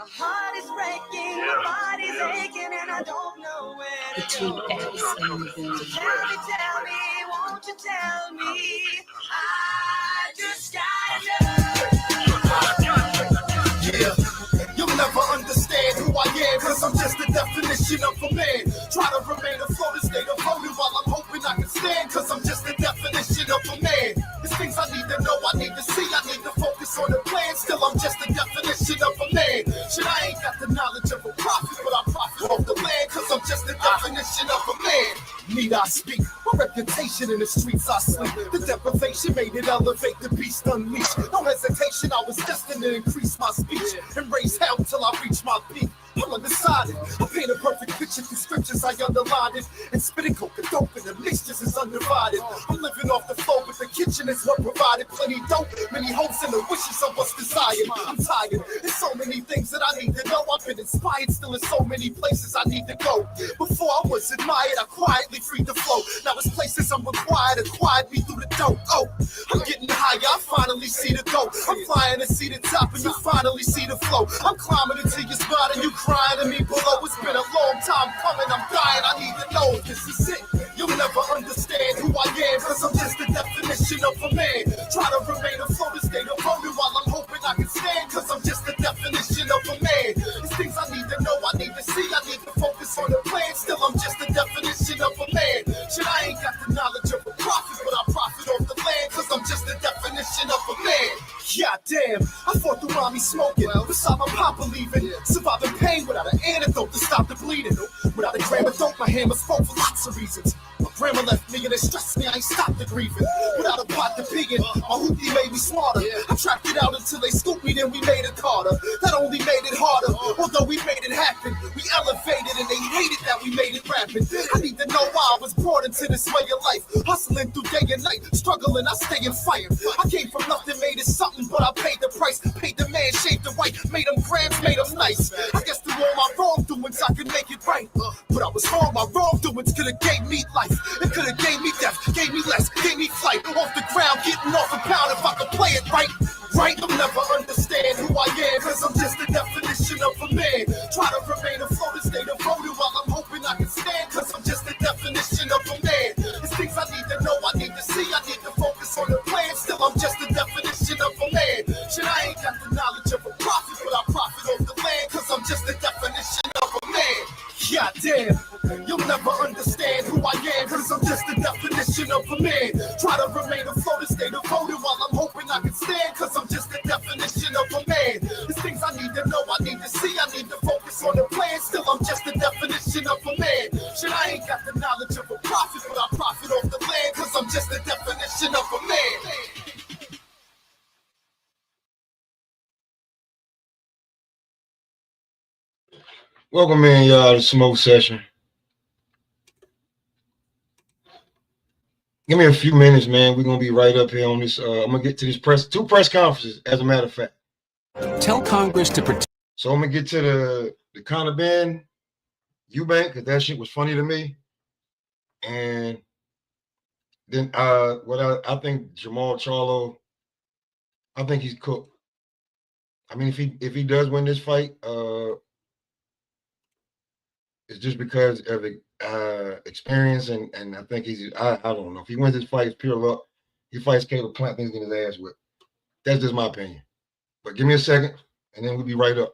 My heart is breaking, my body's aching, and I don't know where to go. So tell me, won't you tell me? I just gotta know. Yeah, you'll never understand who I am, cause I'm just the definition of a man. Try to remain afloat and stay devoted while I'm hoping I can stand, cause I'm just the definition of a man. There's things I need to know, I need to see, I need to focus on the plan. Still, I'm just the definition of a man. Shit, I ain't got the knowledge of a prophet, but I profit off the land, cause I'm just the definition of a man. Need I speak? My reputation in the streets I sleep. The deprivation made it elevate, the beast unleashed. No hesitation, I was destined to increase my speech and raise hell till I reach my peak. I'm undecided. I paint a perfect picture through scriptures, I underlined it. And spitting coke and dope and the mixtures is undivided. I'm living off the floor, but the kitchen is what provided. Plenty dope, many hopes and the wishes of what's desired. I'm tired, there's so many things that I need to know. I've been inspired, still in so many places I need to go. Before I was admired, I quietly freed the flow. Now it's places I'm required, acquired me through the dope. Oh, I'm getting higher, I finally see the dope. I'm flying to see the top and you finally see the flow. I'm climbing into your spot and you crying to me below. It's been a long time coming, I'm dying, I need to know. This is it, you'll never understand who I am, cause I'm just the definition of a man. Try to remain afloat and stay devoted while I'm hoping I can stand, cause I'm just the definition of a man. There's things I need to know, I need to see, I need to focus on the plan. Still, I'm just the definition of a man. Shit, I ain't got the knowledge of a prophet, but I profit off the land, cause I'm just the definition of a man. God damn, I fought through mommy smoking, beside my papa leaving, surviving pain without an antidote to stop the bleeding. Without a gram of dope, my hammer spoke for lots of reasons. My grandma left me and it stressed me, I ain't stopped the grieving. Without a pot to pee in, my hoopty made me smarter. I trapped it out until they scooped me, then we made it harder. That only made it harder, although we made it happen. We elevated and they hated that we made it rapping. I need to know why I was brought into this way of life. Hustling through day and night, struggling, I stay in fire. I came from nothing, made it something, but I paid the price. Paid the man, shaved the white, made them grams, made them nice. I guess through all my wrongdoings I could make it right. But I was wrong, my wrongdoings could've gave me life. It could've gave me death, gave me less, gave me flight. Off the ground, getting off a pound if I could play it right. Right, I'll never understand who I am, cause I'm just the definition of a man. Try to remain afloat and stay devoted while I'm hoping I can stand, cause I'm just the definition of a man. There's things I need to know, I need to see, I need to focus on the plan. Still, I'm just the definition of a man. Shit, I ain't got the knowledge of a prophet, but I profit off the land, cause I'm just the definition of a man. God damn, you'll never understand who I am, cause I'm just the definition of a man. Try to remain afloat and stay devoted while I'm hoping I can stand, cause I'm just the definition of a man. There's things I need to know, I need to see, I need to focus on the plan. Still, I'm just the definition of a man. Shit, I ain't got the knowledge of a prophet, but I profit off the land, cause I'm just the definition of a man. Welcome in, y'all, to Smoke Session. Give me a few minutes, man. We're going to be right up here on this. I'm going to get to this two press conferences, as a matter of fact. Tell Congress to protect. So I'm going to get to the Conor Benn, Eubank, because that shit was funny to me. And then I think Jamal Charlo, I think he's cooked. I mean, if he does win this fight, it's just because of experience, and I think I don't know. If he wins this fight, it's pure luck. He fights Caleb Plant, he's getting his ass whipped. That's just my opinion. But give me a second, and then we'll be right up.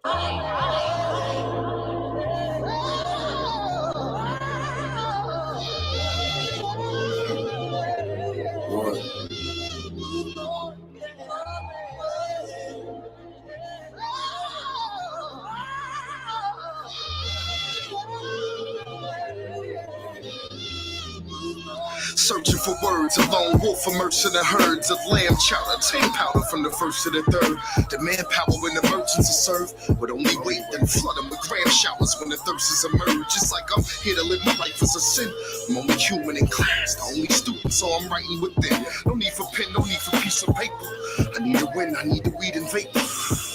Searching for words, a lone wolf emerged in the herds of lamb chowder, tame powder from the first to the third. The manpower when the merchants are served would only wait and flood them with gram showers when the thirsts emerge. Just like I'm here to live my life as a sin. I'm only human in class, the only student, so I'm writing within. No need for pen, no need for piece of paper. I need a win, I need the weed and vapor.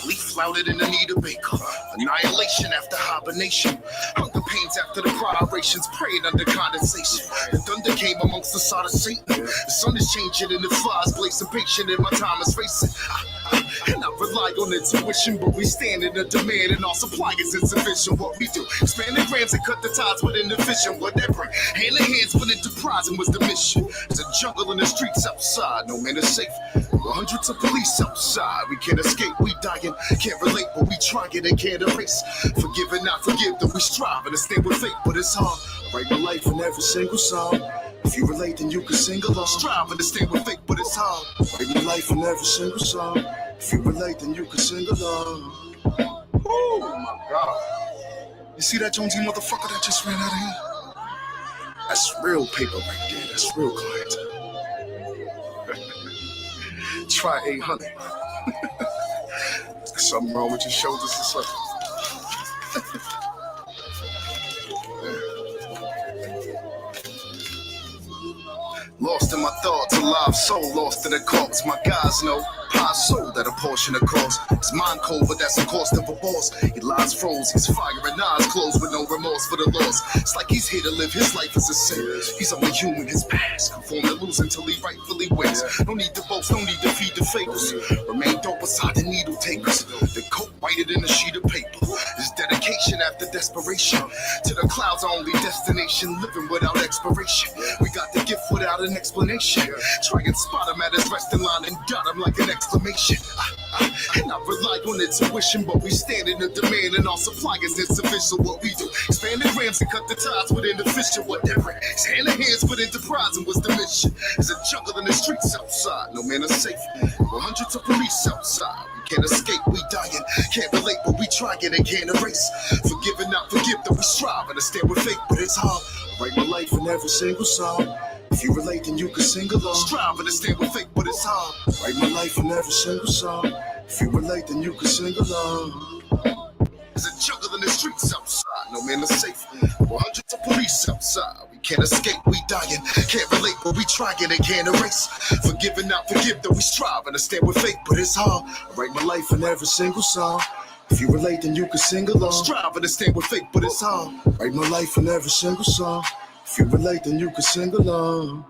Leaf flouted in the need of baker. Annihilation after hibernation. Hunger pains after the cryrations, praying under condensation. The thunder came amongst the side of Satan. The sun is changing and the flies blazing patient and my time is racing. I And I rely on intuition, but we stand in the demand, and our supply is insufficient. What we do, expand the grams and cut the ties with inefficient. What that bring, hand in hand, split enterprising was the mission. It's a jungle in the streets outside, no man is safe. Hundreds of police outside, we can't escape, we dying. Can't relate, but we try it and can't erase. Forgive and not forgive, though we strive and stand with fate, but it's hard. Write my life in every single song. If you relate, then you can sing along. Strive and stand with fate, but it's hard. Write my life in every single song. If you relate, then you can sing along. Oh my God. You see that Jonesy motherfucker that just ran out of here? That's real paper right there. That's real clientele. Try 800. There's something wrong with your shoulders or something. Lost in my thoughts, alive soul, lost in the cause. My guys know, high soul that a portion of cost. It's mind cold, but that's the cost of a boss. He lies froze, he's firing eyes closed with no remorse for the loss. It's like he's here to live his life as a sin. He's only human, his past. Conform to lose until he rightfully wins. No need to boast, no need to feed the fables. Remain dope beside the needle takers. The coat whited in a sheet of paper. It's dedication after desperation. To the clouds, our only destination. Living without expiration. We got the gift without an explanation. Try and spot him at his resting line and dot him like an exclamation. And I rely on intuition, but we stand in the demand, and our supply is insufficient. What we do, expand the grams and cut the ties with inefficient. Whatever, it's hand in hands, but enterprising was the mission. It's a jungle in the streets outside, no man is safe. With hundreds of police outside, we can't escape, we dying. Can't relate, but we try it and can't erase. Forgive and not forgive, though we strive and stand with fate, but it's hard. I write my life in every single song. If you relate, then you can sing along. Strive and stand with fate, but it's hard. Write my life in every single song. If you relate, then you can sing along. There's a jungle in the streets outside, no man is safe. 100s of police outside, we can't escape, we dying. Can't relate, but we try it and can't erase. Forgive and not forgive, though we strive and stand with fate, but it's hard. I write my life in every single song. If you relate, then you can sing along. Strive and stand with fate, but it's hard. Write my life in every single song. If you relate, then you can sing along.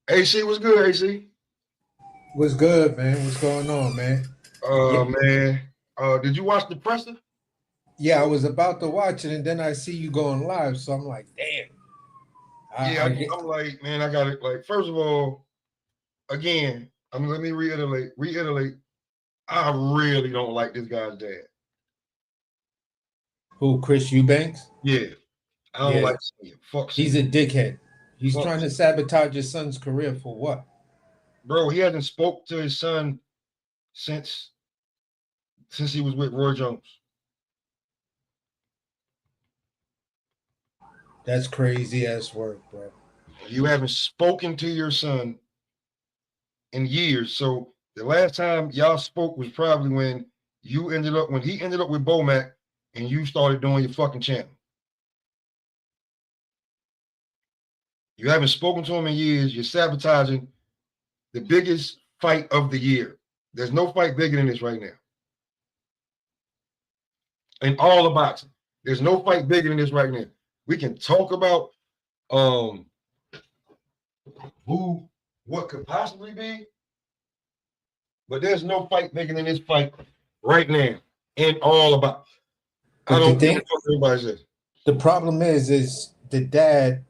AC, what's good, AC? What's good, man? What's going on, man? Man. Did you watch the presser? Yeah, I was about to watch it, and then I see you going live, so I'm like, damn. I'm like, man, I got it. Like, first of all, again, let me reiterate. I really don't like this guy's dad. Who, Chris Eubanks? Yeah, I don't like him. Fuck. He's a dickhead. He's trying to sabotage his son's career for what? Bro, he hasn't spoke to his son since he was with Roy Jones. That's crazy ass work, bro. You haven't spoken to your son in years. So the last time y'all spoke was probably when he ended up with Bomac and you started doing your fucking channel. You haven't spoken to him in years. You're sabotaging the biggest fight of the year. There's no fight bigger than this right now. In all of boxing, there's no fight bigger than this right now. We can talk about what could possibly be, but there's no fight bigger than this fight right now. In all about. I don't think everybody says. The problem is the dad.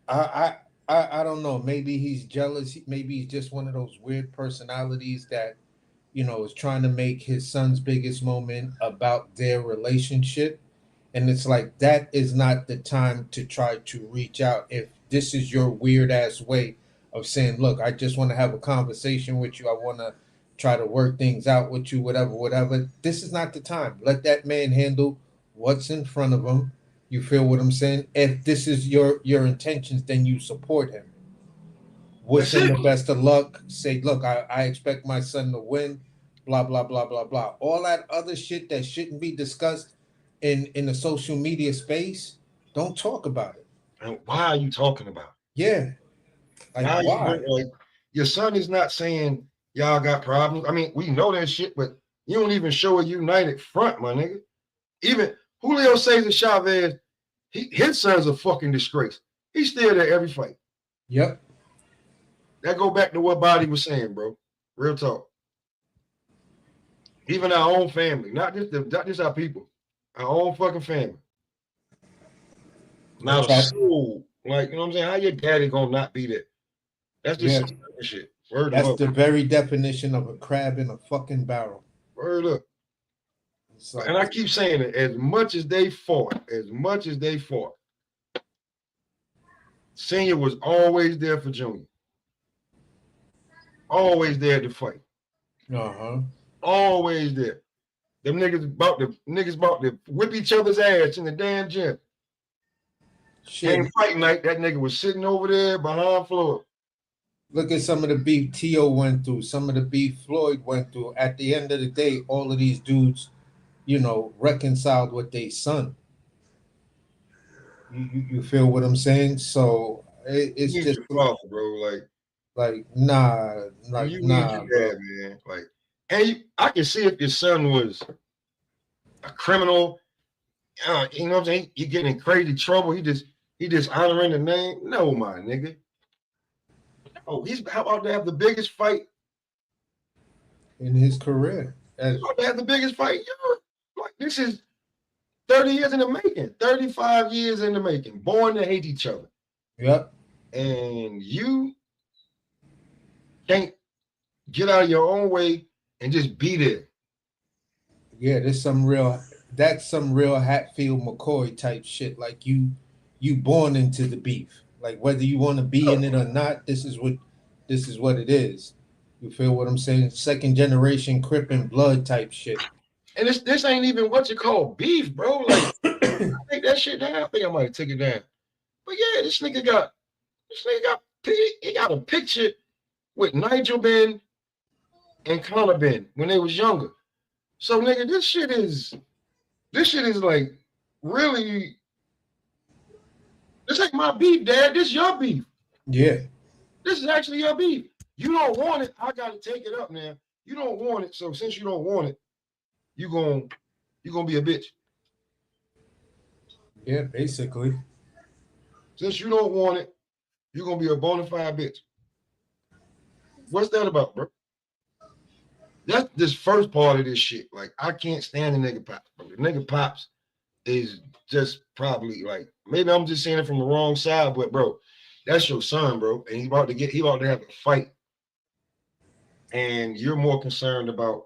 I don't know. Maybe he's jealous. Maybe he's just one of those weird personalities that, is trying to make his son's biggest moment about their relationship. And it's like, that is not the time to try to reach out. If this is your weird ass way of saying, look, I just want to have a conversation with you. I want to try to work things out with you, whatever. This is not the time. Let that man handle what's in front of him. You feel what I'm saying? If this is your intentions, then you support him. Wish him the best of luck. Say, look, I expect my son to win. Blah blah blah blah blah. All that other shit that shouldn't be discussed in the social media space. Don't talk about it. And why are you talking about it? Yeah. Like, why? Like, your son is not saying y'all got problems. I mean, we know that shit, but you don't even show a united front, my nigga. Even Julio Cesar Chavez, his son's a fucking disgrace. He's still there every fight. Yep. That go back to what Body was saying, bro. Real talk. Even our own family, not just our people, our own fucking family. Not a soul, like, you know what I'm saying? How your daddy gonna not be there? That's just some shit. Word That's up. the very definition of a crab in a fucking barrel. Word up. Like, and I keep saying it, as much as they fought, Senior was always there for Junior. Always there to fight. Always there. Them niggas about to whip each other's ass in the damn gym. Shit. Came fight night, that nigga was sitting over there behind Floyd. Look at some of the beef T.O. went through, some of the beef Floyd went through. At the end of the day, all of these dudes, you know, reconciled with their son. You feel what I'm saying? So it's just awful, bro. Like nah, bro. Man. Like, and I can see if your son was a criminal, you know what I'm saying? You getting in crazy trouble. He just honoring the name. No, my nigga. Oh, he's how about to have the biggest fight in his career? He's about to have the biggest fight. Like, this is 30 years in the making, 35 years in the making, born to hate each other. Yep. And you can't get out of your own way and just be there. Yeah, that's some real Hatfield McCoy type shit. Like, you born into the beef. Like, whether you want to be in it or not, this is what it is. You feel what I'm saying? Second generation Crip and Blood type shit. And this ain't even what you call beef, bro. Like, I take that shit down. I think I might take it down. But yeah, this nigga got a picture with Nigel Benn and Conor Benn when they was younger. So nigga, this shit is like really. This ain't my beef, Dad. This your beef. Yeah. This is actually your beef. You don't want it. I gotta take it up now. You don't want it. So since you don't want it, you're gonna be a bitch. Yeah, basically. Since you don't want it, you're gonna be a bona fide bitch. What's that about, bro? That's this first part of this shit. Like, I can't stand the nigga Pops, bro. The nigga Pops is just probably like, maybe I'm just saying it from the wrong side, but bro, that's your son, bro. And he about to have a fight. And you're more concerned about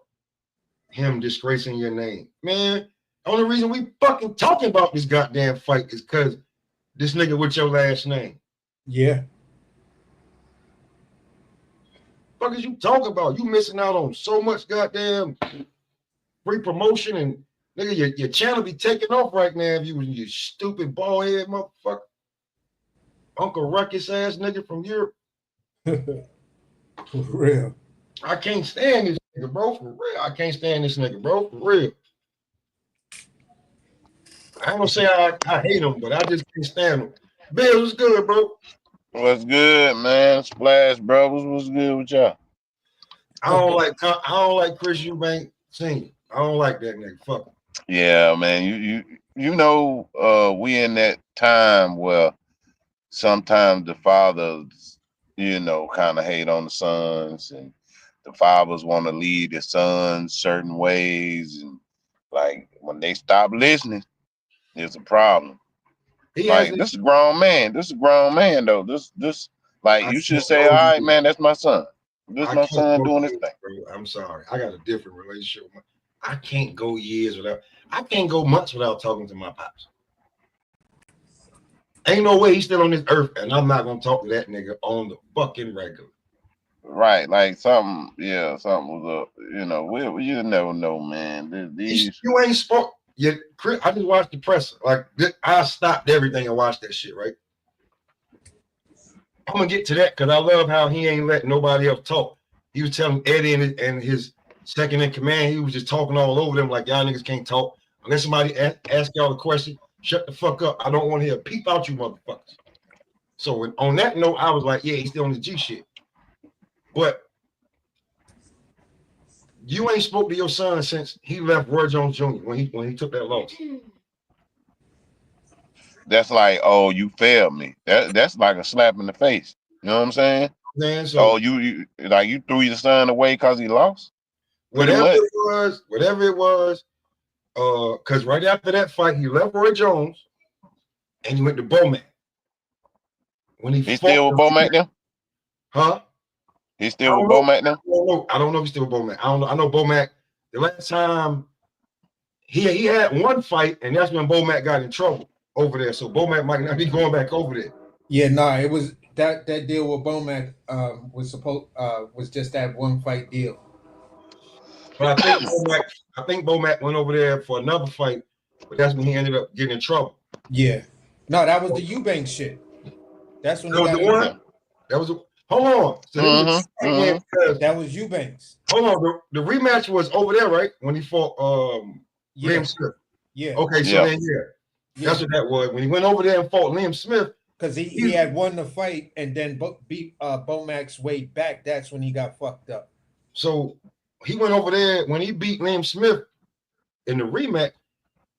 him disgracing your name. Man, the only reason we fucking talking about this goddamn fight is because this nigga with your last name. Yeah. What the fuck is you talking about? You missing out on so much goddamn free promotion, and nigga, your channel be taking off right now if you was your stupid bald head motherfucker. Uncle Ruckus ass nigga from Europe. For real. I can't stand this nigga, bro. For real. I can't stand this nigga, bro. For real. I don't say I hate him, but I just can't stand him. Bill, what's good, bro? What's good, man? Splash Brothers, what's good with y'all? I don't like Chris Eubank Sr. I don't like that nigga. Fuck him. Yeah, man. You know, we in that time where sometimes the fathers, you know, kind of hate on the sons, and the fathers want to lead their sons certain ways, and like when they stop listening, there's a problem. Like, this is a grown man. This is a grown man, though. This like, you should say, all right, man, that's my son. This is my son doing his thing. Bro, I'm sorry. I got a different relationship. I can't go months without talking to my pops. Ain't no way he's still on this earth, and I'm not gonna talk to that nigga on the fucking regular. Right, like something was up. You know, you never know, man. These You ain't spoke. Yeah, Chris, I just watched the presser. Like I stopped everything and watched that shit. Right. I'm gonna get to that because I love how he ain't letting nobody else talk. He was telling Eddie and his second in command, he was just talking all over them like y'all niggas can't talk unless somebody ask y'all a question. Shut the fuck up. I don't want to hear a peep out you motherfuckers. So on that note, I was like, yeah, he's still on the G shit. But you ain't spoke to your son since he left Roy Jones Jr. when he took that loss. That's like, oh, you failed me. That's like a slap in the face. You know what I'm saying? Man, so oh, you threw your son away because he lost. Whatever it was, because right after that fight, he left Roy Jones and he went to Bomac. When he still with Bomac now? Huh? He's still with Bomac now? I don't know if he's still with Bomac. I don't know. I know Bomac. The last time he had one fight, and that's when Bomac got in trouble over there. So Bomac might not be going back over there. Yeah, it was that deal with Bomac was just that one fight deal. But I think Bomac went over there for another fight, but that's when he ended up getting in trouble. Yeah. No, that was the Eubank shit. That's when that was the one. That was hold on. So that was Eubanks. Hold on. The rematch was over there, right? When he fought Liam Smith. Yeah. Okay, so then that's what that was. When he went over there and fought Liam Smith. Because he had won the fight and then beat Bomac's way back. That's when he got fucked up. So he went over there when he beat Liam Smith in the rematch.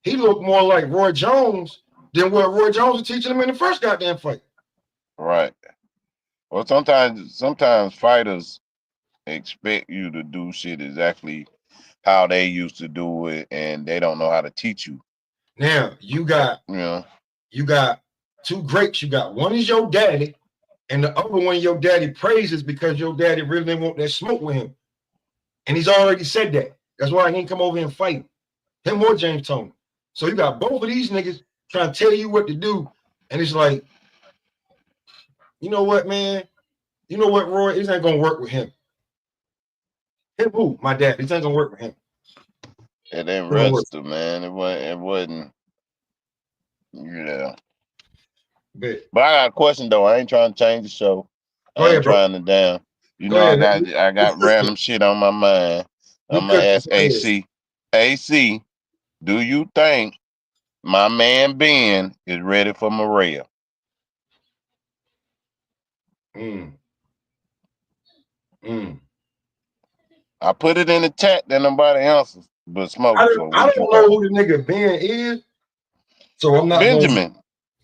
He looked more like Roy Jones than what Roy Jones was teaching him in the first goddamn fight. Right. Well, sometimes fighters expect you to do shit exactly how they used to do it, and they don't know how to teach you. Now you got two greats. You got one is your daddy, and the other one your daddy praises because your daddy really didn't want that smoke with him. And he's already said that. That's why he didn't come over here and fight him or James Toney. So you got both of these niggas trying to tell you what to do. And it's like, you know what, man? You know what, Roy? It's not going to work with him. Him who? My dad. It's not going to work with him. It didn't register, man. It wasn't. Yeah. But I got a question, though. I ain't trying to change the show. I ain't trying to down. You know, I got random shit on my mind. I'm going to ask AC. AC, do you think my man Ben is ready for Maria? I put it in the chat that nobody answers but Smoke. I don't know who the nigga Ben is. So I'm not Benjamin.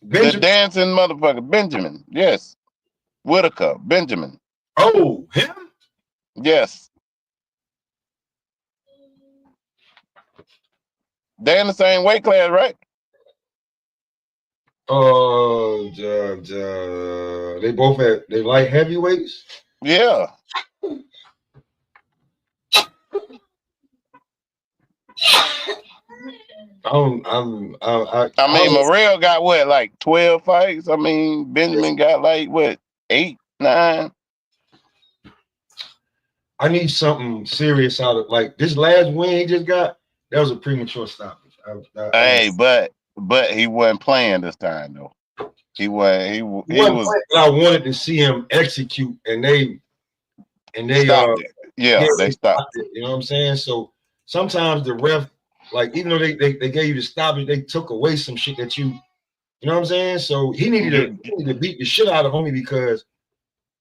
The dancing motherfucker. Benjamin. Yes. Whitaker. Benjamin. Oh, him? Yes. They in the same weight class, right? They both they light heavyweights. Yeah. I mean, Morrell got what, like 12 fights? I mean, Benjamin got like what, 8, 9? I need something serious out of like this last win he just got. That was a premature stoppage. But he wasn't playing this time though. He was. I wanted to see him execute, and they stopped it. Yeah, they stopped it. You know what I'm saying? So sometimes the ref, like even though they gave you the stoppage, they took away some shit that you know what I'm saying? So he needed to beat the shit out of homie because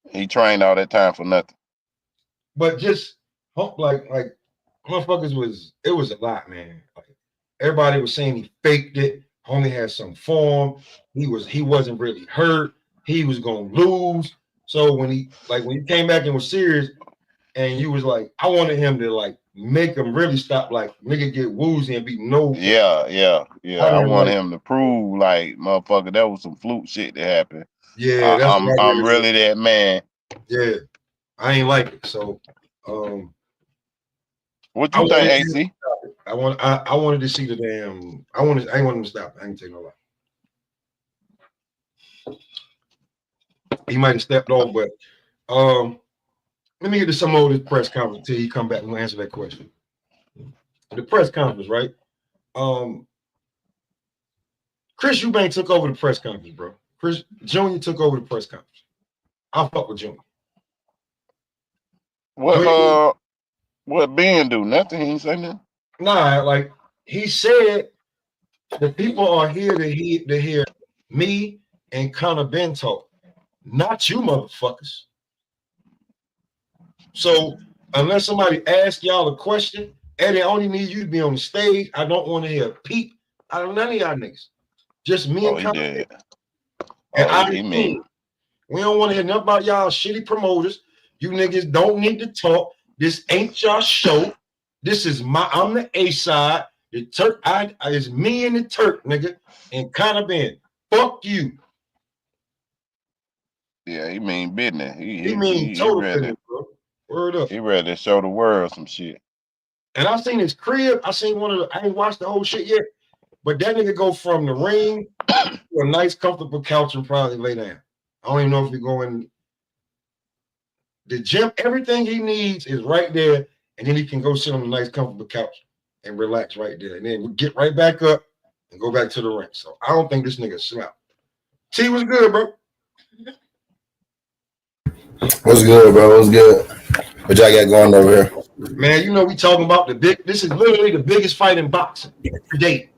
he trained all that time for nothing. But just like motherfuckers it was a lot, man. Like everybody was saying he faked it. Homie had some form. He wasn't really hurt. He was gonna lose. So when he came back and was serious, and you was like, I wanted him to like make him really stop, like nigga get woozy and be no. Yeah. I want him to prove like motherfucker that was some fluke shit that happened. Yeah, I'm really that man. Yeah, I ain't like it. So what you think, AC? I wanted to see the damn. I ain't want him to stop. I ain't take no lie. He might have stepped off, but let me get to some of this press conference till he come back and we'll answer that question. The press conference, right? Chris Eubank took over the press conference, bro. Chris Jr. took over the press conference. I fuck with Jr. What Ben do? Nothing. He ain't say nothing. Nah, like he said, the people are here to hear me and Connor Benn talk, not you motherfuckers. So unless somebody asks y'all a question, and they only need you to be on the stage, I don't want to hear a peep out of none of y'all niggas. Just me and Connor Benn. And we don't want to hear nothing about y'all shitty promoters. You niggas don't need to talk. This ain't your show. This is I'm the A side. The Turk, is me and the Turk, nigga, and Connor Benn. Fuck you. Yeah, he mean business. He mean total business, bro. Word up. He ready to show the world some shit. And I seen his crib. I seen I ain't watched the whole shit yet, but that nigga go from the ring to a nice, comfortable couch and probably lay down. I don't even know if he go in the gym. Everything he needs is right there, and then he can go sit on a nice, comfortable couch and relax right there. And then we get right back up and go back to the ring. So I don't think this nigga slap. T was good, bro. What's good, bro? What's good? What y'all got going over here? Man, you know we talking about this is literally the biggest fight in boxing to date.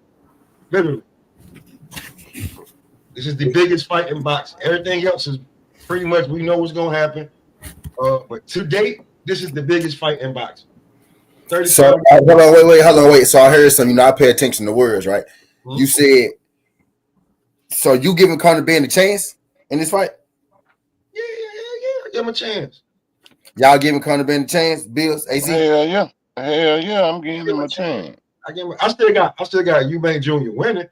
Literally. This is the biggest fight in boxing. Everything else is pretty much we know what's gonna happen. But to date, this is the biggest fight in boxing. So hold on, wait. So I heard some, I pay attention to words, right? Mm-hmm. You said, so you giving Conor Benn a chance in this fight? Yeah. Give him a chance. Y'all giving Conor Benn a chance, Bills, AC? Hell yeah, I'm giving him a chance. I still got Eubank Jr. winning,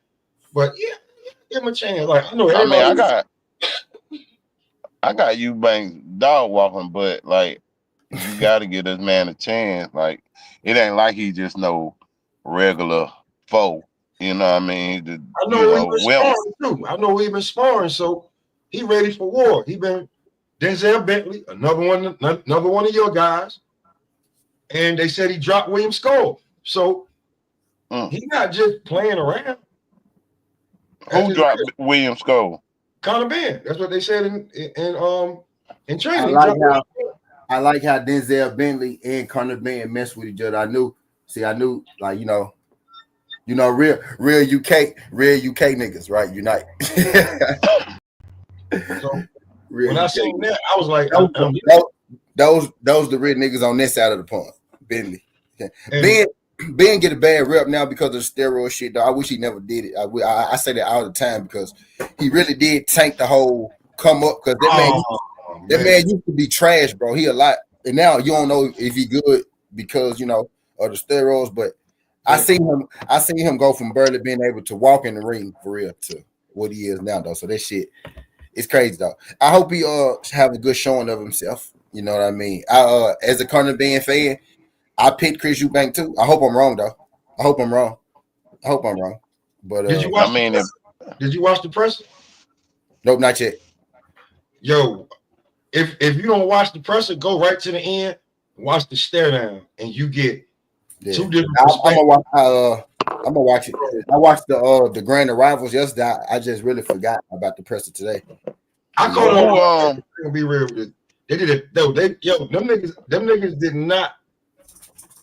but yeah, give him a chance. Like I know everybody. I got Eubank dog walking, but like you got to give this man a chance. Like it ain't like he just no regular foe. You know what I mean? I know we've been sparring too. I know we've been sparring, so he ready for war. He been Denzel Bentley, another one of your guys, and they said he dropped William Skull. So he's not just playing around. Who dropped William Skull? Conor Benn. That's what they said in training. I like how Denzel Bentley and Conor Benn messed with each other. I knew like real UK niggas, right? Unite. So when I seen that, I was like, those the real niggas on this side of the pond. Bentley. Ben get a bad rep now because of the steroid shit. Though I wish he never did it. I say that all the time because he really did tank the whole come up. Because that man used to be trash, bro. He a lot, and now you don't know if he good because of the steroids. But I seen him go from barely being able to walk in the ring for real to what he is now, though. So that shit, it's crazy, though. I hope he have a good showing of himself. You know what I mean? As a Conor Benn fan, I picked Chris Eubank too. I hope I'm wrong, though. I hope I'm wrong. But did you watch the presser? Nope, not yet. Yo, if you don't watch the presser, go right to the end, watch the stare down, and you get two different perspectives. I'm gonna watch it. I watched the Grand Arrivals yesterday. I just really forgot about the presser today. I caught on. Gonna be real with it. They did it though. Them niggas did not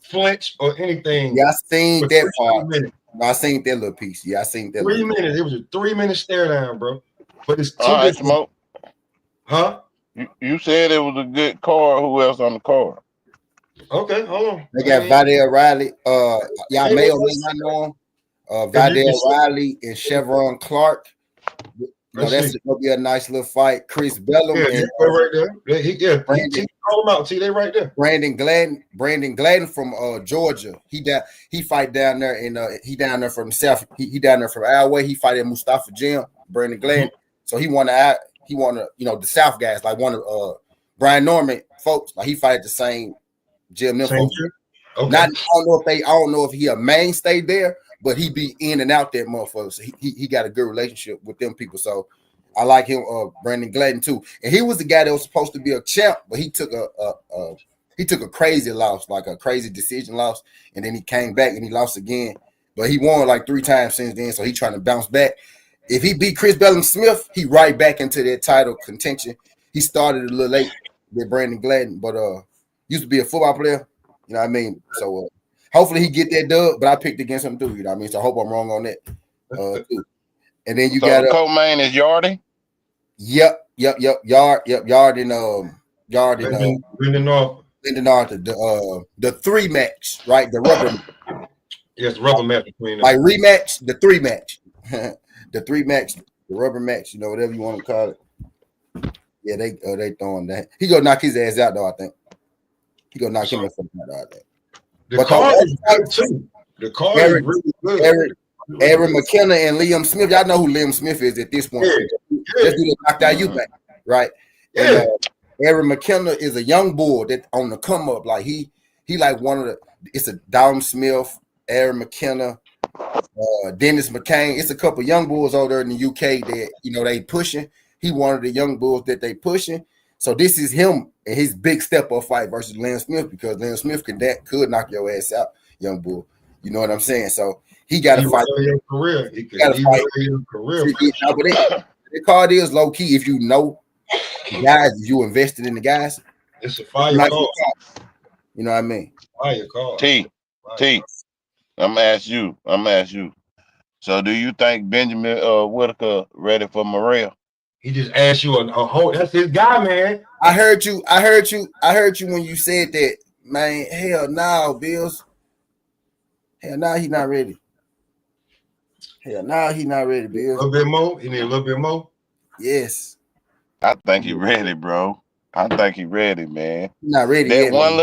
flinch or anything. Yeah, I seen that part. No, I seen that little piece. Yeah, I seen that. 3 minutes. It was a 3-minute stare down, bro. But it's all right, Smoke. Huh? You said it was a good card. Who else on the card? Okay, hold on. They got Vidal Riley. Y'all may or may not know him. Vidal Riley and Chevron Clark. That's gonna be a nice little fight. Chris Bellum. Yeah, right there. Call them out. See, they right there. Brandon Gladden from Georgia. He fight down there he down there from the south. He down there from Alway. He fight at Mustafa Gym. Brandon Gladden. Mm-hmm. So he wanna the South guys, like one of Brian Norman folks. Like he fight at the same gym. Okay. I don't know if he a mainstay there, but he be in and out that motherfucker. So he got a good relationship with them people. So I like him, Brandon Gladden too. And he was the guy that was supposed to be a champ, but he took a crazy loss, like a crazy decision loss, and then he came back and he lost again. But he won like 3 times since then, so he trying to bounce back. If he beat Chris Bellum Smith, he right back into that title contention. He started a little late with Brandon Gladden, but used to be a football player. You know what I mean? So hopefully he get that dub, but I picked against him too. You know what I mean? So I hope I'm wrong on that too. And then you got the co-main is Yardy. Yard and Lyndon Arthur. Lyndon Arthur, the 3 match, right? The rubber. Yes, rubber match between them. Like rematch, the 3 match, the 3 match, the rubber match. You know, whatever you want to call it. Yeah, they throwing that. He gonna knock his ass out though. I think he gonna knock him out. I think. The card is good too. The card is really good. Aaron McKenna and Liam Smith. Y'all know who Liam Smith is at this point. Let's do the knocked out Eubank, right? Yeah. And Aaron McKenna is a young bull that on the come up. Like he like one of the. It's a Dom Smith, Aaron McKenna, Dennis McCain. It's a couple young bulls over there in the UK that they pushing. He one of the young bulls that they pushing. So this is him and his big step up fight versus Liam Smith, because Liam Smith could knock your ass out, young bull. You know what I'm saying? So he got to fight. He got to fight your career. The card is low key. If you know the guys, if you invested in the guys, it's a fire card. You know what I mean? Fire card. T. I'm gonna ask you. So, do you think Benjamin Whitaker ready for Morrell? He just asked you a whole. That's his guy, man. I heard you when you said that, man. Hell no, Bills. Hell no, he's not ready. Hell no, he's not ready, Bills. A little bit more. He need a little bit more. Yes. I think he's ready, bro. I think he's ready, man. He's not ready. That one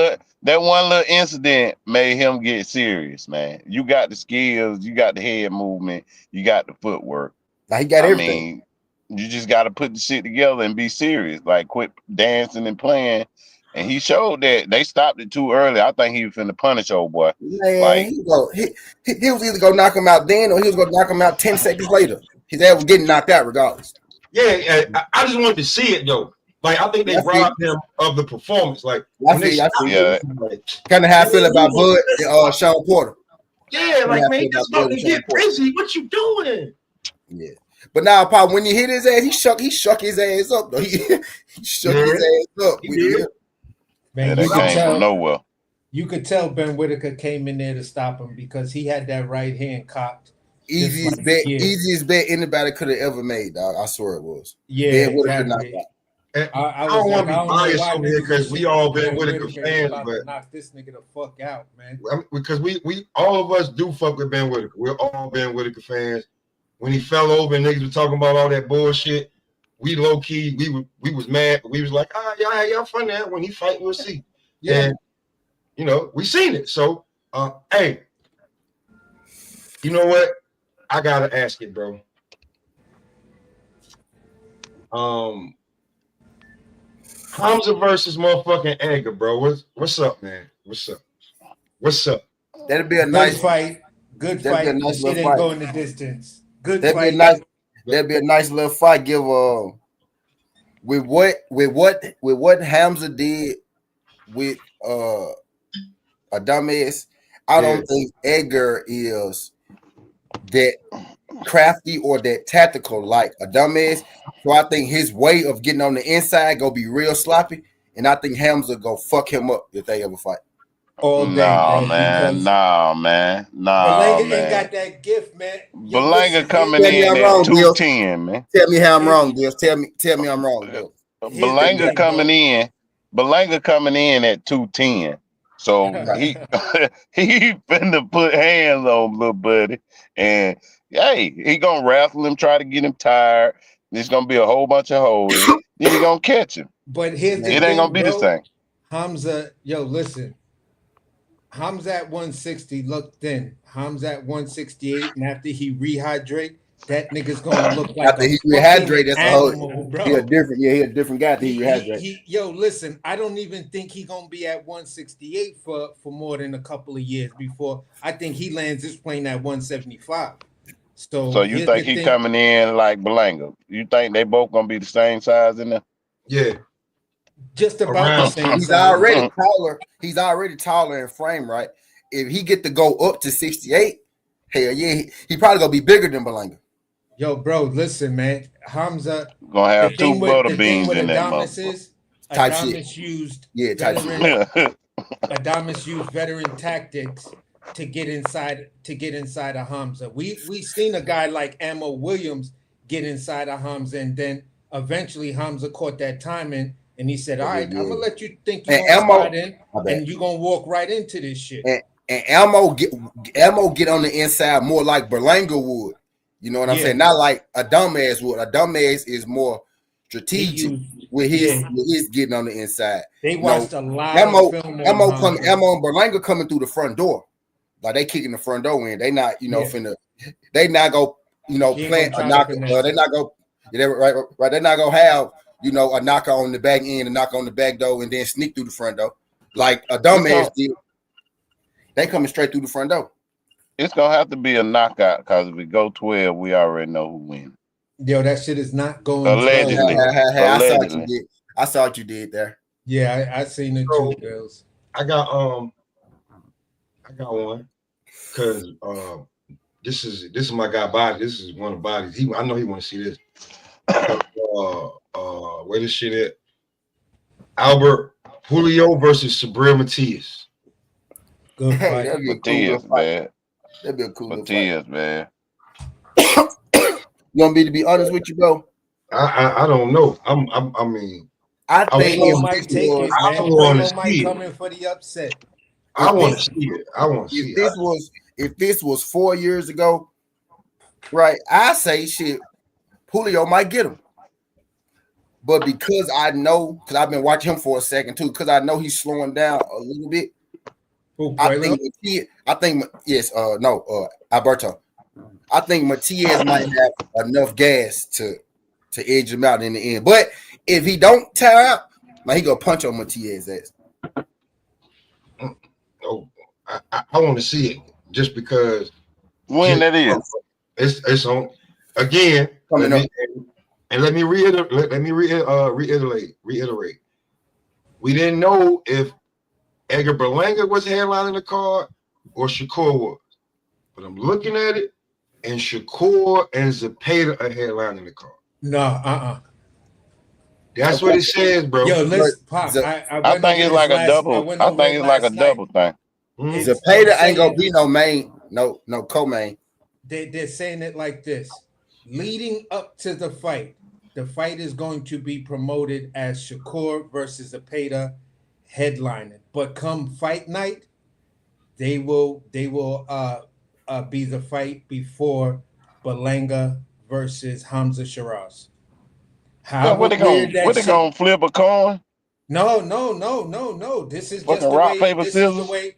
little incident made him get serious, man. You got the skills, you got the head movement, you got the footwork. Now he got everything. Mean, you just got to put the shit together and be serious. Like, quit dancing and playing. And he showed that they stopped it too early. I think he was finna punish old boy. Man, like, he was either gonna knock him out then or he was gonna knock him out 10 seconds later. His ass was getting knocked out regardless. Yeah, I just wanted to see it though. Like, I think they robbed him of the performance. Like, I kind of how I feel about Bud and Sean Porter. Yeah, like, man, just fucking get busy. What you doing? Yeah. But now, Pop, when you hit his ass, he shook his ass up though. He shook his ass up. Man, you could tell Ben Whitaker came in there to stop him because he had that right hand cocked. Easiest bet anybody could have ever made, dog. I swear it was. Yeah, exactly. I don't want to be biased over here because we all been Whitaker fans, but knock this nigga the fuck out, man. Because we all of us do fuck with Ben Whitaker. We're all Ben Whitaker fans. When he fell over and niggas were talking about all that bullshit, we low key we was mad, but we was like, y'all fun now. When he fight, we'll see. Yeah. And we seen it. So hey, you know what? I gotta ask it, bro. Hamza versus motherfucking Edgar, bro. What's up, man? What's up? That'd be a nice fight. Good fight. It didn't go in the distance. Good fight. That'd be a nice little fight. Give with what Hamza did with a dumbass. I don't think Edgar is that crafty or that tactical like a dumbass. So I think his way of getting on the inside gonna be real sloppy, and I think Hamza go fuck him up if they ever fight. Nah, man. Belanga ain't got that gift, man. Belanga coming in at 210, man. Tell me how I'm wrong, Bill. Tell me I'm wrong, Bill. Belanga coming in at 210. So he finna put hands on little buddy, and hey, he gonna wrestle him, try to get him tired. There's gonna be a whole bunch of holes. Then he gonna catch him. But here's the thing, ain't gonna be the same. Hamza, listen. Hamza at 160 looked thin. Hamza at 168, and after he rehydrate, that nigga's gonna look like after he rehydrate. That's animal, bro. He a different guy. After he rehydrate. Listen, I don't even think he gonna be at 168 for more than a couple of years before I think he lands this plane at 175. So you here's think the he thing. coming in like Belanga? You think they both gonna be the same size in there? Yeah, Just about the around. same He's size. already taller. He's already taller in frame, right? If he get to go up to 68, hell yeah, he probably gonna be bigger than Belanga. Yo, bro, listen, man. Hamza, Gonna have the two thing butter with beans in that Adamas motherfucker. is Type shit. Adamas used Yeah, type shit. Adamas used veteran tactics to get inside of Hamza. We seen a guy like Ammo Williams get inside of Hamza, and then eventually Hamza caught that timing, and he said, "All right, I'm gonna let you think you're And gonna Ammo, slide in, and you're gonna walk right into this shit." and Ammo get on the inside more like Berlanga would. You know what I'm Yeah. saying? Not like a dumbass would. A dumbass is more strategic with his getting on the inside. They You know, watched a lot Ammo of film on Hamza. Ammo and Berlanga coming through the front door. Like they kicking the front door in. They not, you know, finna. They not go, you know, plant a knocker. They not go. Right. They not gonna have, you know, a knocker on the back end, a knocker on the back door, and then sneak through the front door like a dumbass did. They coming straight through the front door. It's gonna have to be a knockout because if we go 12, we already know who wins. Yo, that shit is not going Allegedly. 12. I saw what you did there. Yeah, I seen it too, girls. I got one because this is my guy Body. This is one of Body's. I know he want to see this. Where this shit at? Albert Julio versus Sabril Matias. Good fight. That'd be a Matias, cool fight. man. That'd be a cool Matias, fight. man. You want me to be honest with you, bro? I don't know. I think Primo might take it, man. Primo might come in for the upset. I want to see it. If this was 4 years ago, right? I say shit. Julio might get him. But because I know, because I've been watching him for a second too, because I know he's slowing down a little bit. Alberto. I think Matias might have enough gas to edge him out in the end. But if he don't tire out, man, he gonna punch on Matias' ass. Oh, I want to see it just because. When that is, it's on again. Coming up. Let me reiterate. We didn't know if Edgar Berlanga was headlining the card or Shakur was, but I'm looking at it, and Shakur and Zepeda are headlining the card. No, That's what it says, bro. Yo, listen, Pop. I think it's like a double. I think it's like a double thing. Zepeda ain't gonna be no main, no co-main. They're saying it like this: leading up to the fight is going to be promoted as Shakur versus Zepeda headlining. But come fight night, they will be the fight before Berlanga versus Hamza Shiraz. What they gonna flip a coin? No. This is just the rock, way. paper, This scissors? is the way.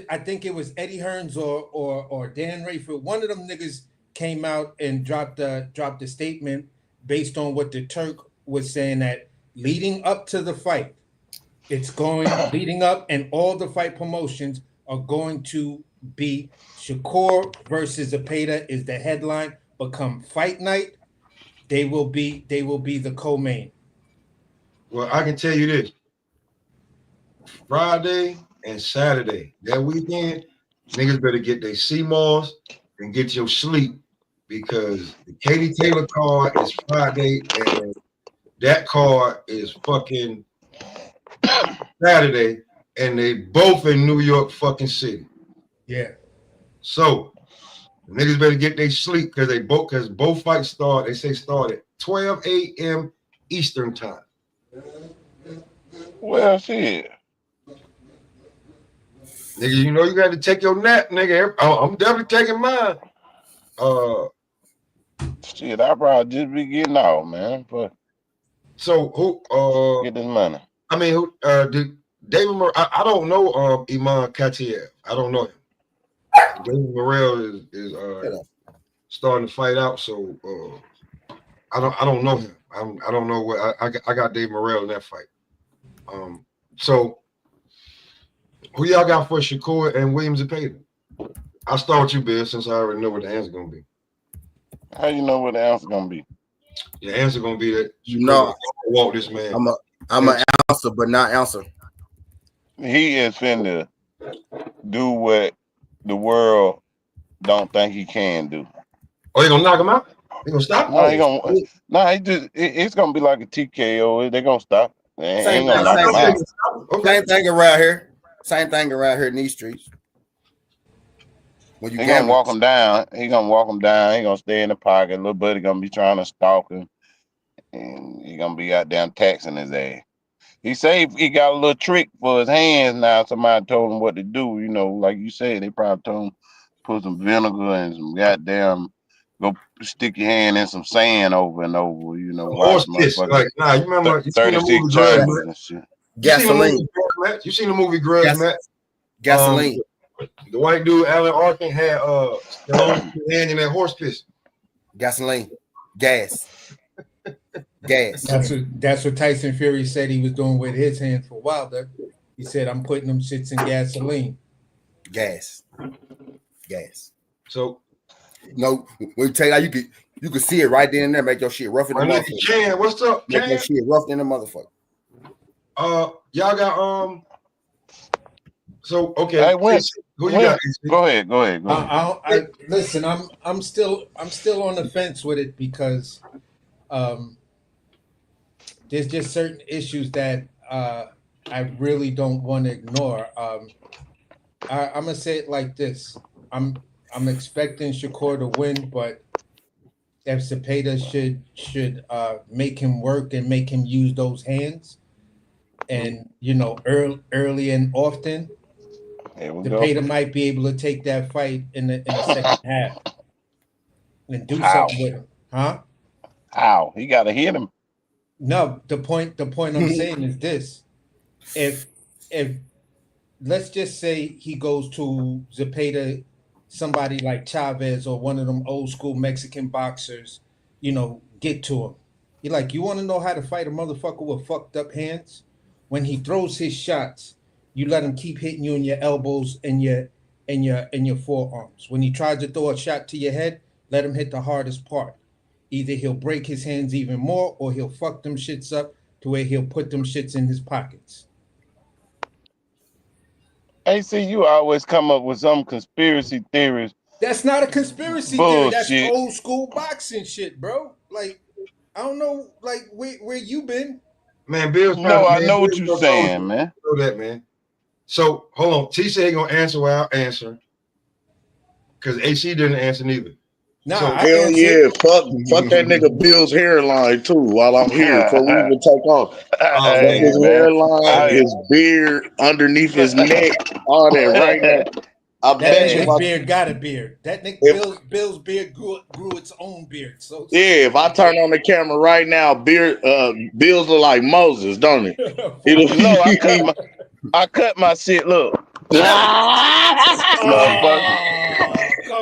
I think it was Eddie Hearns or Dan Rayford. One of them niggas came out and dropped a statement based on what the Turk was saying, that leading up to the fight, leading up, and all the fight promotions are going to be Shakur versus Zepeda is the headline. But come fight night, they will be the co-main. Well, I can tell you this: Friday and Saturday that weekend, niggas better get their CMOS and get your sleep, because the Katie Taylor card is Friday and that card is fucking Saturday, and they both in New York fucking City. Yeah. So niggas better get their sleep because both fights start at 12 a.m. Eastern time. Well, shit. Nigga, you know you got to take your nap, nigga. I'm definitely taking mine. Shit, I probably just be getting out, man. But so who get this money? I mean, who did David? I don't know Iman Katiev. I don't know him. David Morrell is starting to fight out, so I don't know him. I don't know what I got Dave Morrell in that fight. So who y'all got for Shakur and Williams Zepeda? I'll start with you, Bill, since I already know what the answer's gonna be. How you know what the answer gonna be? The answer gonna be that No, walk this man. I'm an answer, but not answer. He is finna do what the world don't think he can do. Oh, you gonna knock him out? You gonna stop? No, he gonna. No, it's gonna be like a TKO. They gonna stop. They ain't gonna knock him out. Same thing around here. Same thing around here in these streets. When you gonna walk him down. He gonna walk him down. He gonna stay in the pocket. Little buddy gonna be trying to stalk him, and he gonna be out there taxing his ass. He say he got a little trick for his hands now. Somebody told him what to do. You know, like you said, they probably told him put some vinegar and some goddamn go stick your hand in some sand over and over. You know, horse piss. Like, nah, you remember you seen the movie Grudge, and shit. Gasoline. You seen the movie Grudge, Matt? Gasoline. The white dude, Alan Arkin, had hand in that horse piss. Gasoline. Gas. Gas. That's what Tyson Fury said he was doing with his hands for Wilder. He said, I'm putting them shits in gasoline. Gas. So no, we tell you how you can see it right then and there, make your shit rough in the motherfucker. Can, what's up? Make your shit rough in the motherfucker. Y'all got so okay. Hey, who you got? Go ahead. Listen, I'm still on the fence with it because there's just certain issues that I really don't want to ignore. I'm gonna say it like this: I'm expecting Shakur to win, but if Zepeda should make him work and make him use those hands, and early and often, Zepeda might be able to take that fight in the second half and do something with him, huh? How? He got to hit him. No, the point I'm saying is this: if let's just say he goes to Zepeda, somebody like Chavez or one of them old school Mexican boxers, get to him. You're like, you want to know how to fight a motherfucker with fucked up hands? When he throws his shots, you let him keep hitting you in your elbows and your forearms. When he tries to throw a shot to your head, let him hit the hardest part. Either he'll break his hands even more or he'll fuck them shits up to where he'll put them shits in his pockets. AC, you always come up with some conspiracy theories. That's not a conspiracy theory. That's old school boxing shit, bro. Like, I don't know, like where you been? Man, Bill's I know what you're saying, man. I know that, man. So hold on. T said he gonna answer without answering. Because AC didn't answer neither. Nah, so, hell yeah, fuck that nigga Bill's hairline too while I'm here before we even take off. His hairline, his beard underneath his neck, all that right now. That nigga's beard got a beard. That nigga Bill's beard grew its own beard. So yeah, if I turn on the camera right now, Bill's look like Moses, don't he? I cut my shit. Look,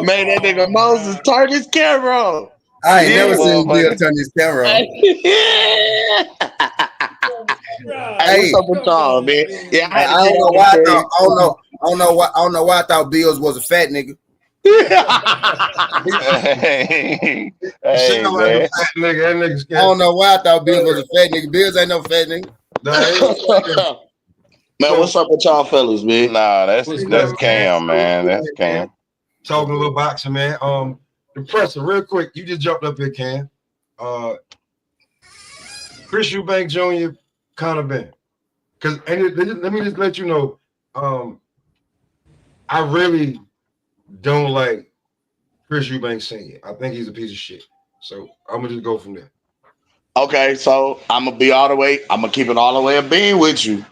man, that nigga Moses turned his camera on. I ain't never seen Bill turn his camera on. Hey, what's up with y'all, man? Yeah, I don't know why. I don't know why I thought Bills was a fat nigga. Hey, man. Fat nigga, I don't know why I thought Bills was a fat nigga. Bills ain't no fat nigga. Man, what's up with y'all fellas, man? Nah, that's Cam, man. That's Cam. Talking a little boxing, man. The presser, real quick. You just jumped up here, Cam. Chris Eubank Jr., Conor Benn. Let me just let you know, I really don't like Chris Eubank Sr. I think he's a piece of shit. So I'm gonna just go from there. Okay, so I'm gonna keep it all the way a bean with you.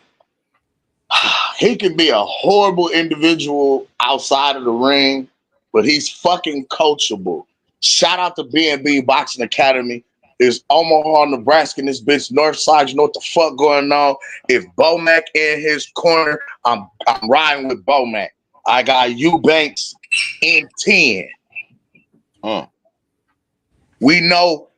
He can be a horrible individual outside of the ring, but he's fucking coachable. Shout out to B&B Boxing Academy. It's Omaha, Nebraska, in this bitch, North Side. You know what the fuck going on? If Bomac in his corner, I'm riding with Bomac. I got Eubanks in 10. We know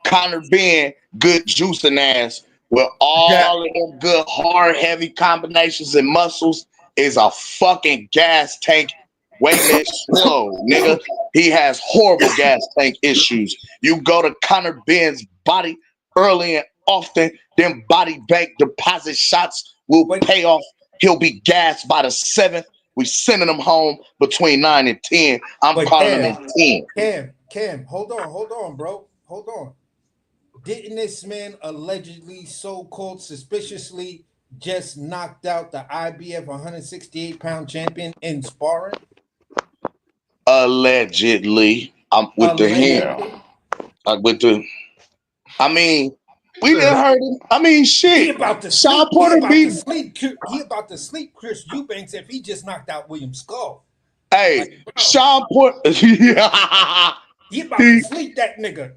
Conor Benn, good juicing ass with all of them good, hard, heavy combinations and muscles is a fucking gas tank Waiting is slow, nigga. He has horrible gas tank issues. You go to Conor Benn's body early and often, then body bank deposit shots will pay off. He'll be gassed by the 7th. We sending him home between 9 and 10. I'm calling him in 10. Cam, hold on, bro. Hold on. Didn't this man allegedly, so-called suspiciously, just knocked out the IBF 168-pound champion in sparring? Allegedly. I'm with the him. I mean, we didn't hurt him. I mean, shit. He about to Sean sleep. Porter He about to sleep Chris Eubanks if he just knocked out William Skull. Hey, like, Sean Porter. He about to sleep that nigga.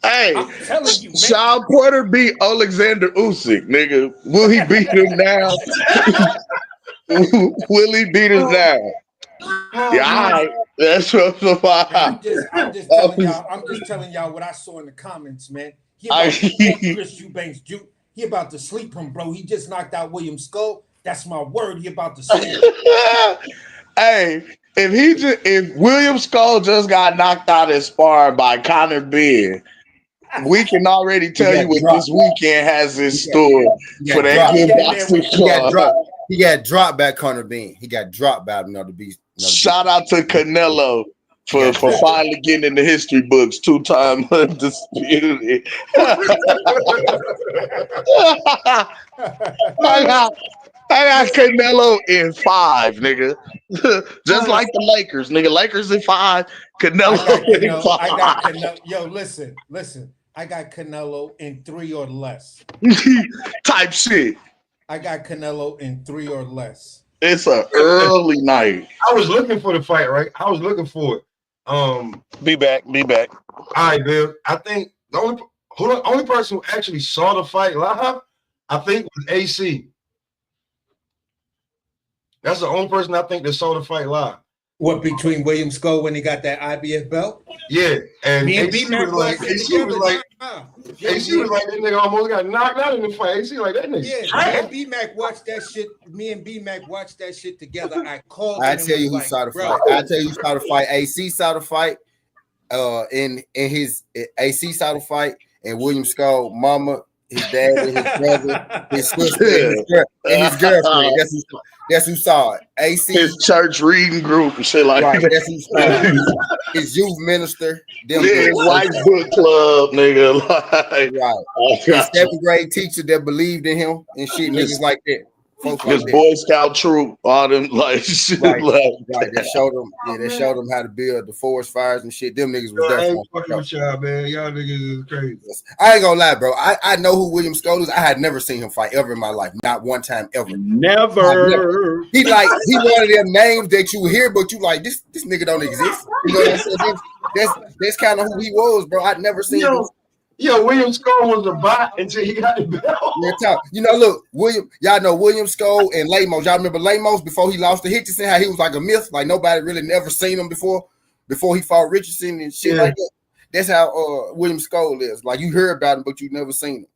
Hey, I'm telling you, man. Sean Porter beat Alexander Usyk, nigga. Will he beat him now? Will he beat him now? Yeah, all right. That's what I'm just telling y'all what I saw in the comments, man. He about to Chris Eubanks. He about to sleep him, bro. He just knocked out William Skull. That's my word. He about to sleep. Hey, if William Skull just got knocked out in sparring by Conor Benn, we can already tell you what this weekend has in store for that good boxing club. He got dropped by Conor Benn. He got dropped by another beast. Shout out to Canelo for finally getting in the history books, 2-time undisputed. I got Canelo in 5, nigga. Just like the Lakers, nigga. Lakers in 5, Canelo in 5. I got Canelo. Yo, listen. I got Canelo in 3 or less. Type shit. I got Canelo in 3 or less. It's an early night. I was looking for the fight, right? I was looking for it. Be back. All right, Bill. I think the only person who actually saw the fight live, I think, was AC. That's the only person I think that saw the fight live. What, between William Skull when he got that IBF belt? Yeah, and Me and AC B-Mac was like, that nigga almost got knocked out in the fight. AC like that nigga. Yeah, me and B-Mac watched that shit together. I called. I tell you who saw the fight. I tell you who saw the fight. AC saw the fight. In his AC saw the fight, and William Skull, mama, his dad, and his brother, his sister, and his girlfriend. That's who saw it. AC, his church reading group and shit like right, that. that's who saw it. His youth minister, his white book club, nigga. Like, right. His 7th grade teacher that believed in him and shit, niggas like that. His Boy Scout troop, all them like shit. Right. Like They showed them how to build the forest fires and shit. Them niggas was I ain't fucking with y'all, man. Y'all niggas is crazy. I ain't gonna lie, bro. I know who William Skull is. I had never seen him fight ever in my life. Not one time ever. Never. He one of them names that you hear, but you like this nigga don't exist. You know what I'm saying? That's kind of who he was, bro. I'd never seen him. Yo, William Skull was a bot until he got the belt. You know, look, y'all know William Skull and Lamos. Y'all remember Lamos before he lost to Hitchison, how he was like a myth, like nobody really never seen him before he fought Richardson and shit like that. That's how William Skull is. Like you heard about him, but you never seen him.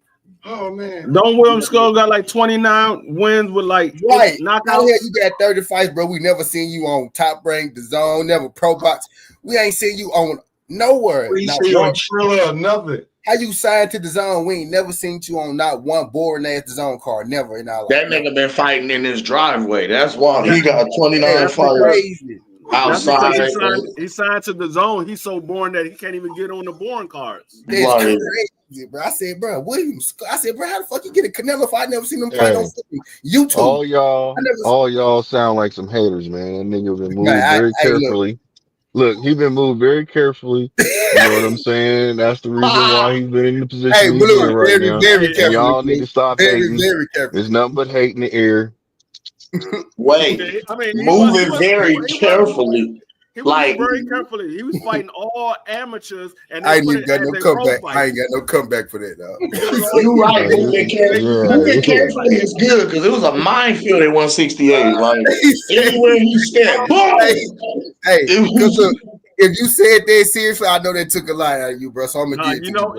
Oh man. Don't William Skull got like 29 wins with like knockouts? How the hell you got 30 fights, bro? We never seen you on Top Rank, The Zone, never Pro Box. We ain't seen you on nowhere. We see you on Triller or nothing. How you signed to The Zone? We ain't never seen you on not one boring ass The Zone card. Never in our life. That nigga been fighting in his driveway. That's why he got 29 fights outside. He signed to The Zone. He's so boring that he can't even get on the boring cards. That's crazy, bro. I said, bro, I said, bro, how the fuck you get a Canelo fight? I never seen him fight on YouTube. All y'all sound like some haters, man. That nigga been moved very carefully. Look, he been moved very carefully. You know what I'm saying? That's the reason why he's been in the position he's in right now. Very careful. Y'all need to stop hating. Very careful. There's nothing but hate in the air. Wait, moving very carefully. He was very carefully. He was fighting all amateurs, and I ain't got no comeback. I ain't got no comeback for that, dog. You're right. Moving carefully is good because it was a minefield at 168. Like anywhere he stepped, boom. Hey, if you said that seriously, I know that took a lot out of you, bro. So I'm gonna get you know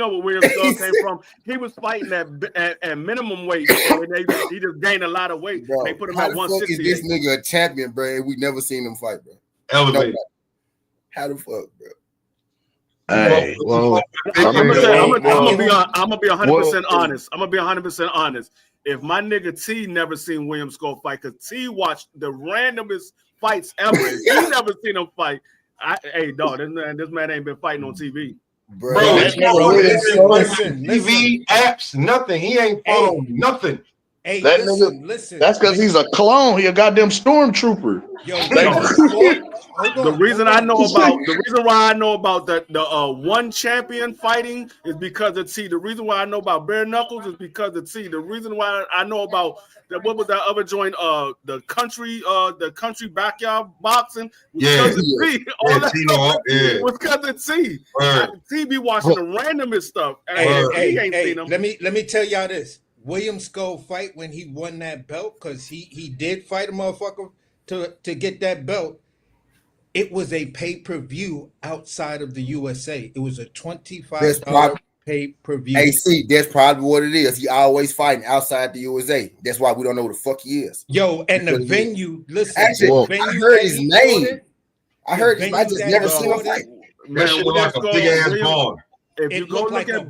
where William Skull came from. He was fighting at minimum weight, so he just gained a lot of weight. Bro, they put him how at the fuck 160. is this nigga a champion, bro? And we never seen him fight, bro. Elevated. How the fuck, bro? Hey, well, I'm gonna be 100% well, honest. I'm gonna be 100% honest. If my nigga T never seen William Skull fight, because T watched the randomest fights ever, he never seen him fight. Hey, dog, this man ain't been fighting on TV. Bro, listen, TV, apps, nothing. He ain't following nothing. Hey, that listen. That's because he's a clone. He a goddamn stormtrooper. The reason why I know about the one champion fighting is because of T. The reason why I know about bare knuckles is because of T. The reason why I know about what was that other joint? The country backyard boxing was because of T. All that stuff was because of T. T be watching the randomest stuff. He ain't seen them. Let me tell y'all this. William Skull fight when he won that belt, because he did fight a motherfucker to get that belt. It was a pay-per-view outside of the USA. It was a $25 pay-per-view. Hey, see, that's probably what it is. He always fighting outside the USA. That's why we don't know who the fuck he is. Yo, and the venue, listen. Actually, I heard his name. I heard his name. I just never seen him fight. That shit look like a big ass bar. If you go look at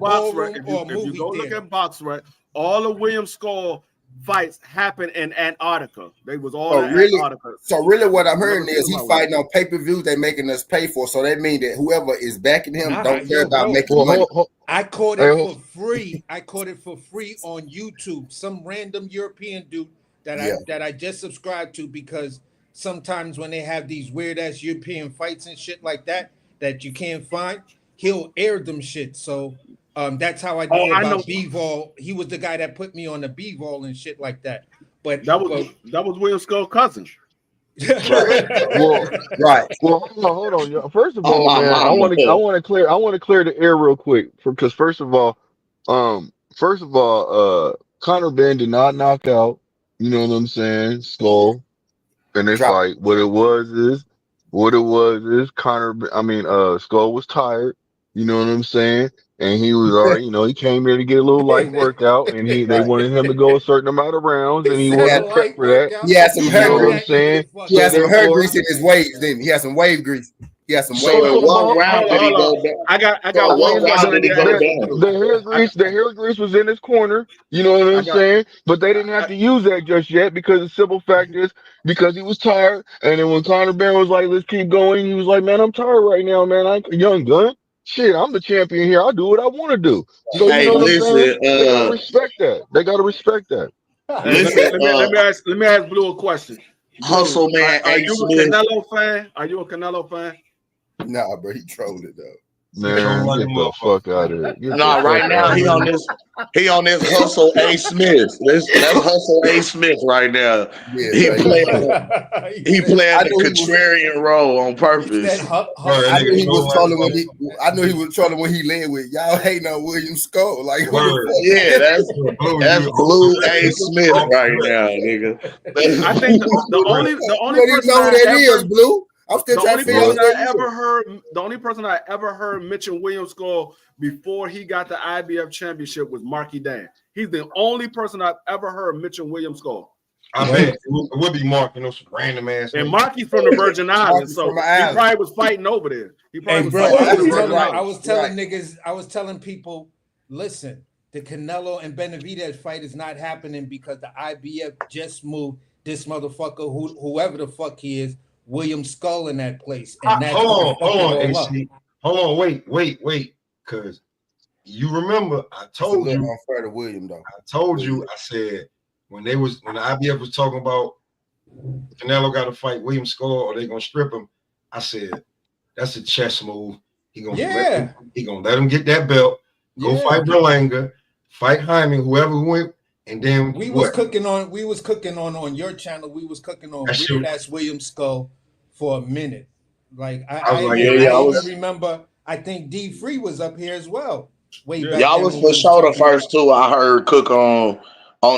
BoxRec, all of William Skull fights happen in Antarctica. They was all in Antarctica. So really what I'm hearing is he's fighting on pay-per-views they making us pay for. So that means that whoever is backing him don't care about making money. I caught it for free. I caught it for free on YouTube. Some random European dude that I just subscribed to, because sometimes when they have these weird ass European fights and shit like that you can't find, he'll air them shit. So that's how I know about B-Vol. He was the guy that put me on the B-Vol and shit like that. But that was William Skull's cousin. Well, hold on, y'all. First of all, man, I want to clear the air real quick, because first of all, Conor Benn did not knock out. You know what I'm saying? Skull in their fight. What it was is Skull was tired. You know what I'm saying? And he was already, he came there to get a little light workout, and they wanted him to go a certain amount of rounds, and he wasn't prepped for that. He had some hair grease. He had some hair grease in his waves, didn't he? He had some wave grease. He had some wave grease. I got one round did he go down. The hair grease was in his corner. You know what I'm saying? But they didn't have to use that just yet, because the simple fact is because he was tired. And then when Conor Benn was like, "Let's keep going," he was like, "Man, I'm tired right now, man. I'm a young gun. Shit, I'm the champion here. I'll do what I want to do." So you know what I'm saying? They gotta respect that. They gotta respect that. Let me ask Blue a question. Hustle man, are you a Canelo fan? Are you a Canelo fan? Nah, bro, he trolled it though. Man, get the fuck out of here. No, right now he on this Hustle A. Smith. That's Hustle A. Smith right now. Yeah, he playing the contrarian role on purpose. I knew he was trolling when he led with y'all hating on William Skull. Like, yeah, that's Blue A. Smith right now, nigga. I think the only person know who that is, Blue. I'm still trying to figure out the only person I ever heard mention William Skull before he got the IBF championship was Marky Dan. He's the only person I've ever heard mention William Skull. I bet it would be Mark, some random ass. And Marky's from the Virgin Islands, so he probably was fighting over there. He probably I was telling niggas, I was telling people, listen, the Canelo and Benavidez fight is not happening because the IBF just moved this motherfucker, whoever the fuck he is, William Skull in that place. And that's hold on, wait, because you remember I told you unfair to William though. I told you, I said when the IBF was talking about Canelo got to fight William Skull or they gonna strip him, I said that's a chess move. He gonna let him get that belt, go fight Berlanga, fight Jaime, whoever went. And then we was cooking on your channel. We was cooking on weird ass William Skull for a minute. Like I remember. I think D Free was up here as well. Y'all was for sure the first two I heard cook on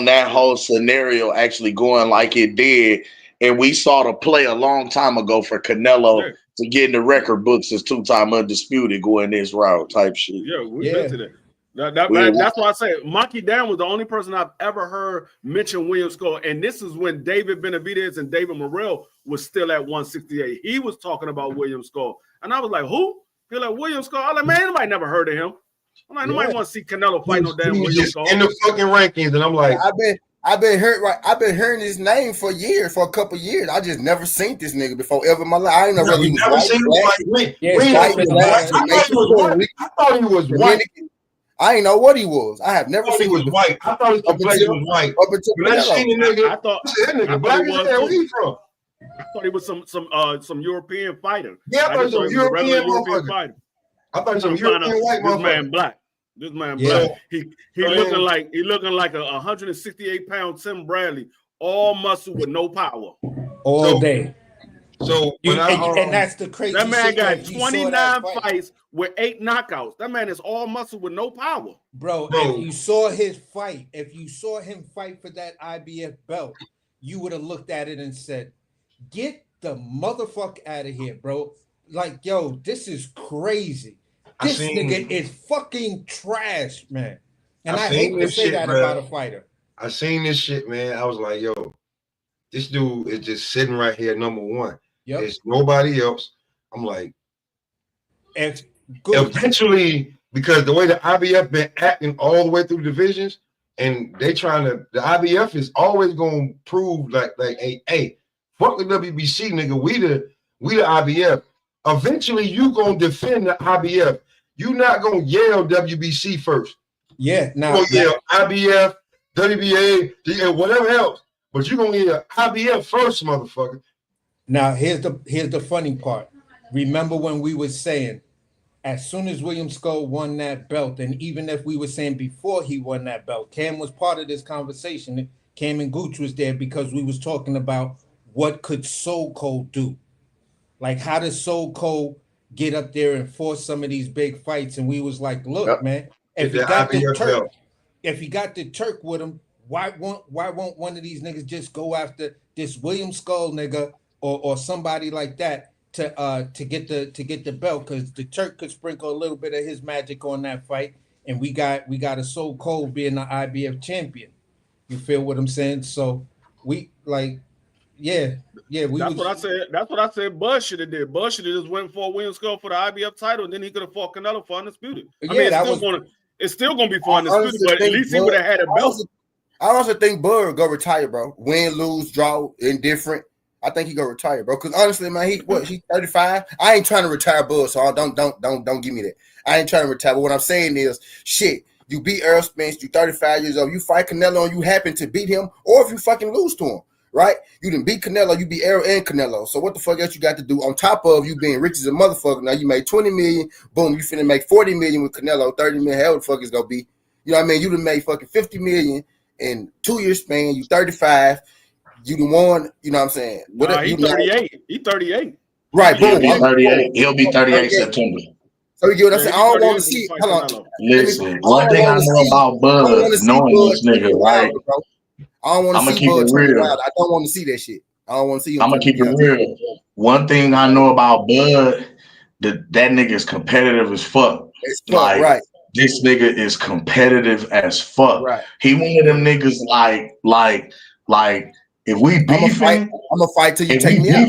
that whole scenario actually going like it did, and we saw the play a long time ago for Canelo to get in the record books as 2-time undisputed going this route type shit. Yeah, we've been to that. That's why I say Monkey Dan was the only person I've ever heard mention William Skull. And this is when David Benavidez and David Morrell was still at 168. He was talking about William Skull. And I was like, who? He's like, William Skull. I'm like, man, anybody never heard of him. I'm like, nobody want to see Canelo fight no damn William Skull. In the fucking rankings, and I'm like, I've been hearing his name for years, for a couple of years. I just never seen this nigga before ever in my life. I ain't know whether he was white. I thought he was white. I ain't know what he was. I have never seen he was white. I thought his complexion was white. When I seen the nigga, I thought that nigga black as hell. Where he from? I thought he was some European fighter. Yeah, I thought he was a European fighter. I thought he was a European white motherfucker. This man black. This man black. He looking like a 168-pound Tim Bradley, all muscle with no power. All day. So and that's the crazy. That man got 29 fights with 8 knockouts. That man is all muscle with no power. Bro, if you saw his fight, if you saw him fight for that IBF belt, you would have looked at it and said, get the motherfucker out of here, bro. Like, yo, this is crazy. This nigga is fucking trash, man. And I hate to say that about a fighter. I seen this shit, man. I was like, yo, this dude is just sitting right here, number one. Yep. There's nobody else. I'm like, eventually, because the way the IBF been acting all the way through divisions, and they trying to, the IBF is always gonna prove like, hey, fuck the WBC, nigga. We the IBF. Eventually, you gonna defend the IBF. You not gonna yell WBC first. Yeah, now you gonna yell IBF, WBA, whatever else. But you gonna yell IBF first, motherfucker. Now here's the funny part. Remember when we were saying, as soon as William Skull won that belt, and even if we were saying before he won that belt, Cam was part of this conversation. Cam and Gooch was there because we was talking about what could Soul Cold do. Like, how does Soul Cold get up there and force some of these big fights? And we was like, look, man, if he got the Turk with him, why won't one of these niggas just go after this William Skull nigga or somebody like that to get the belt? Because the Turk could sprinkle a little bit of his magic on that fight, and we got a Soul Cold being the IBF champion. You feel what I'm saying? So we like. Yeah. That's what I said. Buzz should have did. Buzz should have just went for William Skull for the IBF title, and then he could have fought Canelo for undisputed. It's still gonna be for undisputed, but at least he would have had a belt. I also think Bud go retire, bro. Win, lose, draw, indifferent. I think he go retire, bro. Because honestly, man, he's 35. I ain't trying to retire Bud, so don't give me that. I ain't trying to retire. But what I'm saying is, shit. You beat Errol Spence. You 35 years old. You fight Canelo, and you happen to beat him, or if you fucking lose to him. Right? You didn't beat Canelo, you beat Errol and Canelo. So what the fuck else you got to do on top of you being rich as a motherfucker? Now you made 20 million, boom, you finna make 40 million with Canelo, 30 million, hell the fuck is gonna be. You know what I mean? You done made fucking 50 million in 2 years span, you 35, you done won, you know what I'm saying? He's 38. He's 38. Right, boom. He'll be 38 September. So you get what I'm saying? I don't want to see. Hold on. Listen, one thing I know about Bud, knowing this nigga, right? I don't want to see Bud turn around. I don't want to see that shit. I don't want to see him. I'm gonna keep it real. One thing I know about Bud, that nigga is competitive as fuck. Like, right. This nigga is competitive as fuck. Right. He one of them niggas like if we beefing, I'm gonna fight till you take me out.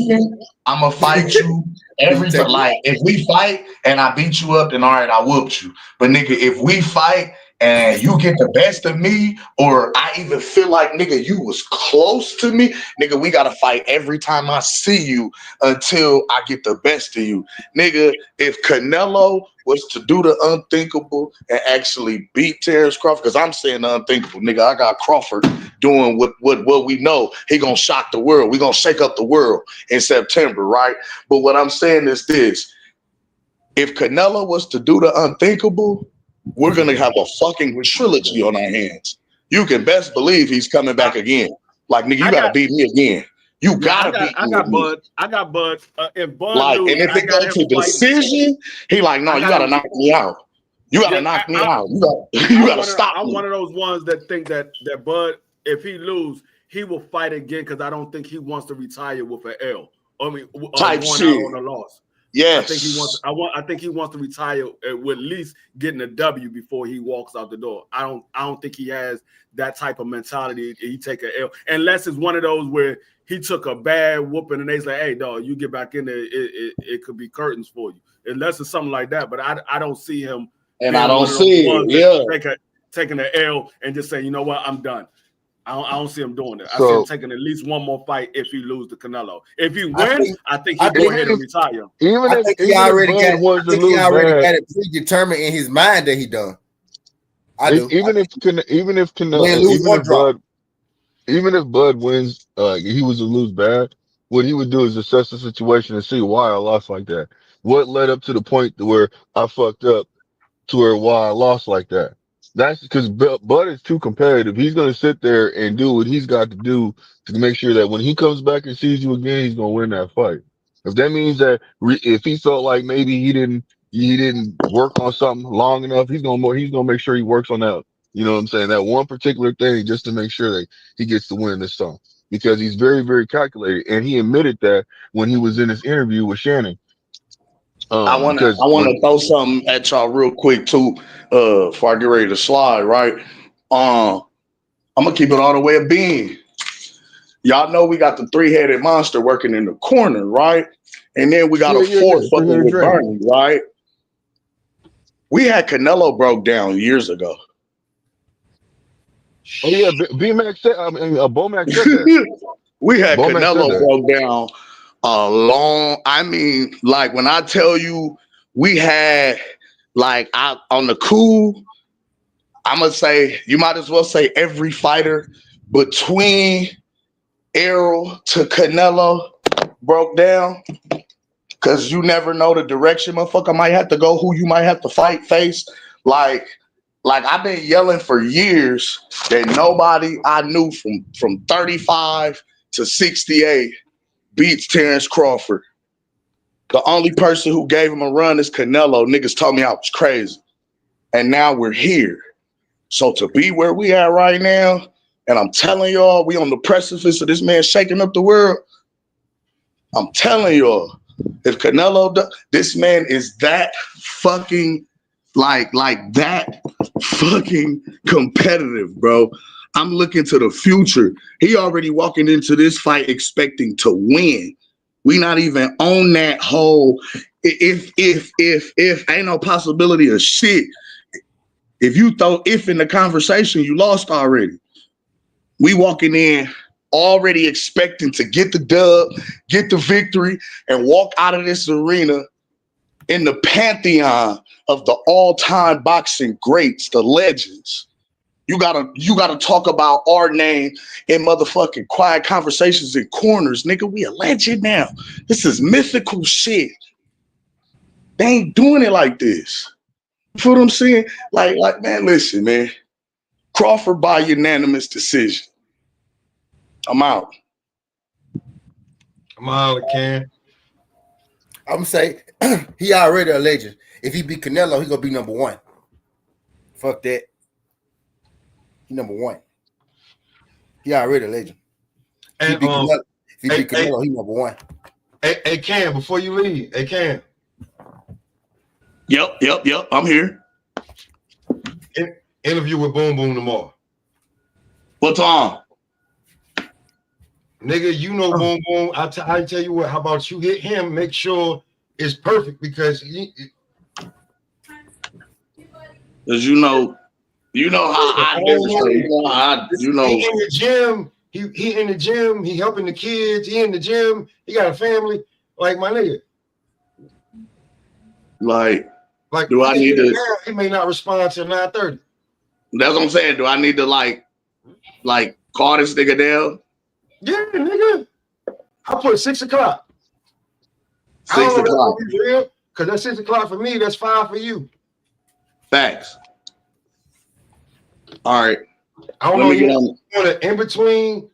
I'm gonna fight you every time. Like, if we fight and I beat you up, then all right, I whooped you. But nigga, if we fight and you get the best of me, or I even feel like, nigga, you was close to me, nigga, we gotta fight every time I see you until I get the best of you. Nigga, if Canelo was to do the unthinkable and actually beat Terrence Crawford, because I'm saying the unthinkable, nigga, I got Crawford doing what we know. He gonna shock the world. We gonna shake up the world in September, right? But what I'm saying is this. If Canelo was to do the unthinkable, we're going to have a fucking trilogy on our hands. You can best believe he's coming back again. Like, nigga, you got to beat me again. You got to beat me. I got Bud. If Bud like, and if it goes to decision, he like, no, you got to knock me out. You got to knock me out. You got to stop me. I'm one of those ones that think that Bud, if he lose, he will fight again because I don't think he wants to retire with an L. I mean, type shit on a loss. Yes. I think he wants to retire with at least getting a W before he walks out the door. I don't think he has that type of mentality. He take a L unless it's one of those where he took a bad whooping and they's like, "Hey, dog, you get back in there. It could be curtains for you." Unless it's something like that, but I don't see him. And I don't see it. Yeah, taking an L and just saying, you know what, I'm done. I don't see him doing it. I see So him taking at least one more fight if he lose to Canelo. If he wins, I think he'll go even ahead if- and retire. even I if think even he if already Bud got. was I to think he lose already bad, got it predetermined in his mind that he done. I do. even if Win, lose, or draw. Even if Bud wins, he was to lose bad, what he would do is assess the situation and see why I lost like that. What led up to the point to where I fucked up to where why I lost like that. That's because Bud is too competitive. He's going to sit there and do what he's got to do to make sure that when he comes back and sees you again, he's going to win that fight. If that means that if he felt like maybe he didn't work on something long enough, he's going to make sure he works on that. You know what I'm saying? That one particular thing just to make sure that he gets to win this song because he's very, very calculated. And he admitted that when he was in his interview with Shannon. I wanna throw something at y'all real quick too, before I get ready to slide, right? I'm gonna keep it all the way at Benn. Y'all know we got the 3-headed monster working in the corner, right? And then we got a fourth fucking with Bernie, right? We had Canelo broke down years ago. Oh yeah, B-Mac said. Bomac said that. We had Canelo broke down like when I tell you we had like on the cool, I'm gonna say you might as well say every fighter between Errol to Canelo broke down. Cause you never know the direction motherfucker might have to go, who you might have to face. Like I've been yelling for years that nobody I knew from 35 to 68 beats Terrence Crawford. The only person who gave him a run is Canelo. Niggas told me I was crazy. And now we're here. So to be where we at right now, and I'm telling y'all, we on the precipice of this man shaking up the world. I'm telling y'all, if Canelo, this man is that fucking like that fucking competitive, bro. I'm looking to the future. He already walking into this fight expecting to win. We not even on that whole if ain't no possibility of shit. If you throw if in the conversation, you lost already. We walking in already expecting to get the dub, get the victory, and walk out of this arena in the pantheon of the all-time boxing greats, the legends. You gotta talk about our name in motherfucking quiet conversations in corners, nigga. We a legend now. This is mythical shit. They ain't doing it like this. You feel what I'm saying? Like, man, listen, man. Crawford by unanimous decision. I'm out. I'm out, Ken. I'm gonna say he already a legend. If he beat Canelo, he gonna be number one. Fuck that. He number one. He already a legend. If he beat Canelo, he number one. Hey, Cam, before you leave, hey, Cam. Yep. I'm here. Interview with Boom Boom tomorrow. What time? Nigga, you know Boom Boom. I tell you what, how about you hit him, make sure it's perfect because Because you know how I business. He in the gym. He in the gym. He helping the kids. He in the gym. He got a family. Like my nigga. Like do I need to? He may not respond till 9:30. That's what I'm saying. Do I need to like call this nigga down? Yeah, nigga. I put 6 o'clock. 6 o'clock. Because that's 6 o'clock for me. That's 5 for you. Facts. All right. I don't know. You want in between?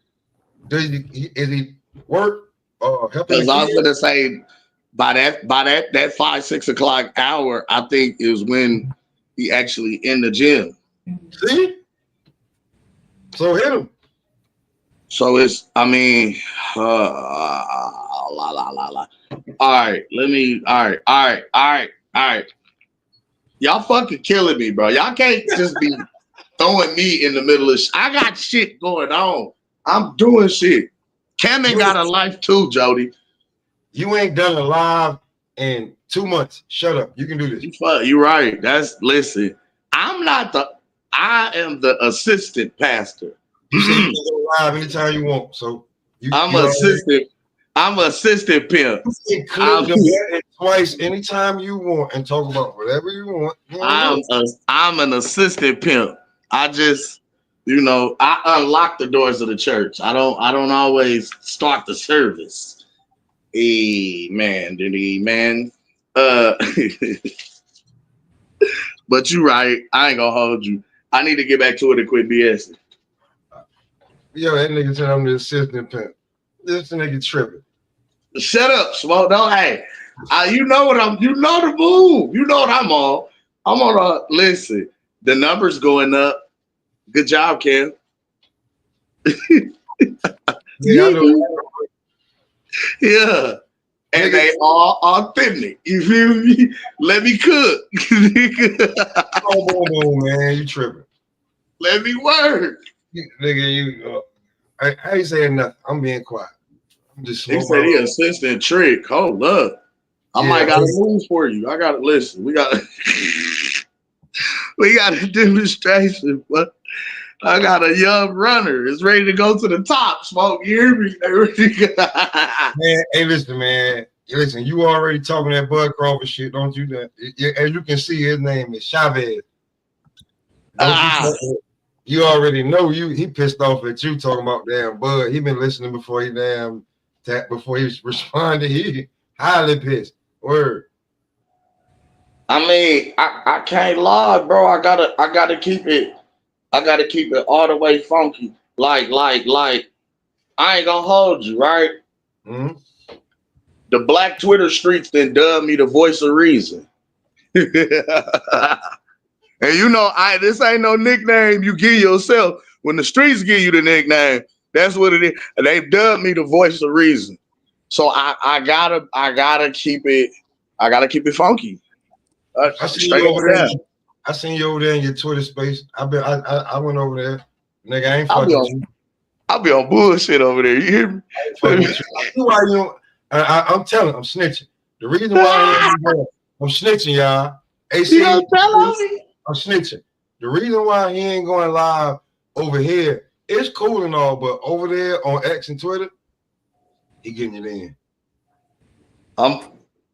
Is he work? Because I was gonna say by that 5, 6 o'clock hour, I think is when he actually in the gym. See? So hit him. So it's, I mean, right. All right. Y'all fucking killing me, bro. Y'all can't just be throwing me in the middle of I got shit going on. I'm doing shit. Camden got a life too, Jody. You ain't done a live in 2 months. Shut up. You can do this. You're right. Listen. I am the assistant pastor. You said you can go live anytime you want. So I'm assistant pimp. You can click the button twice anytime you want and talk about whatever you want. I'm an assistant pimp. I just, I unlock the doors of the church. I don't always start the service. Amen. But you right. I ain't gonna hold you. I need to get back to it and quit BSing. Yo, that nigga said I'm the assistant pimp. This nigga tripping. Shut up, Smoke. Don't you know what you know the move. You know what I'm on. I'm on listen. The numbers going up. Good job, Cam. Yeah, I know. Yeah. And they all authentic. You feel me? Let me cook. Oh, man, you tripping. Let me work. Nigga, I ain't saying nothing. I'm being quiet. I'm just He said he assistant trick. Hold up. I might got a move for you. I gotta listen. We got a demonstration, but I got a young runner. It's ready to go to the top. Smoke, you hear me? Man, hey, listen, man. Listen, you already talking that Bud Crawford shit, don't you? As you can see, his name is Chavez. You already know he pissed off at you talking about damn Bud. He been listening before he responded. He highly pissed. Word. I mean, I can't lie, bro. I gotta keep it. I gotta keep it all the way funky. Like, I ain't gonna hold you, right? Mm-hmm. The black Twitter streets then dubbed me the voice of reason. And this ain't no nickname you give yourself. When the streets give you the nickname, that's what it is. And they dubbed me the voice of reason. So I gotta keep it. I gotta keep it funky. I seen you over there. I seen you over there in your Twitter space. I went over there. Nigga, I ain't fucking with you. I'll be on bullshit over there. You hear me? I'm telling. I'm snitching. The reason why I'm snitching, y'all. AC, I'm snitching. The reason why he ain't going live over here, it's cool and all, but over there on X and Twitter, he getting it in.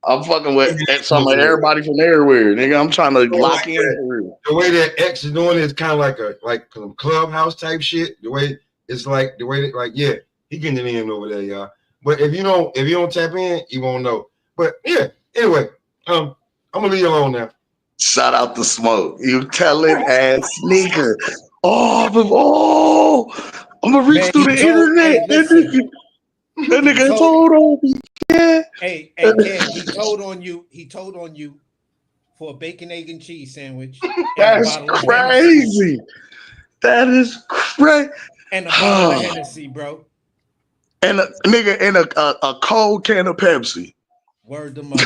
I'm fucking with some of everybody from everywhere, nigga. I'm trying to lock in for real. The way that X is doing it is kind of like clubhouse type shit. The way it's like he getting it in over there, y'all. But if you don't tap in, you won't know. But yeah, anyway, I'm gonna leave you alone now. Shout out to Smoke. You telling ass sneaker. I'm gonna reach through the internet. That nigga told on me. Yeah. Hey, Ken, he told on you for a bacon, egg, and cheese sandwich. That's crazy. That is crazy. And a bottle of Hennessy, bro. And a cold can of Pepsi. Word to mother.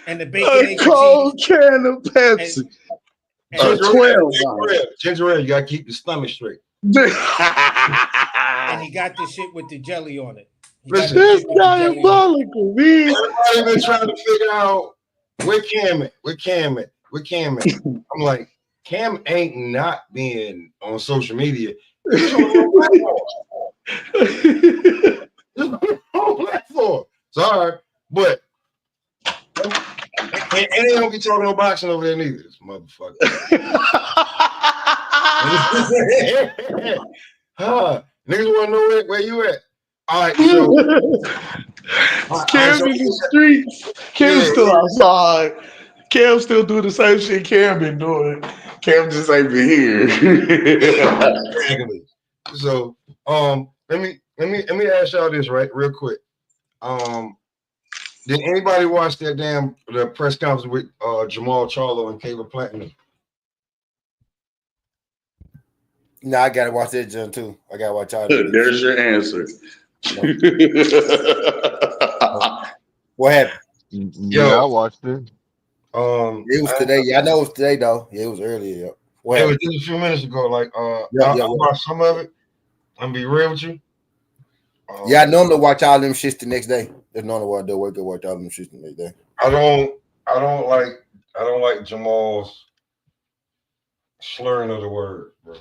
And the bacon, egg, and cheese. A cold can of Pepsi. And 12. Ginger ale, you gotta keep your stomach straight. And he got the shit with the jelly on it. This diabolical, man. Everybody been trying to figure out where Cam at. I'm like, Cam ain't not being on social media. He's on platform. Sorry, but and they don't be talking no boxing over there neither. This motherfucker. Niggas want to know where you at. All right, so Cam's in the streets. Cam's still outside. Cam still doing the same shit Cam been doing. Cam just ain't been here. So let me ask y'all this real quick. Did anybody watch the press conference with Jamal Charlo and Caleb Platinum? No, I gotta watch that John too. I gotta watch all. There's your answer. What happened? Yeah, I watched it. It was today. Yeah, I know it was today though. Yeah, it was earlier. Yeah. What it was happened? just a few minutes ago. Like, I Yeah. watched some of it. I'm gonna be real with you. Yeah, I normally watch all them shits the next day. There's normally what I do. Work and watch all them shits the next day. I don't like Jamal's slurring of the word, bro.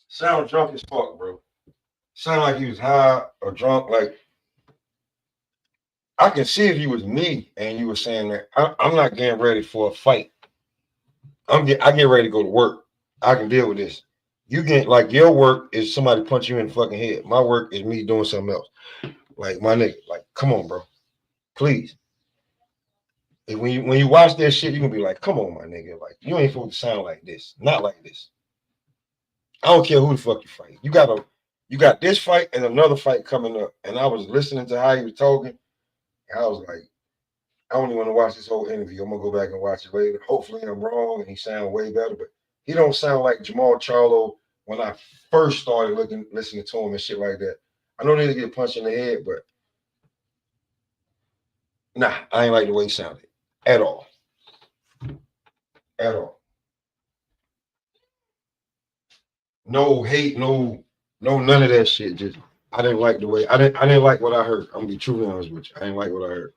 Sound drunk as fuck, bro. Sound like he was high or drunk. Like, I can see if you was me and you were saying that I'm not getting ready for a fight. I get ready to go to work. I can deal with this. You get like your work is somebody punch you in the fucking head. My work is me doing something else. Like my nigga, like come on, bro, please. And when you watch that shit, you're gonna be like, come on, my nigga, like you ain't supposed to sound like this, not like this. I don't care who the fuck you fight. You got this fight and another fight coming up. And I was listening to how he was talking. And I was like, I only want to watch this whole interview. I'm gonna go back and watch it later. Hopefully I'm wrong and he sound way better, but he don't sound like Jamal Charlo when I first started listening to him and shit like that. I know they get punched in the head, but nah, I ain't like the way he sounded at all. At all. No hate, no none of that shit. Just I didn't like the way I didn't like what I heard. I'm gonna be truly honest with you. I didn't like what I heard.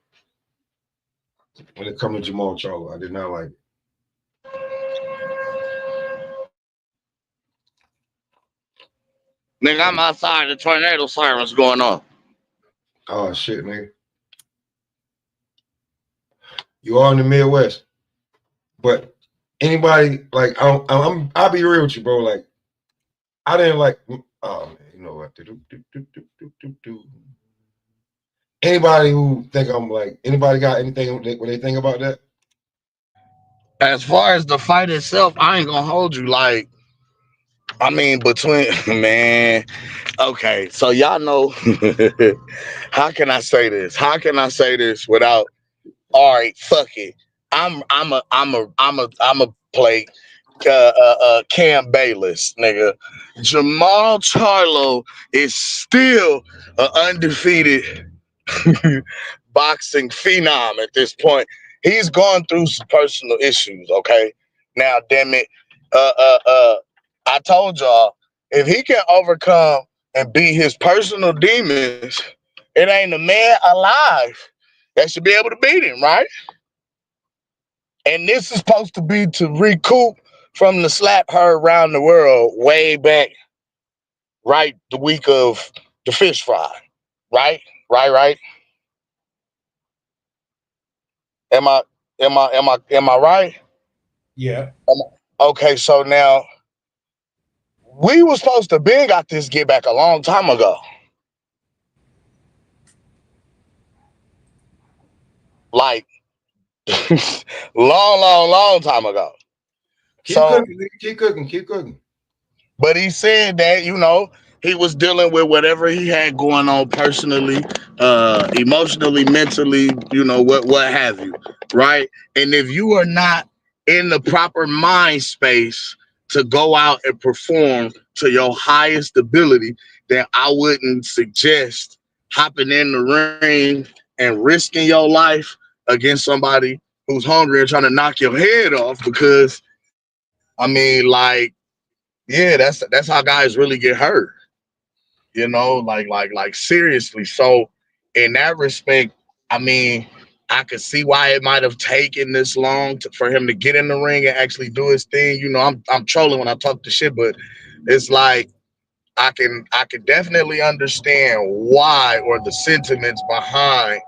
When it comes to Jamal Charlo, I did not like it. Nigga, I'm outside. The tornado sirens going on. Oh shit, nigga. You are in the Midwest, but anybody like I'll be real with you, bro. Like I didn't like. Oh man, you know what? Anybody who think I'm like anybody got anything what they think about that? As far as the fight itself, I ain't gonna hold you. Like, I mean, between man, okay. So y'all know. How can I say this? How can I say this without? All right, fuck it. I'm a play Cam Bayless, nigga. Jamal Charlo is still an undefeated boxing phenom at this point. He's gone through some personal issues, okay? Now, damn it. I told y'all, if he can overcome and beat his personal demons, it ain't a man alive that should be able to beat him, right? And this is supposed to be to recoup from the slap heard around the world way back, right? The week of the fish fry, right? Right. Am I right? Yeah. Okay, so now we were supposed to been got this get back a long time ago. Like long time ago. Keep cooking, nigga. Keep cooking. But he said that, he was dealing with whatever he had going on personally, emotionally, mentally, what have you, right? And if you are not in the proper mind space to go out and perform to your highest ability, then I wouldn't suggest hopping in the ring and risking your life against somebody who's hungry and trying to knock your head off because, I mean, like, yeah, that's how guys really get hurt. Like seriously. So in that respect, I mean, I could see why it might have taken this long for him to get in the ring and actually do his thing. I'm trolling when I talk to shit, but it's like I can definitely understand why or the sentiments behind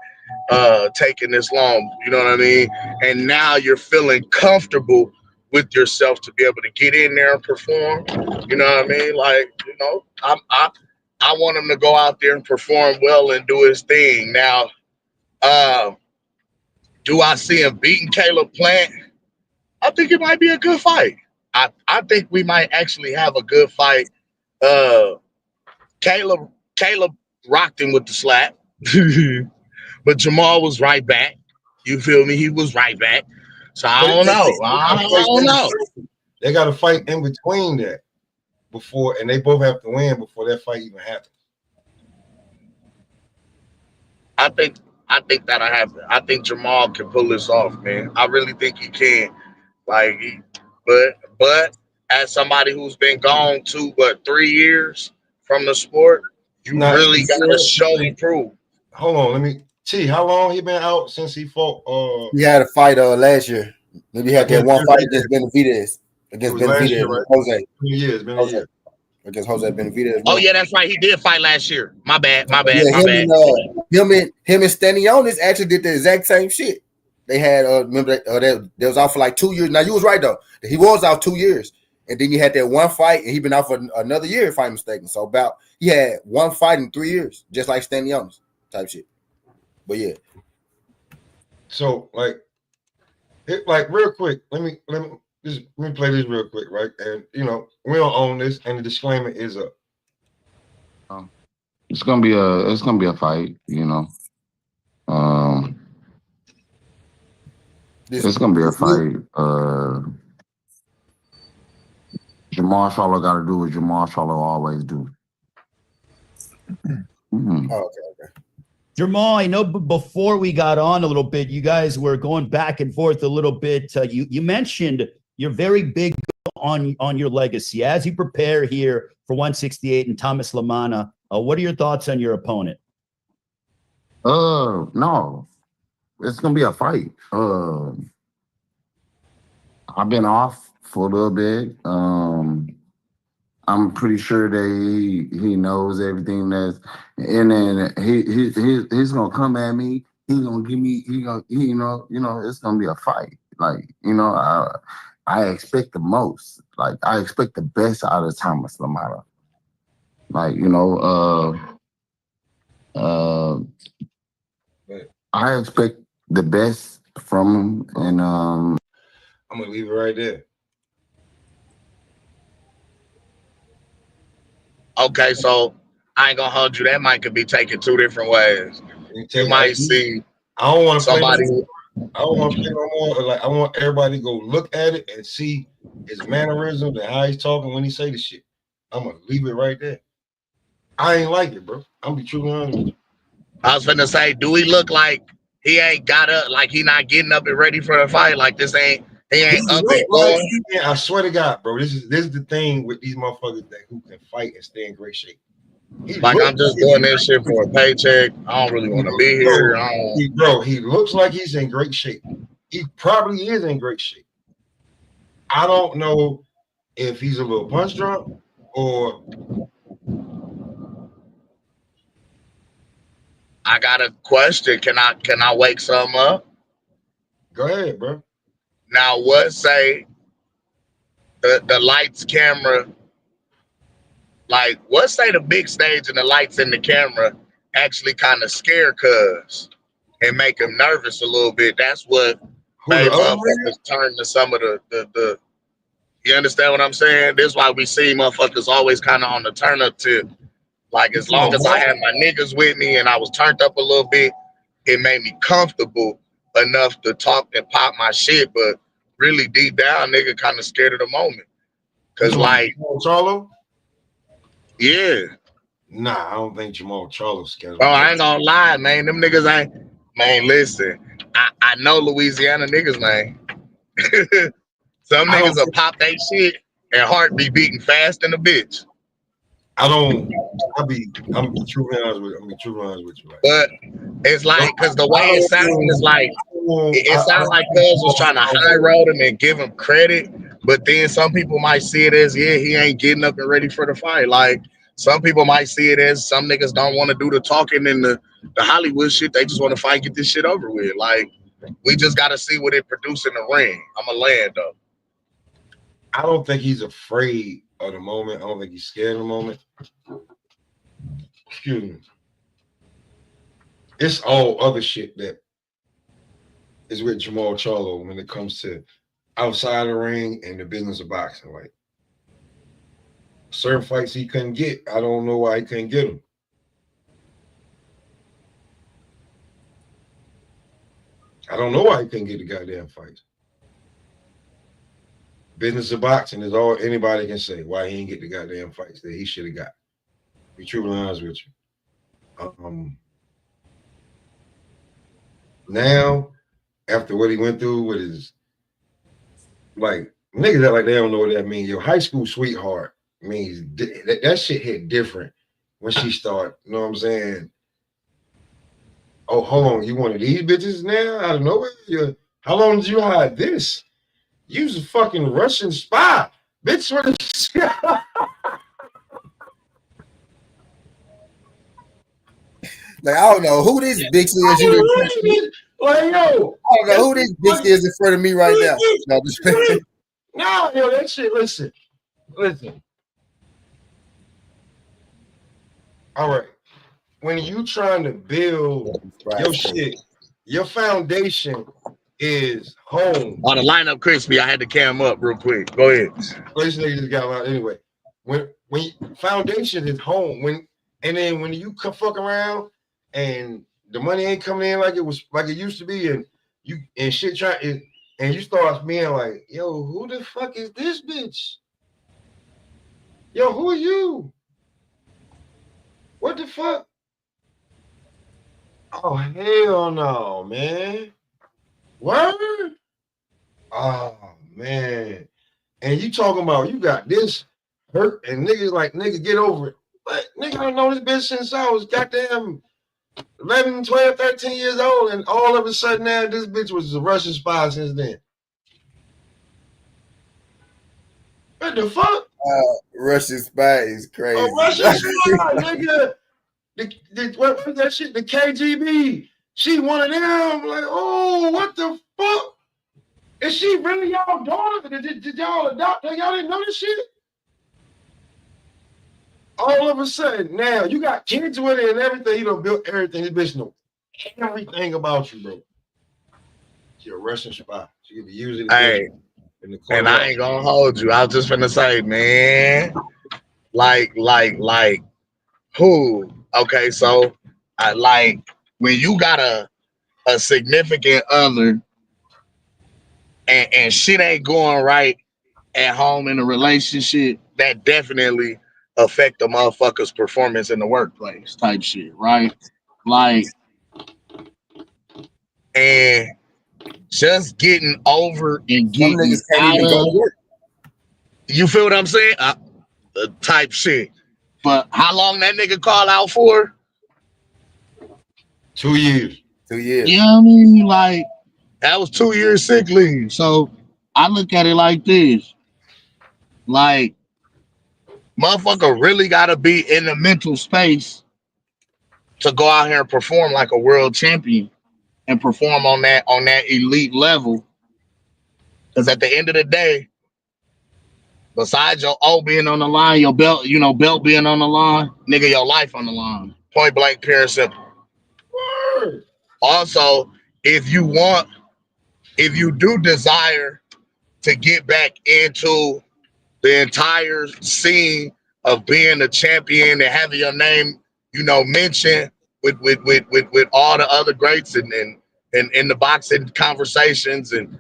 taking this long. You know what I mean? And now you're feeling comfortable with yourself to be able to get in there and perform. You know what I mean? Like, I want him to go out there and perform well and do his thing. Now, do I see him beating Caleb Plant? I think it might be a good fight. I think we might actually have a good fight. Caleb rocked him with the slap. But Jamal was right back. You feel me? He was right back. So I don't know. They got to fight in between that before, and they both have to win before that fight even happens. I think that'll happen. I think Jamal can pull this off, man. I really think he can. Like, but as somebody who's been gone 3 years from the sport, you really got to show and prove. Hold on, let me see how long he been out since he fought. He had a fight last year. Maybe he had that one fight against Benavidez. Against Benavidez, right? Jose. It's been a year. Against Jose Benavidez. Oh yeah, that's right. He did fight last year. My bad. Yeah, him and Stanionis actually did the exact same shit. They had remember they was out for like 2 years. Now you was right though. He was out 2 years, and then you had that one fight, and he been out for another year, if I'm mistaken. So he had one fight in 3 years, just like Stanionis type shit. But yeah. So like real quick, let me play this real quick, right? And we don't own this, and the disclaimer is up. It's gonna be a fight, It's gonna be a fight. Jamal Charlo got to do what Jamal Charlo always do. Mm-hmm. Oh, okay. Jamal, I know before we got on a little bit, you guys were going back and forth a little bit. You mentioned you're very big on your legacy as you prepare here for 168 and Thomas Lamana. What are your thoughts on your opponent? No, it's gonna be a fight. I've been off for a little bit. I'm pretty sure that he knows everything and then he's gonna come at me. He's gonna give me. It's gonna be a fight. Like I expect the most. Like I expect the best out of Thomas Lamana. Like I expect the best from him, and I'm gonna leave it right there. Okay, so I ain't gonna hold you. That might could be taken two different ways. You might see. I don't want to somebody. I don't want to play no more. Like I want everybody to go look at it and see his mannerisms and how he's talking when he say the shit. I'm gonna leave it right there. I ain't like it, bro. I'm be truly honest with you. I was finna say, do he look like he ain't got up, like he not getting up and ready for the fight? Like he ain't up and going. I swear to God, bro. This is the thing with these motherfuckers who can fight and stay in great shape. I'm just doing this shit for a paycheck. I don't really want to be here. He looks like he's in great shape. He probably is in great shape. I don't know if he's a little punch drunk or. I got a question. Can I wake some up? Go ahead, bro. Now, what say the lights, camera? Like, what say the big stage and the lights and the camera actually kind of scare Cuz and make him nervous a little bit? That's what made motherfuckers turn to some of the. You understand what I'm saying? This is why we see motherfuckers always kind of on the turn up tip. Like, as long as I had my niggas with me and I was turned up a little bit, it made me comfortable enough to talk and pop my shit. But really deep down, nigga kind of scared of the moment. Cause like Charlo? Yeah. Nah, I don't think Jamal Charlo's scared. Oh, I ain't gonna lie, man. Them niggas ain't. Man, listen. I know Louisiana niggas, man. Some niggas will pop they shit and heart be beating fast in a bitch. I'm be truly honest with you. Right? But it's like, cause the way it sounds is like it sounds like Cuz was trying to high road him and give him credit. But then some people might see it as, yeah, he ain't getting up and ready for the fight. Like some people might see it as some niggas don't want to do the talking and the Hollywood shit. They just want to fight, get this shit over with. Like we just got to see what it produce in the ring. I'm a land though. I don't think he's afraid of the moment. I don't think he's scared of the moment. Excuse me. It's all other shit that is with Jamal Charlo when it comes to outside the ring and the business of boxing. Like certain fights he couldn't get. I don't know why he couldn't get them. I don't know why he couldn't get the goddamn fights. business of boxing is all anybody can say. Why he ain't get the goddamn fights that he should have got. Be truly honest with you. Now, after what he went through with his, like, niggas that like they don't know what that means. Your high school sweetheart means that shit hit different when she start. You know what I'm saying? Oh, hold on, you one of these bitches now out of nowhere? How long did you hide this? You was a fucking Russian spy, bitch. Like, I don't know who this bitch is. Like, yo, I don't know who this bitch is in front of me right now. No, yo, that shit. Listen. All right, when you trying to build your shit, your foundation is home. On the lineup, crispy. I had to cam up real quick. Go ahead. This nigga just got out anyway. When foundation is home, when you fuck around and the money ain't coming in like it used to be, and shit and you start being like, yo, who the fuck is this bitch? Yo, who are you? What the fuck? Oh, hell no, man. What? Oh, man. And you talking about you got this hurt and niggas like, nigga, get over it. But nigga, I don't know this bitch since I was goddamn 11, 12, 13 years old, and all of a sudden now this bitch was a Russian spy since then. What the fuck? Russian spy is crazy. A Russian spy, nigga. What was that shit? The KGB. She one of them. Like, oh, what the fuck? Is she really y'all daughter? Did y'all adopt her? Y'all didn't know this shit? All of a sudden, now you got kids with it and everything. You done built everything. This bitch know everything about you, bro. You're a Russian spy. She could be using it. Hey, and I ain't gonna hold you. I was just finna say, man, like who? Okay, so I like when you got a significant other and shit ain't going right at home in a relationship, that definitely affect the motherfucker's performance in the workplace type shit, right? Like, and just getting over and getting Some niggas can't out even go to of, work. you feel what I'm saying? Type shit. But how long that nigga call out for? 2 years. 2 years. You know what I mean? Like, that was 2 years sick leave. So I look at it like this. Like, motherfucker really gotta be in the mental space to go out here and perform like a world champion and perform on that elite level. Because at the end of the day, besides your O being on the line, your belt, belt being on the line, nigga, your life on the line. Point blank, pure and simple. Word. Also, if you do desire to get back into the entire scene of being a champion and having your name, mentioned with all the other greats and in the boxing conversations and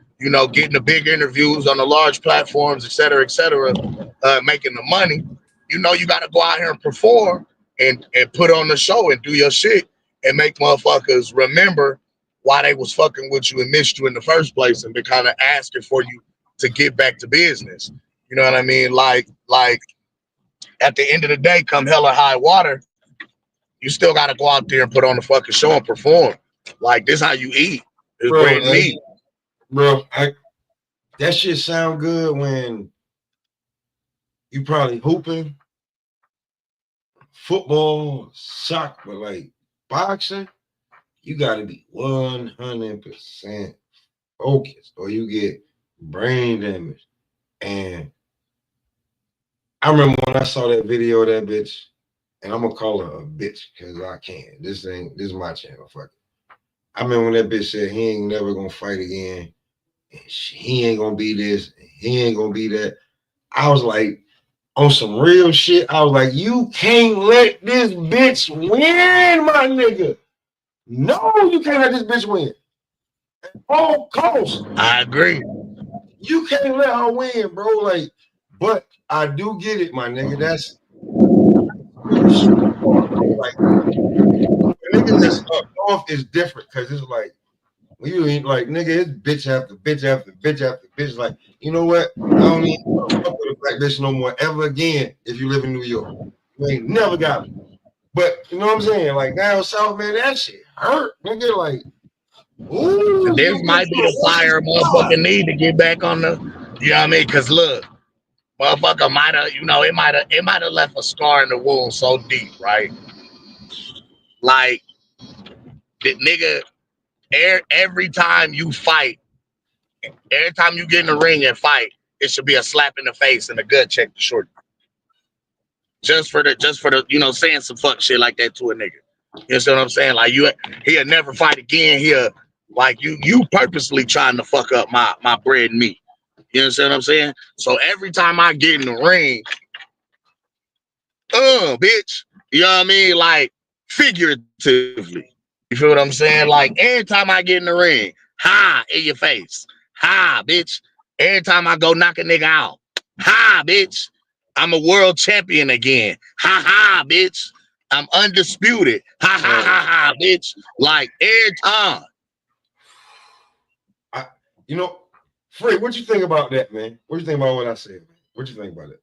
getting the big interviews on the large platforms, et cetera, making the money, you got to go out here and perform and put on the show and do your shit and make motherfuckers remember why they was fucking with you and missed you in the first place and been kind of asking for you to get back to business. You know what I mean? Like at the end of the day, come hell or high water, you still got to go out there and put on the fucking show and perform. Like, this how you eat. It's bread and meat. Bro, that shit sound good when you probably hooping, football, soccer, but like boxing, you got to be 100% focused or you get brain damage. And I remember when I saw that video of that bitch, and I'm gonna call her a bitch because I can. This is my channel. Fuck it. I remember when that bitch said he ain't never gonna fight again, and he ain't gonna be this, and he ain't gonna be that. I was like, on some real shit. I was like, you can't let this bitch win, my nigga. No, you can't let this bitch win. At all costs. I agree. You can't let her win, bro. Like, but I do get it, my nigga. That's like the niggas that's up north is different because it's like when you ain't like nigga, it's bitch after bitch after bitch after bitch. Like, you know what? I don't even fuck with a black bitch no more ever again if you live in New York. You ain't never got me. But you know what I'm saying? Like down south, man, that shit hurt, nigga. Like, ooh, This might be the fire motherfucker need to get back on the, you know what I mean? Cause look, motherfucker might have, you know, it might have left a scar in the wound so deep, right? Like the nigga, every time you fight, every time you get in the ring and fight, it should be a slap in the face and a gut check to short. Just for the, you know, saying some fuck shit like that to a nigga. You know what I'm saying? Like he'll never fight again. He'll like you purposely trying to fuck up my bread and meat. You understand what I'm saying? So every time I get in the ring, bitch, you know what I mean? Like figuratively. You feel what I'm saying? Like every time I get in the ring, ha, in your face. Ha, bitch. Every time I go knock a nigga out. Ha, bitch. I'm a world champion again. Ha ha, bitch. I'm undisputed. Ha ha ha ha, bitch. Like every time. You know, Fred, what you think about that, man? What you think about what I said, man? What you think about it?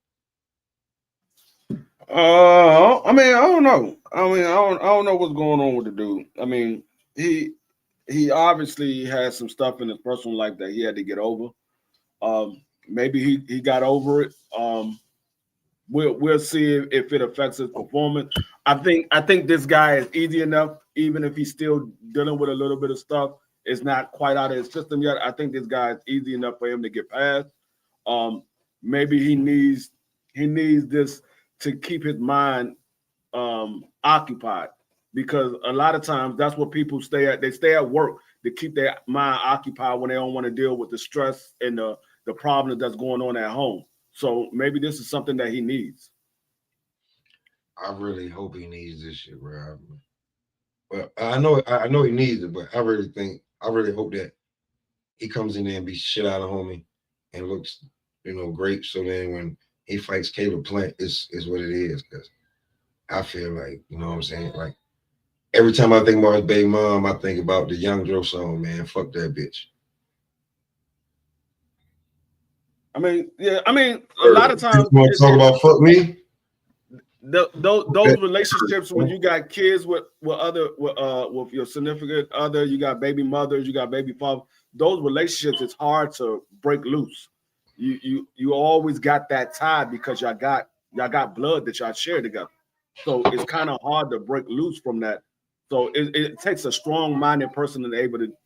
I mean, I don't know. I don't know what's going on with the dude. I mean, he obviously has some stuff in his personal life that he had to get over. Maybe he got over it. We'll see if it affects his performance. I think this guy is easy enough, even if he's still dealing with a little bit of stuff. It's not quite out of his system yet. I think this guy is easy enough for him to get past. Maybe he needs this to keep his mind occupied, because a lot of times that's what people stay at. They stay at work to keep their mind occupied when they don't want to deal with the stress and the problems that's going on at home. So maybe this is something that he needs. I really hope he needs this shit, bro. Well, I know he needs it, but I really hope that he comes in there and beats shit out of homie and looks, you know, great. So then when he fights Caleb Plant, is what it is. Because I feel like, you know what I'm saying? Like every time I think about his baby mom, I think about the Young Joe song, man. Fuck that bitch. I mean, yeah. I mean, a lot of times you want to talk about fuck me. Those relationships when you got kids with your significant other, you got baby mothers, you got baby father. Those relationships, it's hard to break loose. You always got that tie because y'all got blood that y'all share together. So it's kind of hard to break loose from that. So it takes a strong-minded person to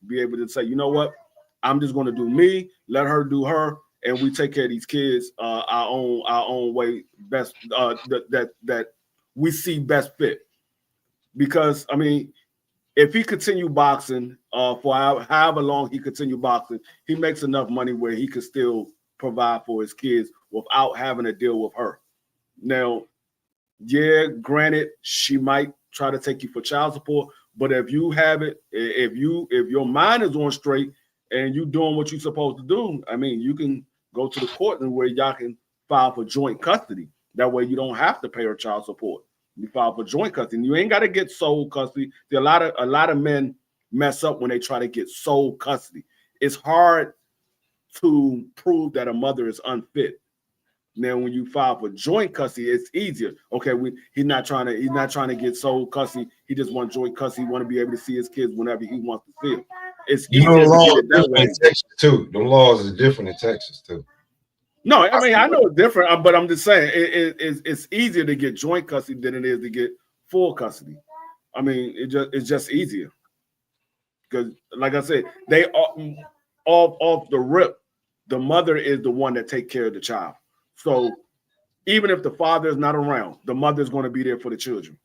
be able to say, you know what, I'm just going to do me, let her do her, and we take care of these kids our own way, best that we see best fit. Because I mean, if he continue boxing for however long he continue boxing, he makes enough money where he could still provide for his kids without having to deal with her. Now, yeah, granted, she might try to take you for child support, but if you have it, if your mind is on straight and you doing what you're supposed to do, I mean, you can go to the court and where y'all can file for joint custody. That way you don't have to pay her child support. You file for joint custody. And you ain't got to get sole custody. A lot of men mess up when they try to get sole custody. It's hard to prove that a mother is unfit. Now, when you file for joint custody, it's easier. Okay, he's not trying to get sole custody. He just wants joint custody. He want to be able to see his kids whenever he wants to see them. It's easier to get it that way. In Texas too. The laws are different in Texas too. No, I mean I know it's different, but I'm just saying it's easier to get joint custody than it is to get full custody. I mean, it's just easier because, like I said, they are off the rip. The mother is the one that take care of the child. So even if the father is not around, the mother is going to be there for the children.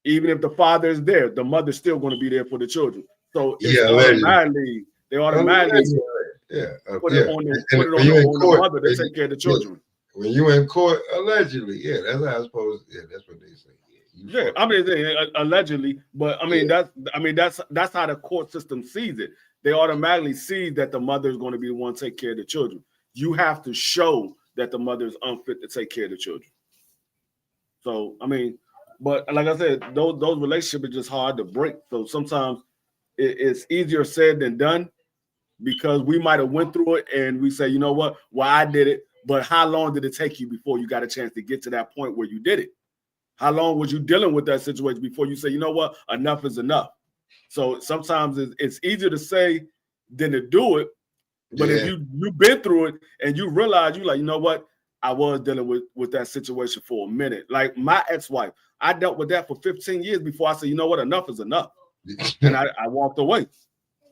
Even if the father is there, the mother's still going to be there for the children. So it's automatically put it on the mother to take care of the children. When you in court, allegedly, that's how I suppose. Yeah, that's what they say. I mean, allegedly, but I mean that's how the court system sees it. they automatically see that the mother is going to be the one to take care of the children. You have to show that the mother is unfit to take care of the children. So, I mean, but like I said, those relationships are just hard to break. So sometimes it's easier said than done, because we might have went through it and we say, you know what? Well, I did it, but how long did it take you before you got a chance to get to that point where you did it? How long was you dealing with that situation before you say, you know what? Enough is enough. So sometimes it's easier to say than to do it. But if you've been through it and you realize, you like, you know what? I was dealing with that situation for a minute. Like my ex-wife, I dealt with that for 15 years before I said, you know what? Enough is enough. And I walked away.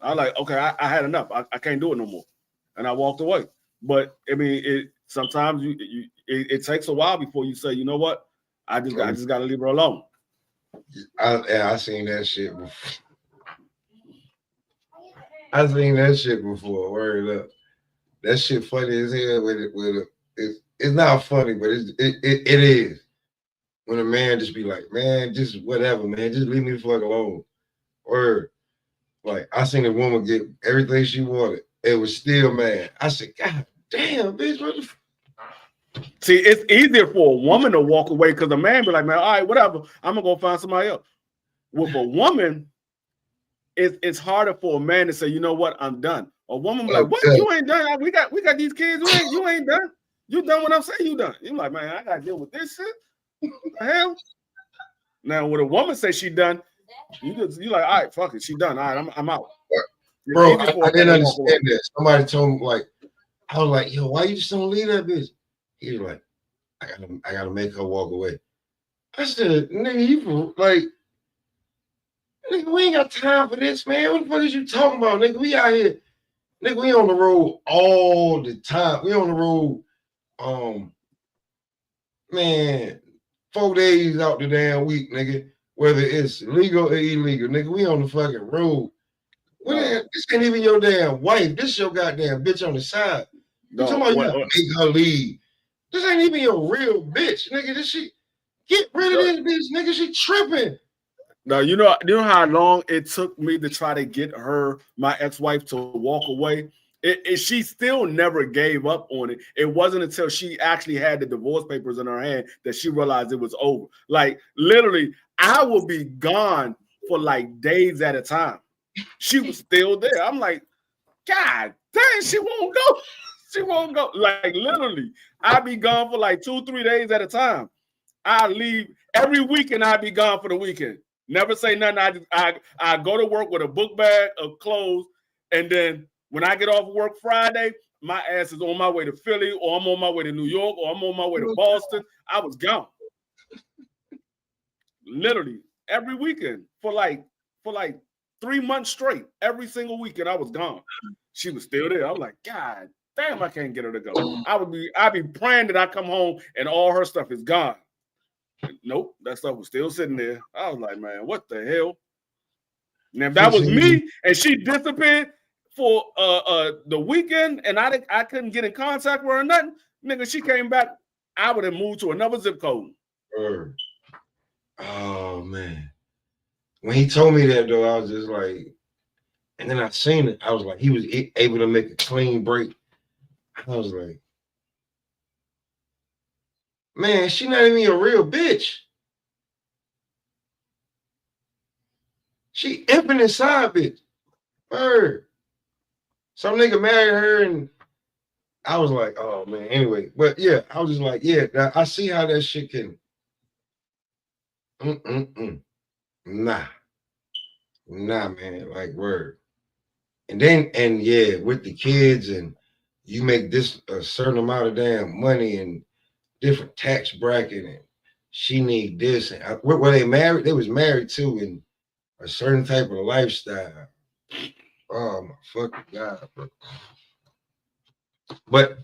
I was like, okay, I had enough. I can't do it no more. And I walked away. But I mean, sometimes it takes a while before you say, you know what? I just got to leave her alone. I seen that shit before. I seen that shit before. Word up. That shit funny as hell with it. It's not funny, but it is. When a man just be like, man, just whatever, man, just leave me the fuck alone. Word. Like, I seen a woman get everything she wanted. It was still mad. I said, God damn, bitch, what the See, it's easier for a woman to walk away because a man be like, man, all right, whatever. I'm gonna go find somebody else. With a woman, it's harder for a man to say, you know what, I'm done. A woman be like, what? You ain't done? We got these kids. You ain't done. You done what I'm saying you done. You're like, man, I gotta deal with this shit. What the hell? Now, when a woman say she done, you like, all right, fuck it, she done. All right, I'm out. Bro, I didn't understand that. Somebody told me, like, I was like, yo, why you just don't leave that bitch? He was like, I gotta make her walk away. I said, nigga, you like, nigga, we ain't got time for this, man. What the fuck is you talking about, nigga? We out here, nigga, we on the road all the time. We on the road, man, 4 days out the damn week, nigga. Whether it's legal or illegal, nigga, we on the fucking road. This ain't even your damn wife. This your goddamn bitch on the side. You talking about you gotta make her leave. This ain't even your real bitch, nigga. This shit, get rid of this bitch, nigga. She tripping. Now, you know how long it took me to try to get my ex-wife, to walk away? She still never gave up on it. It wasn't until she actually had the divorce papers in her hand that she realized it was over. Like, literally, I would be gone for like days at a time. She was still there. I'm like, God dang, she won't go. She won't go. Like, literally, I'd be gone for like 2-3 days at a time. I leave every weekend. I'd be gone for the weekend. Never say nothing. I go to work with a book bag of clothes, and then when I get off work Friday, my ass is on my way to Philly, or I'm on my way to New York, or I'm on my way to Boston. I was gone. Literally every weekend for like 3 months straight. Every single weekend I was gone. She was still there. I was like, God damn, I can't get her to go. I'd be praying that I come home and all her stuff is gone. Nope, that stuff was still sitting there. I was like, man, what the hell? Now, if that was me and she disappeared for the weekend and I couldn't get in contact with her or nothing, nigga, she came back, I would have moved to another zip code. Oh, man. When he told me that, though, I was just like, and then I seen it. I was like, he was able to make a clean break. I was like, man, she not even a real bitch. She infinite side bitch. Her. Some nigga married her, and I was like, oh, man. Anyway, but yeah, I was just like, yeah, I see how that shit can. Nah, man. Like, word. And yeah, with the kids, and you make this a certain amount of damn money and different tax bracket, and she need this. And were they married? They was married too, and a certain type of lifestyle. Oh my fucking God, bro. But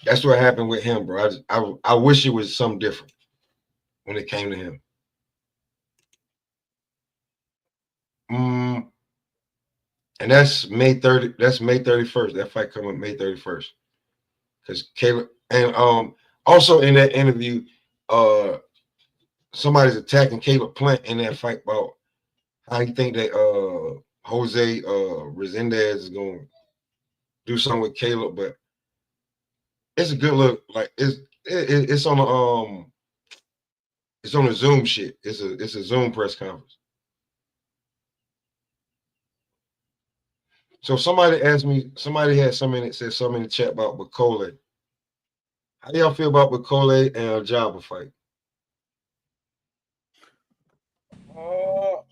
that's what happened with him, bro. I wish it was something different when it came to him. And that's May 30. That's May 31st. That fight coming May 31st. Because Caleb, and also in that interview, somebody's attacking Caleb Plant in that fight about how he think that Jose Resendez is going to do something with Caleb, but it's a good look. Like it's on a Zoom shit. It's a Zoom press conference. So somebody asked me, somebody had something that said something in the chat about Bacole. How y'all feel about Bacole and a Jabba fight?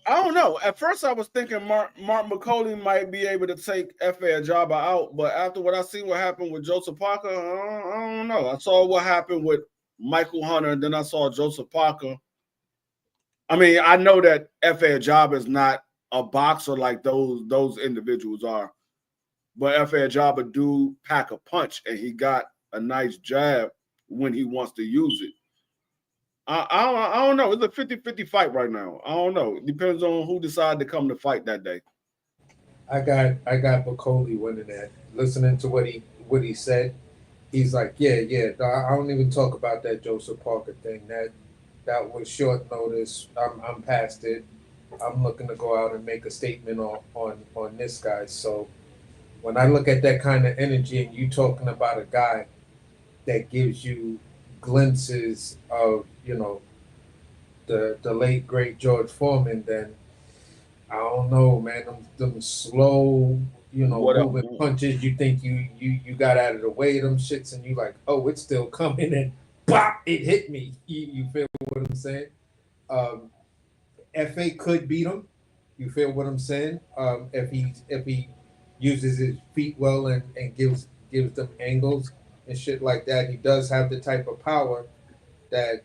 I don't know. At first, I was thinking Mark McCauley might be able to take F.A. Ajaba out, but after what I see what happened with Joseph Parker, I don't know. I saw what happened with Michael Hunter, and then I saw Joseph Parker. I mean, I know that F.A. Ajaba is not a boxer like those individuals are, but F.A. Ajaba do pack a punch, and he got a nice jab when he wants to use it. I don't know. It's a 50-50 fight right now. I don't know. It depends on who decides to come to fight that day. I got Bacole winning that. Listening to what he said, he's like, yeah. I don't even talk about that Joseph Parker thing. That was short notice. I'm past it. I'm looking to go out and make a statement on this guy. So when I look at that kind of energy, and you talking about a guy that gives you glimpses of, the late great George Foreman, then I don't know, man. Them slow, moving punches. You think you got out of the way of them shits, and you like, oh, it's still coming, and pop, it hit me. You feel what I'm saying? FA could beat him. You feel what I'm saying? If he uses his feet well and gives them angles and shit like that, he does have the type of power that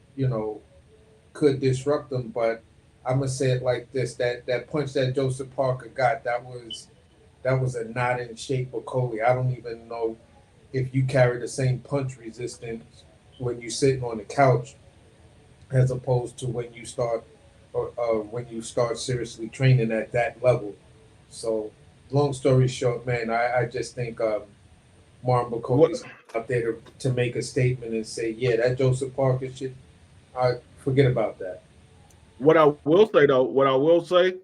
could disrupt them. But I'm gonna say it like this: that punch that Joseph Parker got, that was a not in shape Bacole. I don't even know if you carry the same punch resistance when you're sitting on the couch as opposed to when you start seriously training at that level. So, long story short, man, I just think Martin Bacole's out there to make a statement and say, yeah, that Joseph Parker shit, I forget about that. What I will say,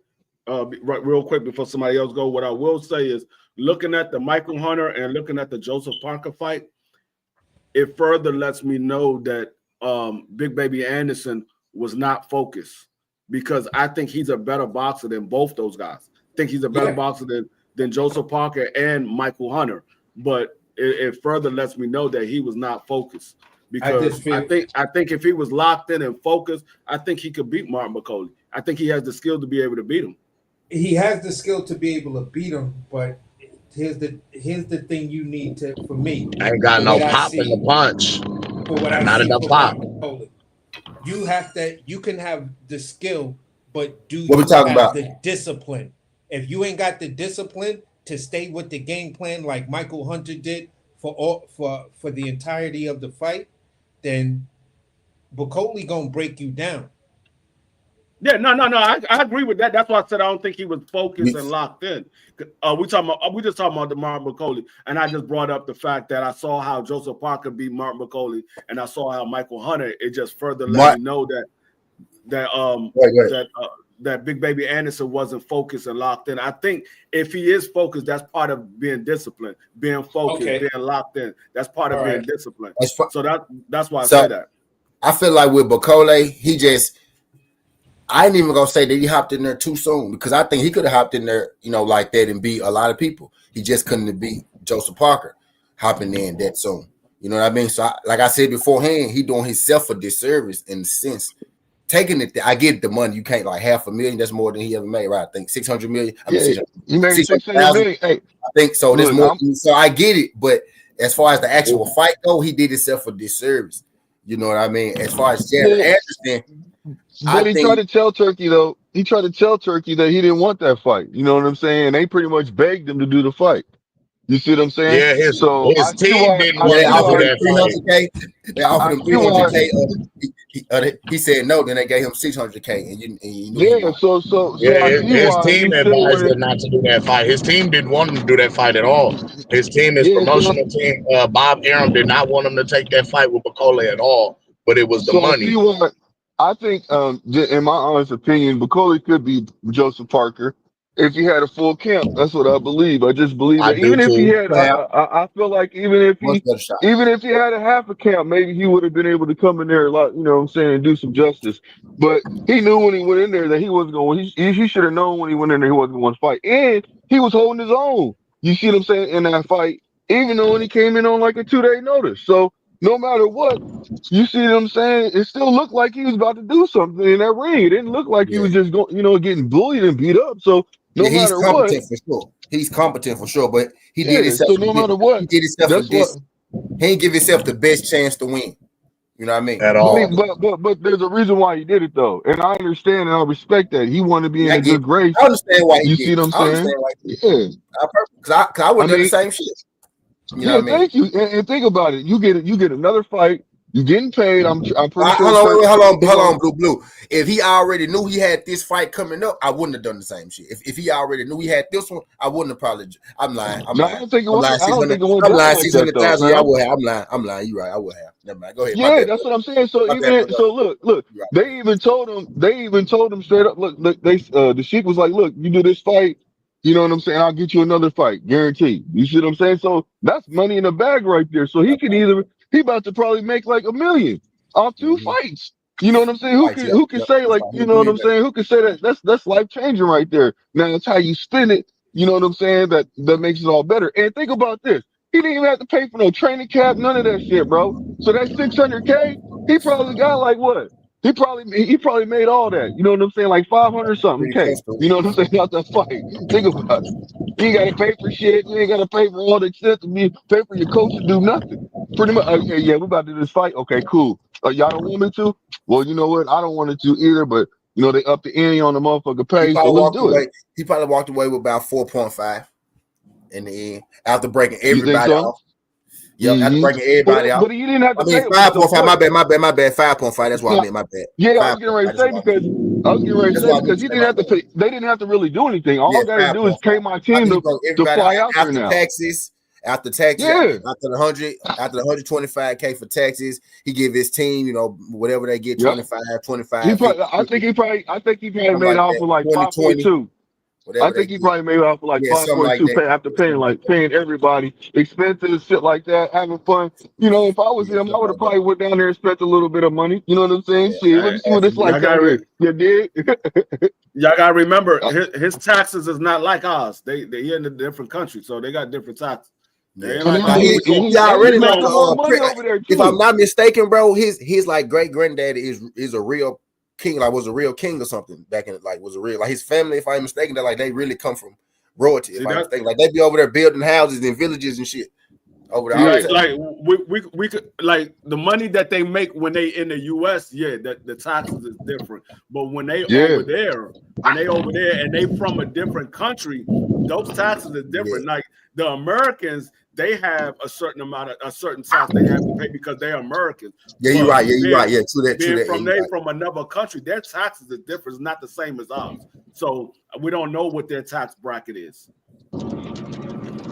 right, real quick before somebody else go, what I will say is, looking at the Michael Hunter and looking at the Joseph Parker fight, it further lets me know that Big Baby Anderson was not focused, because I think he's a better boxer than both those guys. I think he's a better boxer than Joseph Parker and Michael Hunter, but it further lets me know that he was not focused. Because I think if he was locked in and focused, I think he could beat Martin Bacole. I think he has the skill to be able to beat him. He has the skill to be able to beat him, but here's the thing you need for me. I ain't got no pop in the punch. For what I not see enough for pop. You can have the skill, but do what we talking about? The discipline? If you ain't got the discipline to stay with the game plan like Michael Hunter did for the entirety of the fight, then Bacole gonna break you down. Yeah, no. I agree with that. That's why I said I don't think he was focused and locked in. We just talking about the Martin Bacole, and I just brought up the fact that I saw how Joseph Parker beat Martin Bacole, and I saw how Michael Hunter. It just further let me know that Big Baby Anderson wasn't focused and locked in. I think if he is focused, that's part of being disciplined, being focused, being locked in. That's part of being disciplined. So that's why I say that. I feel like with Bacole, I ain't even gonna say that he hopped in there too soon, because I think he could have hopped in there, like that and beat a lot of people. He just couldn't beat Joseph Parker hopping in that soon. You know what I mean? So, like I said beforehand, he doing himself a disservice in the sense. Taking it, I get the money. You can't like $500,000. That's more than he ever made, right? I think 600 million. You made 600 million. Hey, I think so. There's more. So I get it, but as far as the actual fight go, he did himself a disservice. You know what I mean? As far as Jared Anderson, but he tried to tell Turkey though. He tried to tell Turkey that he didn't want that fight. You know what I'm saying? They pretty much begged him to do the fight. You see what I'm saying? Yeah, his team didn't want they to offered do him that fight. They offered him 300K. He said no. Then they gave him 600K, and you knew his team advised him not to do that fight. His team didn't want him to do that fight at all. His team, his promotional team, Bob Arum did not want him to take that fight with Bacole at all. But it was the money. I think, in my honest opinion, Bacole could be Joseph Parker if he had a full camp. That's what I believe. I just believe I that do even if he too. had, Well, I feel like much better shot. even if he had a half a camp, maybe he would have been able to come in there a lot, you know what I'm saying, and do some justice. But he knew when he went in there that he wasn't going. He should have known when he went in there he wasn't going to fight, and he was holding his own. You see what I'm saying in that fight, even though when he came in on like a 2-day notice. So no matter what. You see what I'm saying? It still looked like he was about to do something in that ring. It didn't look like he Yeah. was just going, you know, getting bullied and beat up. So no Yeah, he's matter what, competent for sure. He's competent for sure, but he did yeah. himself. So no matter He what, did himself for that's what. this. He didn't give himself the best chance to win. You know what I mean? At But, all. but there's a reason why he did it though, and I understand and I respect that. He wanted to be Yeah, in I a get good it. grace. I understand why he You did see what it. I'm I understand saying? why he did Yeah. it. Cause I would I have done the mean, same shit. You know yeah. what I mean? Thank you. And think about it. You get another fight. You're getting paid. I'm pretty sure. Hold on, wait, hold They're gonna, on, Blue. If he already knew he had this fight coming up, I wouldn't have done the same shit. If he already knew he had this one, I wouldn't have probably. I'm lying. no, I don't think it went. I don't 600. think it went I'm down lying. like that though, 600,000. Yeah, I Sam. would have. I'm lying. You're right. I would have. Never mind. Go ahead. My Yeah, bad. that's what I'm saying. So My bad, brother. so look, You're right. they even told him straight up, look, they the Sheik was like, look, you do this fight, you know what I'm saying? I'll get you another fight, guaranteed. You see what I'm saying? So that's money in the bag right there. So he could he about to probably make like $1 million off 2 Mm-hmm. fights. You know what I'm saying? Fights, Who could say That's like, right. you know what I'm saying? Who could say that that's life changing right there? Now that's how you spin it. You know what I'm saying? That makes it all better. And think about this. He didn't even have to pay for no training cap, none of that shit, bro. So that 600K, he probably got like what? He probably made all that. You know what I'm saying? Like 500 something Pretty K. comfortable. You know what I'm saying? Out that fight. Think about it. You ain't gotta pay for shit. You ain't gotta pay for all the expensive. Pay for your coach to do nothing. Pretty much. Hey, yeah, we about to do this fight. Okay, cool. Y'all don't want me to? Well, you know what? I don't want it to either. But you know they up the ante on the motherfucker pay, so let's do it. He probably walked away with about 4.5 in the end after breaking You think everybody so? off. Yep, after breaking everybody out. But you didn't have to I mean, pay. But 5.5. My bad. 5.5. That's what I meant. My bad. Yeah, I was getting 5.5. ready to That's say what I meant. because I was getting ready to That's say what I meant because to he say. didn't My have to bad. pay. They didn't have to really do anything. All Yeah, I got to do is 5.5. pay my After team he broke to everybody fly out there after now. taxes, after Yeah, after the 125K for taxes, he give his team, you know, whatever they get, yep. 25, 50, I think he probably something made like off that. with like 20, 5.2. I whatever they think he get. probably made off with like Yeah, something like 5.2 that. after paying everybody expenses, shit like that, having fun. You know, if I was Yeah, him, I something would have like that. probably went down there and spent a little bit of money. You know what I'm saying? Shit, let me see what it's Absolutely. like out here. You dig? Y'all gotta remember his taxes is not like ours. They in a different country, so they got different taxes. They ain't like Now, us. he already He's like making more money over there if I'm too. not mistaken, bro, his like great granddaddy is a real king, like was a real king or something back in like was a real like his family, if I'm mistaken, that like they really come from royalty. If I'm mistaken, like they be over there building houses and villages and shit over there. Like we could like the money that they make when they in the US, yeah, the taxes is different. But when they over there and they from a different country, those taxes are different. Like the Americans, they have a certain tax they have to pay because they're Americans. Yeah, you're right. Yeah, you're right. Yeah, true that. Being from another country, their taxes are different. It's not the same as ours. So we don't know what their tax bracket is.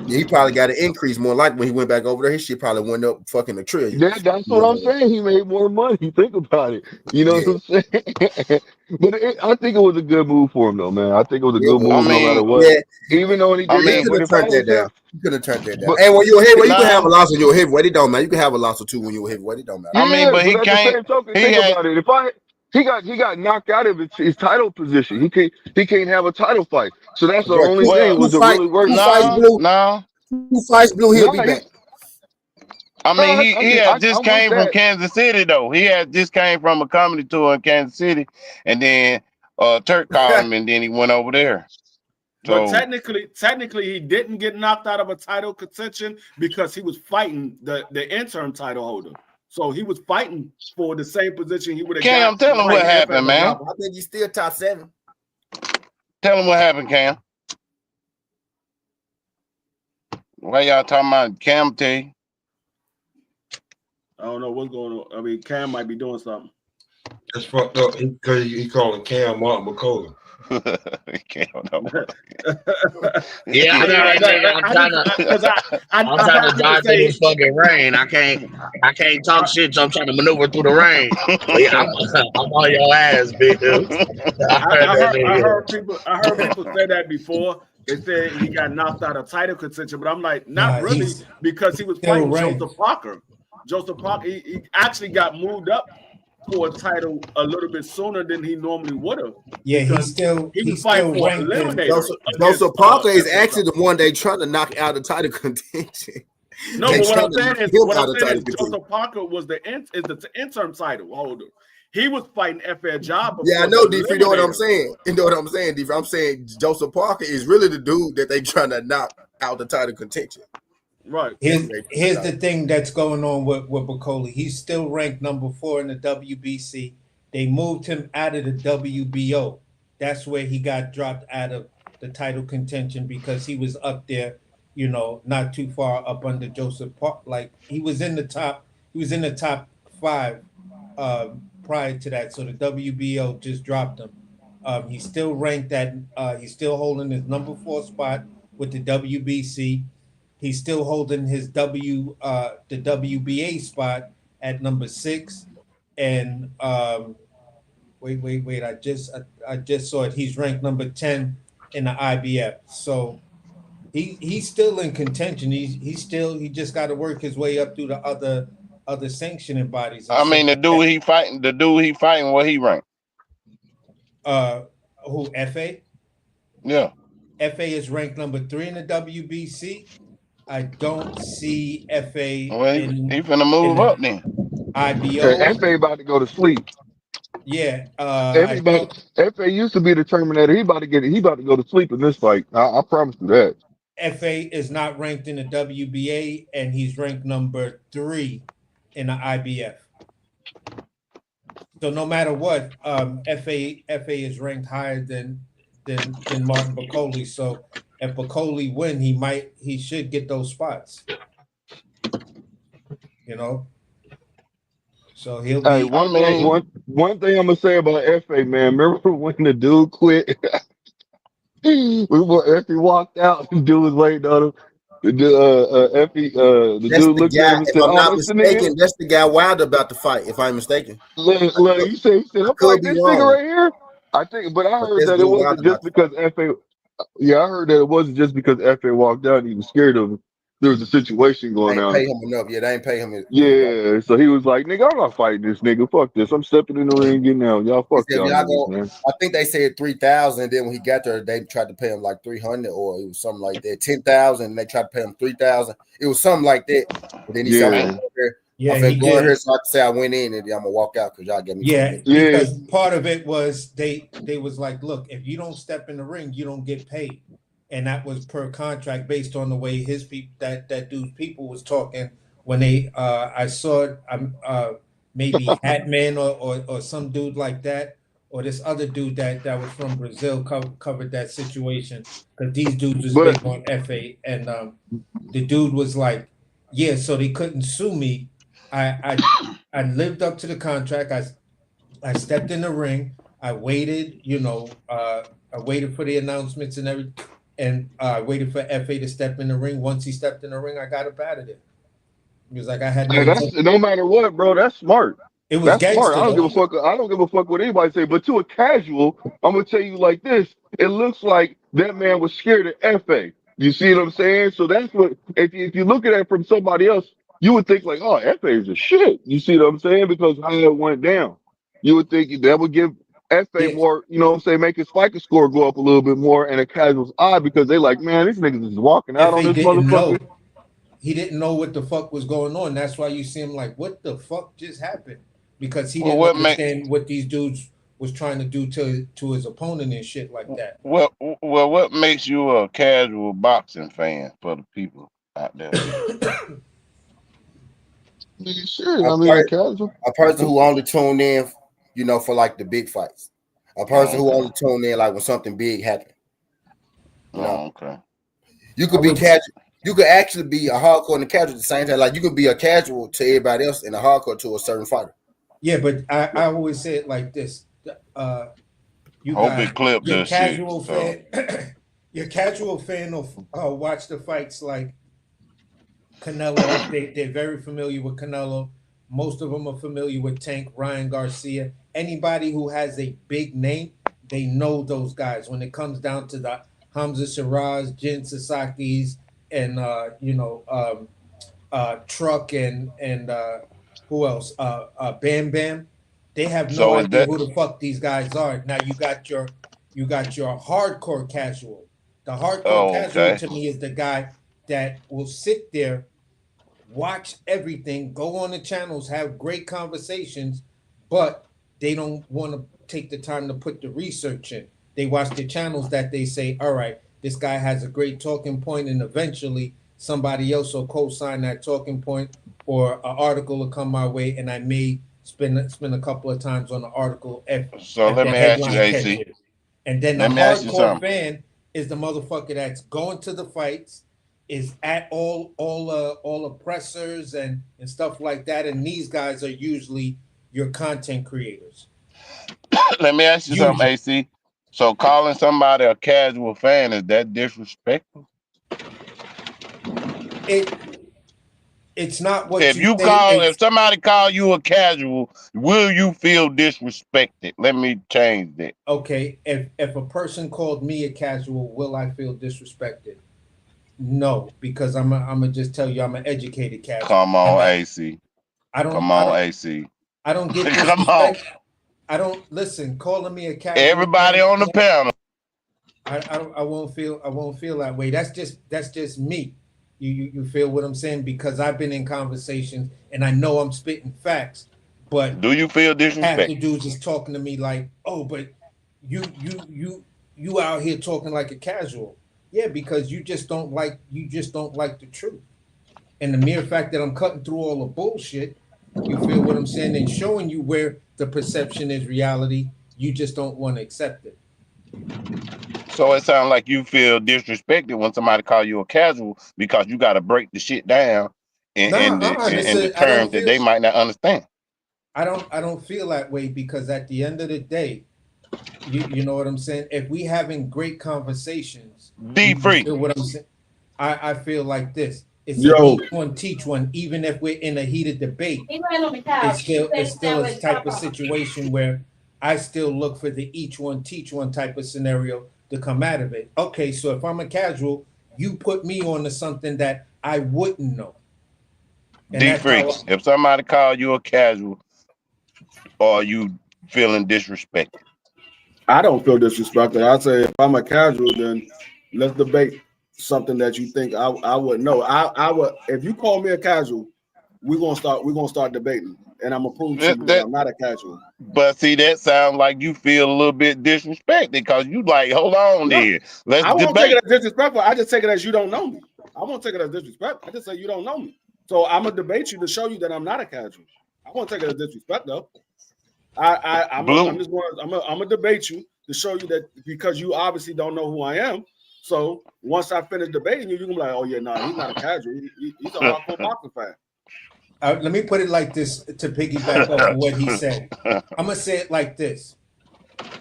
Yeah, he probably got an increase more like when he went back over there. His shit probably went up fucking $1 trillion. Yeah, that's what I'm saying. He made more money. Think about it. You know what I'm saying? But I think it was a good move for him, though, man. I think it was a good move no matter what. Even though he did that. But if I was him, you could have turned that down. And when you're a heavyweight, you can have a loss when you're a heavyweight. It don't matter. You can have a loss or two when you're a heavyweight. It don't matter. Yeah, but at the same token, think about it. He got knocked out of his title position. He can't have a title fight. So that's the only thing was to really work. Who fights Blue? He'll be back. I mean, he had just I'm with came from that. Kansas City though. He had just came from a comedy tour in Kansas City, and then Turk called him, and then he went over there. But technically, he didn't get knocked out of a title contention because he was fighting the interim title holder. So he was fighting for the same position he would have got. Cam, tell him what happened, man. I think he's still top 7. Tell him what happened, Cam. Why y'all talking about Cam? Tell you. I don't know what's going on. I mean, Cam might be doing something. That's fucked up because he calling Cam Martin McCullough. Yeah, I know, nigga. I'm trying to drive through this fucking rain. I can't talk shit. So I'm trying to maneuver through the rain. But yeah, I'm on your ass, big dude. I heard people say that before. They said he got knocked out of title contention, but I'm like, not really, because he was fighting Joseph Parker. Joseph Parker, he actually got moved up for a title a little bit sooner than he normally would have. Yeah, he was fighting for eliminator. Joseph Parker is actually the one they trying to knock out of title contention. No, but what I'm saying is Joseph Parker was the interim title holder. He was fighting F.A. Job. Yeah, I know, D. You know what I'm saying? You know what I'm saying, D. I'm saying Joseph Parker is really the dude that they trying to knock out the title contention. Right. Here's the thing that's going on with Bacoli. He's still ranked number 4 in the WBC. They moved him out of the WBO. That's where he got dropped out of the title contention because he was up there, you know, not too far up under Joseph Parker. Like he was in the top 5 prior to that. So the WBO just dropped him. He's still ranked he's still holding his number 4 spot with the WBC. He's still holding his the WBA spot at number 6. And wait, I just saw it. He's ranked number 10 in the IBF. So he's still in contention. He just got to work his way up through the other sanctioning bodies. I mean, the dude he fighting, what he ranked? Who, FA? Yeah. FA is ranked number 3 in the WBC. I don't see FA. Well, he finna move up then. IBO. FA about to go to sleep. Yeah. FA used to be the Terminator. He about to go to sleep in this fight. I promise you that. FA is not ranked in the WBA, and he's ranked number 3 in the IBF. So no matter what, FA is ranked higher than Martin Bacoli. So if Bacoli win, he should get those spots. You know. So he'll be. Hey, one thing I'm gonna say about FA, man. Remember when the dude quit? Effie walked out, the dude was waiting on him. The dude looked at him and said, "I'm not mistaken, that's the guy Wilder about to fight. If I'm mistaken." Look, he said, "I'm fighting this nigga right here." I heard that it wasn't just because FA. Yeah, I heard that it wasn't just because FA walked out and he was scared of him. There was a situation going on. They ain't pay him enough. Yeah, they ain't pay him. Yeah, so he was like, "Nigga, I'm not fighting this nigga. Fuck this. I'm stepping in the ring getting out. Y'all fuck y'all niggas, man." I think they said 3,000. Then when he got there, they tried to pay him like 300, or it was something like that. 10,000. And they tried to pay him 3,000. It was something like that. But then he said, "I'm going here, so I can say I went in and I'm gonna walk out because y'all get me." Yeah, because part of it was they was like, "Look, if you don't step in the ring, you don't get paid." And that was per contract based on the way his people, that dude's people was talking when they I saw it, maybe Hatman or some dude like that, or this other dude that was from Brazil covered that situation, because these dudes was big on FA, and the dude was like, yeah, so they couldn't sue me. I lived up to the contract. I stepped in the ring. I waited, I waited for the announcements and everything. And I waited for FA to step in the ring. Once he stepped in the ring, I got up out of there. He was like, I had no matter what, bro. That's smart. It was that's smart. I don't give a fuck. I don't give a fuck what anybody say. But to a casual, I'm gonna tell you like this: it looks like that man was scared of FA. You see what I'm saying? So that's what. If you look at it from somebody else, you would think like, oh, FA is a shit. You see what I'm saying? Because how it went down, you would think that would give FA more, make his fighter score go up a little bit more, and a casual's eye because they like, man, these niggas is walking out on this motherfucker. He didn't know what the fuck was going on. That's why you see him like, what the fuck just happened? Because he didn't understand what these dudes was trying to do to his opponent and shit like that. Well, what makes you a casual boxing fan for the people out there? A person who only tuned in, for like the big fights. A person who only tuned in like when something big happened. Okay. You could be casual. You could actually be a hardcore and a casual at the same time. Like you could be a casual to everybody else and a hardcore to a certain fighter. Yeah, but I always say it like this. You Hope got it clip your this shit. casual So fan. Your casual fan will watch the fights like Canelo. They're very familiar with Canelo. Most of them are familiar with Tank, Ryan Garcia. Anybody who has a big name, they know those guys. When it comes down to the Hamza Shiraz, Jin Sasaki's, and Truck and who else? Bam Bam. They have no is idea that who the fuck these guys are. Now you got your hardcore casual. The hardcore casual okay? to me is the guy that will sit there, watch everything, go on the channels, have great conversations, but they don't want to take the time to put the research in. They watch the channels that they say, all right, this guy has a great talking point, and eventually somebody else will co-sign that talking point, or an article will come my way, and I may spend a couple of times on the article if So let the me ask you, headline AC. catches. And then the Let me ask you hardcore something. fan is the motherfucker that's going to the fights, is at all oppressors and stuff like that. And these guys are usually your content creators. Let me ask you something, Usually. AC. So calling somebody a casual fan, is that disrespectful? It's not what If you say. if somebody call you a casual, will you feel disrespected? Let me change that. Okay, if a person called me a casual, will I feel disrespected? No, because I'm gonna just tell you I'm an educated casual. Come on, AC. Come on, AC. I don't get Come on. disrespect. I don't listen. Calling me a casual. Everybody on the panel. I won't feel that way. That's just me. You feel what I'm saying? Because I've been in conversations and I know I'm spitting facts, but do you feel half the disrespected? dudes is talking to me like, oh, but you out here talking like a casual. Yeah, because you just don't like the truth. And the mere fact that I'm cutting through all the bullshit, you feel what I'm saying, and showing you where the perception is reality, you just don't want to accept it. So it sounds like you feel disrespected when somebody call you a casual because you got to break the shit down in the terms that they might not understand. I don't feel that way, because at the end of the day, you know what I'm saying? If we having great conversations, you feel what I'm saying? I feel like this. It's a each one teach one. Even if we're in a heated debate, it's still a type of situation where I still look for the each one teach one type of scenario to come out of it. Okay, so if I'm a casual, you put me on to something that I wouldn't know. D-Freaks, if somebody call you a casual, are you feeling disrespected? I don't feel disrespected. I say if I'm a casual, then let's debate something that you think I would know. I would, if you call me a casual, we're gonna start debating, and I'm gonna prove to you that I'm not a casual. But see, that sounds like you feel a little bit disrespected because you like, hold on there. Let's I won't debate. take it as disrespectful. I just take it as you don't know me. I won't take it as disrespect. I just say you don't know me. So I'm gonna debate you to show you that I'm not a casual. I won't take it as disrespect though. I'm gonna debate you to show you that, because you obviously don't know who I am. So once I finish debating you, you're gonna be like, oh yeah, no, he's not a casual. He's a hardcore boxing fan. Let me put it like this to piggyback off of what he said. I'm gonna say it like this: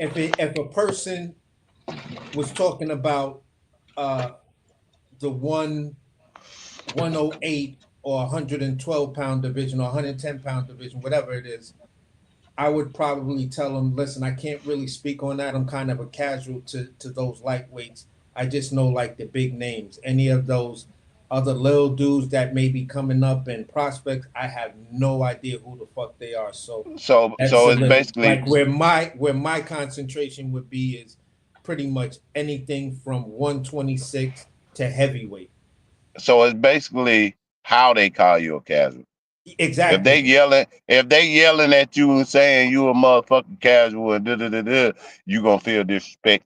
if a person was talking about the 108 or 112 pound division or 110 pound division, whatever it is, I would probably tell them, listen, I can't really speak on that. I'm kind of a casual to those lightweights. I just know like the big names. Any of those other little dudes that may be coming up and prospects, I have no idea who the fuck they are. So it's basically like where my concentration would be is pretty much anything from 126 to heavyweight. So it's basically how they call you a casual. Exactly. If they yelling at you and saying you a motherfucking casual and you gonna feel disrespect.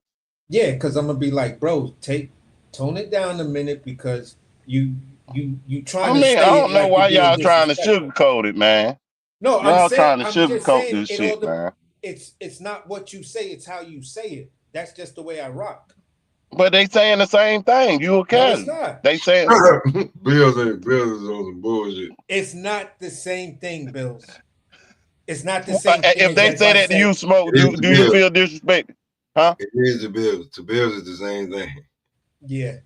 Yeah, because I'm gonna be like, bro, tone it down a minute, because you trying to say I don't know like why y'all trying to sugarcoat it, man. No, y'all I'm trying to just sugarcoat saying this shit, man. It's not what you say, it's how you say it. That's just the way I rock. But they saying the same thing. You a casual. No, it's not. They saying Bills is on some bullshit. It's not the same thing, Bills. It's not the same thing. If they say that to you, Smoke, do you feel disrespected? Huh? It is the Bills. The Bills is the same thing. Yeah.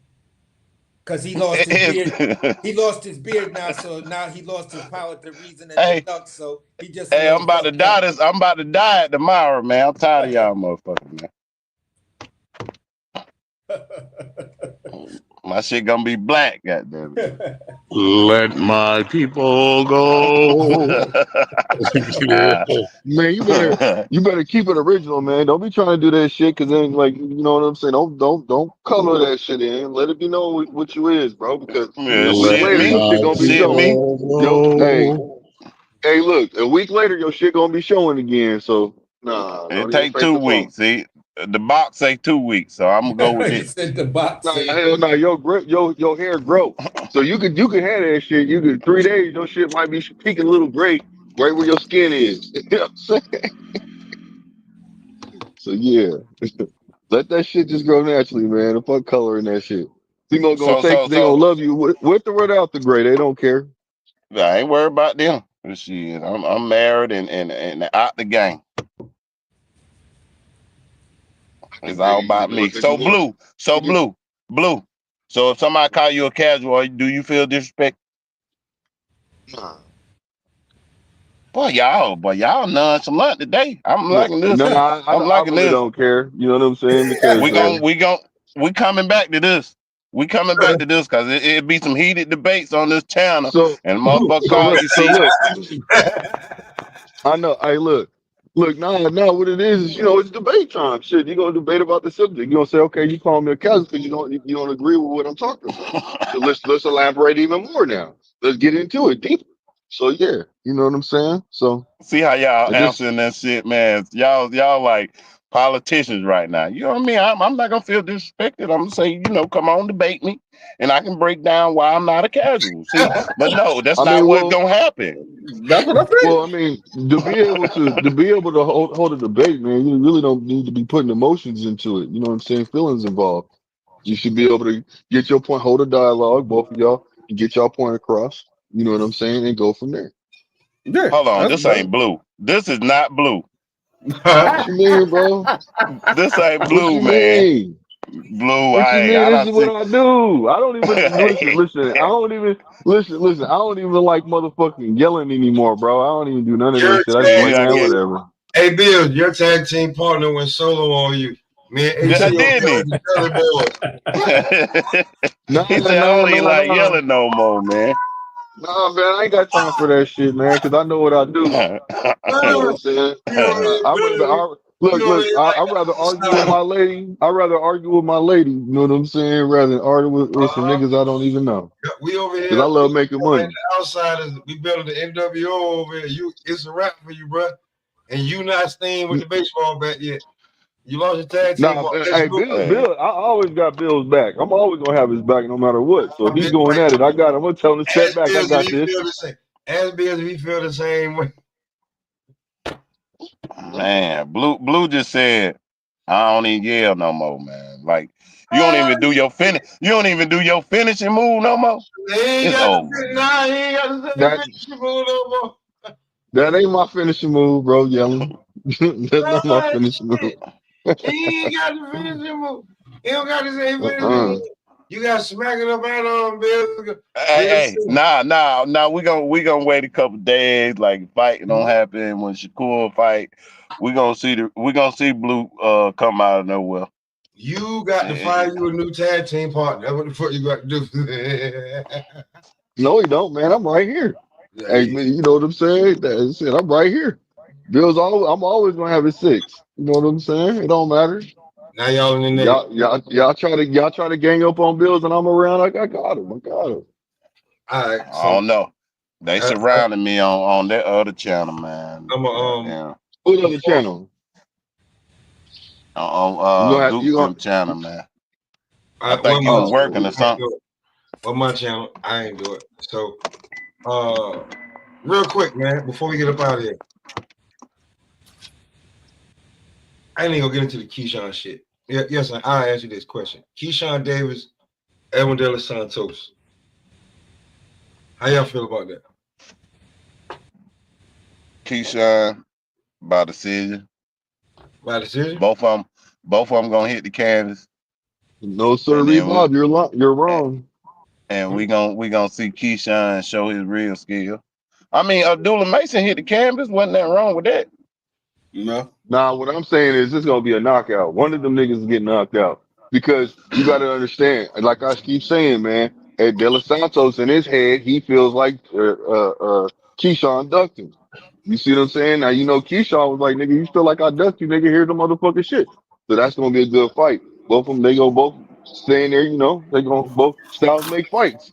Because he lost his beard. He lost his beard now, so now he lost his power to reason and Hey, deduct. So he just a hey, little I'm about to fucked die up. this. I'm about to die tomorrow, man. I'm tired of y'all motherfuckers, man. My shit gonna be black, goddamn it. Let my people go. Man, you better keep it original, man. Don't be trying to do that shit because then, like, you know what I'm saying. Don't color that shit in. Let it be known what you is, bro. Because Yeah, a week shit later, your me. shit gonna be Shit me. showing. Hey, look, a week later, your shit gonna be showing again. So nah, It don't even take fake 2 the funk. weeks. See, the box say 2 weeks, so I'm gonna go with He this. said the box. Nah, hell no, your hair grow. So you could have that shit. You could 3 days, your shit might be peaking a little gray right where your skin is. You know what I'm saying? So yeah. Let that shit just grow naturally, man. The fuck coloring that shit. They gonna love you with or without the gray. They don't care. I ain't worried about them. Shit, I'm married and out the game. It's all about me. So blue. So if somebody call you a casual, do you feel disrespect? Nah. Boy, y'all nonchalant today. I'm liking this. No, I'm I liking really this. don't care. You know what I'm saying? Because We coming back to this. We coming back to this because it be some heated debates on this channel, so and motherfucker call you see. look. I know. Hey, look. Now what it is, it's debate time. Shit, you're gonna debate about the subject. You're gonna say, okay, you call me a casual because you don't agree with what I'm talking about. So let's elaborate even more now. Let's get into it deeper. So yeah, you know what I'm saying? So See how y'all I just answering that shit, man. Y'all like politicians right now. You know what I mean? I'm not gonna feel disrespected. I'm gonna say, come on, debate me, and I can break down why I'm not a casual. See, but no, that's I not mean, what's well, gonna happen. That's what I well, said. I mean, to be able to hold a debate, man, you really don't need to be putting emotions into it. You know what I'm saying? Feelings involved. You should be able to get your point, hold a dialogue, both of y'all, and get y'all point across. You know what I'm saying, and go from there. Yeah, Hold on, that's this ain't blue. This is not blue. What you mean, bro? This ain't What blue, you man. mean? Blue, What you mean? I This don't is what see. I do. I don't even listen. I don't even listen. I don't even like motherfucking yelling anymore, bro. I don't even do none of that your shit. I just be You like, tag got man, get. team. whatever. Hey, Bill, your tag team partner went solo on you. Me and AC over Didn't there he? with the Kelly boys. Nah, He said I nah, don't even nah, like nah. yelling no more, man. Nah, man, I ain't got time for that shit, man, because I know what I do. You know what I'm saying? You over here, I rather Billy. You over look. here I'd like rather argue with outside. my lady. I'd rather argue with my lady. You know what I'm saying? Rather than argue with some Uh-huh. niggas I don't even know. We over Because I here, love making and money. the outsiders. We building the NWO over here. It's a wrap for you, bro. And you not staying with the baseball bat yet. You lost your tag team Nah, partner. That's hey, your Hey, Bill. I always got Bill's back. I'm always gonna have his back no matter what. So if he's bit. going at it, I got him. I'm gonna tell him to step Ask back. I Bills if got he this. feel the same. Ask Bills if he feel the same way. man, blue just said I don't even yell no more, man. Like you don't even do your finish. You don't even do your finishing move no more. He ain't It's got the over. nah, he ain't got the same That finishing move no more. that ain't my finishing move, bro. Yelling. That's not my Ah, finishing move. shit. He ain't got the finishing move. He don't got the same finishing Uh-uh. move. You got to smack it up out on Bill. Hey, nah. We gonna wait a couple days. Like fight don't happen when Shakur fight. We gonna see Blue come out of nowhere. You got to find you a new tag team partner. That's what the fuck you got to do. No, he don't, man. I'm right here. Hey, Hey, man, you know what I'm saying? That's it. I'm right here. I'm always gonna have a 6. You know what I'm saying? It don't matter. now y'all in the Navy. Y'all try to gang up on Bills and I'm around. I got him. I got him. All right, I so don't know. They surrounded me on that other channel, man. I'm a Yeah. Who's on the before channel? You On gonna have you Goop gonna them channel, man. I I think you was working or I ain't something. do it. Well, my channel, I ain't do it. So, real quick, man, before we get up out of here, I ain't even gonna get into the Keyshawn shit. Yeah, yes, I'll answer this question. Keyshawn Davis, Edwin De Los Santos. How y'all feel about that? Keyshawn by decision. By decision? Both of them. Both of them gonna hit the canvas. No, sir, And then Bob, you're wrong. and we gonna see Keyshawn show his real skill. I mean, Abdullah Mason hit the canvas. Wasn't that wrong with that? No. Nah, what I'm saying is this gonna be a knockout. One of them niggas is getting knocked out because you got to understand. Like I keep saying, man, at De Los Santos in his head, he feels like Keyshawn ducked him. You see what I'm saying? Now you know Keyshawn was like, nigga, you feel like I ducked you, nigga. Here's the motherfucking shit. So that's gonna be a good fight. Both of them, they go both stay in there. You know, they gonna both styles make fights.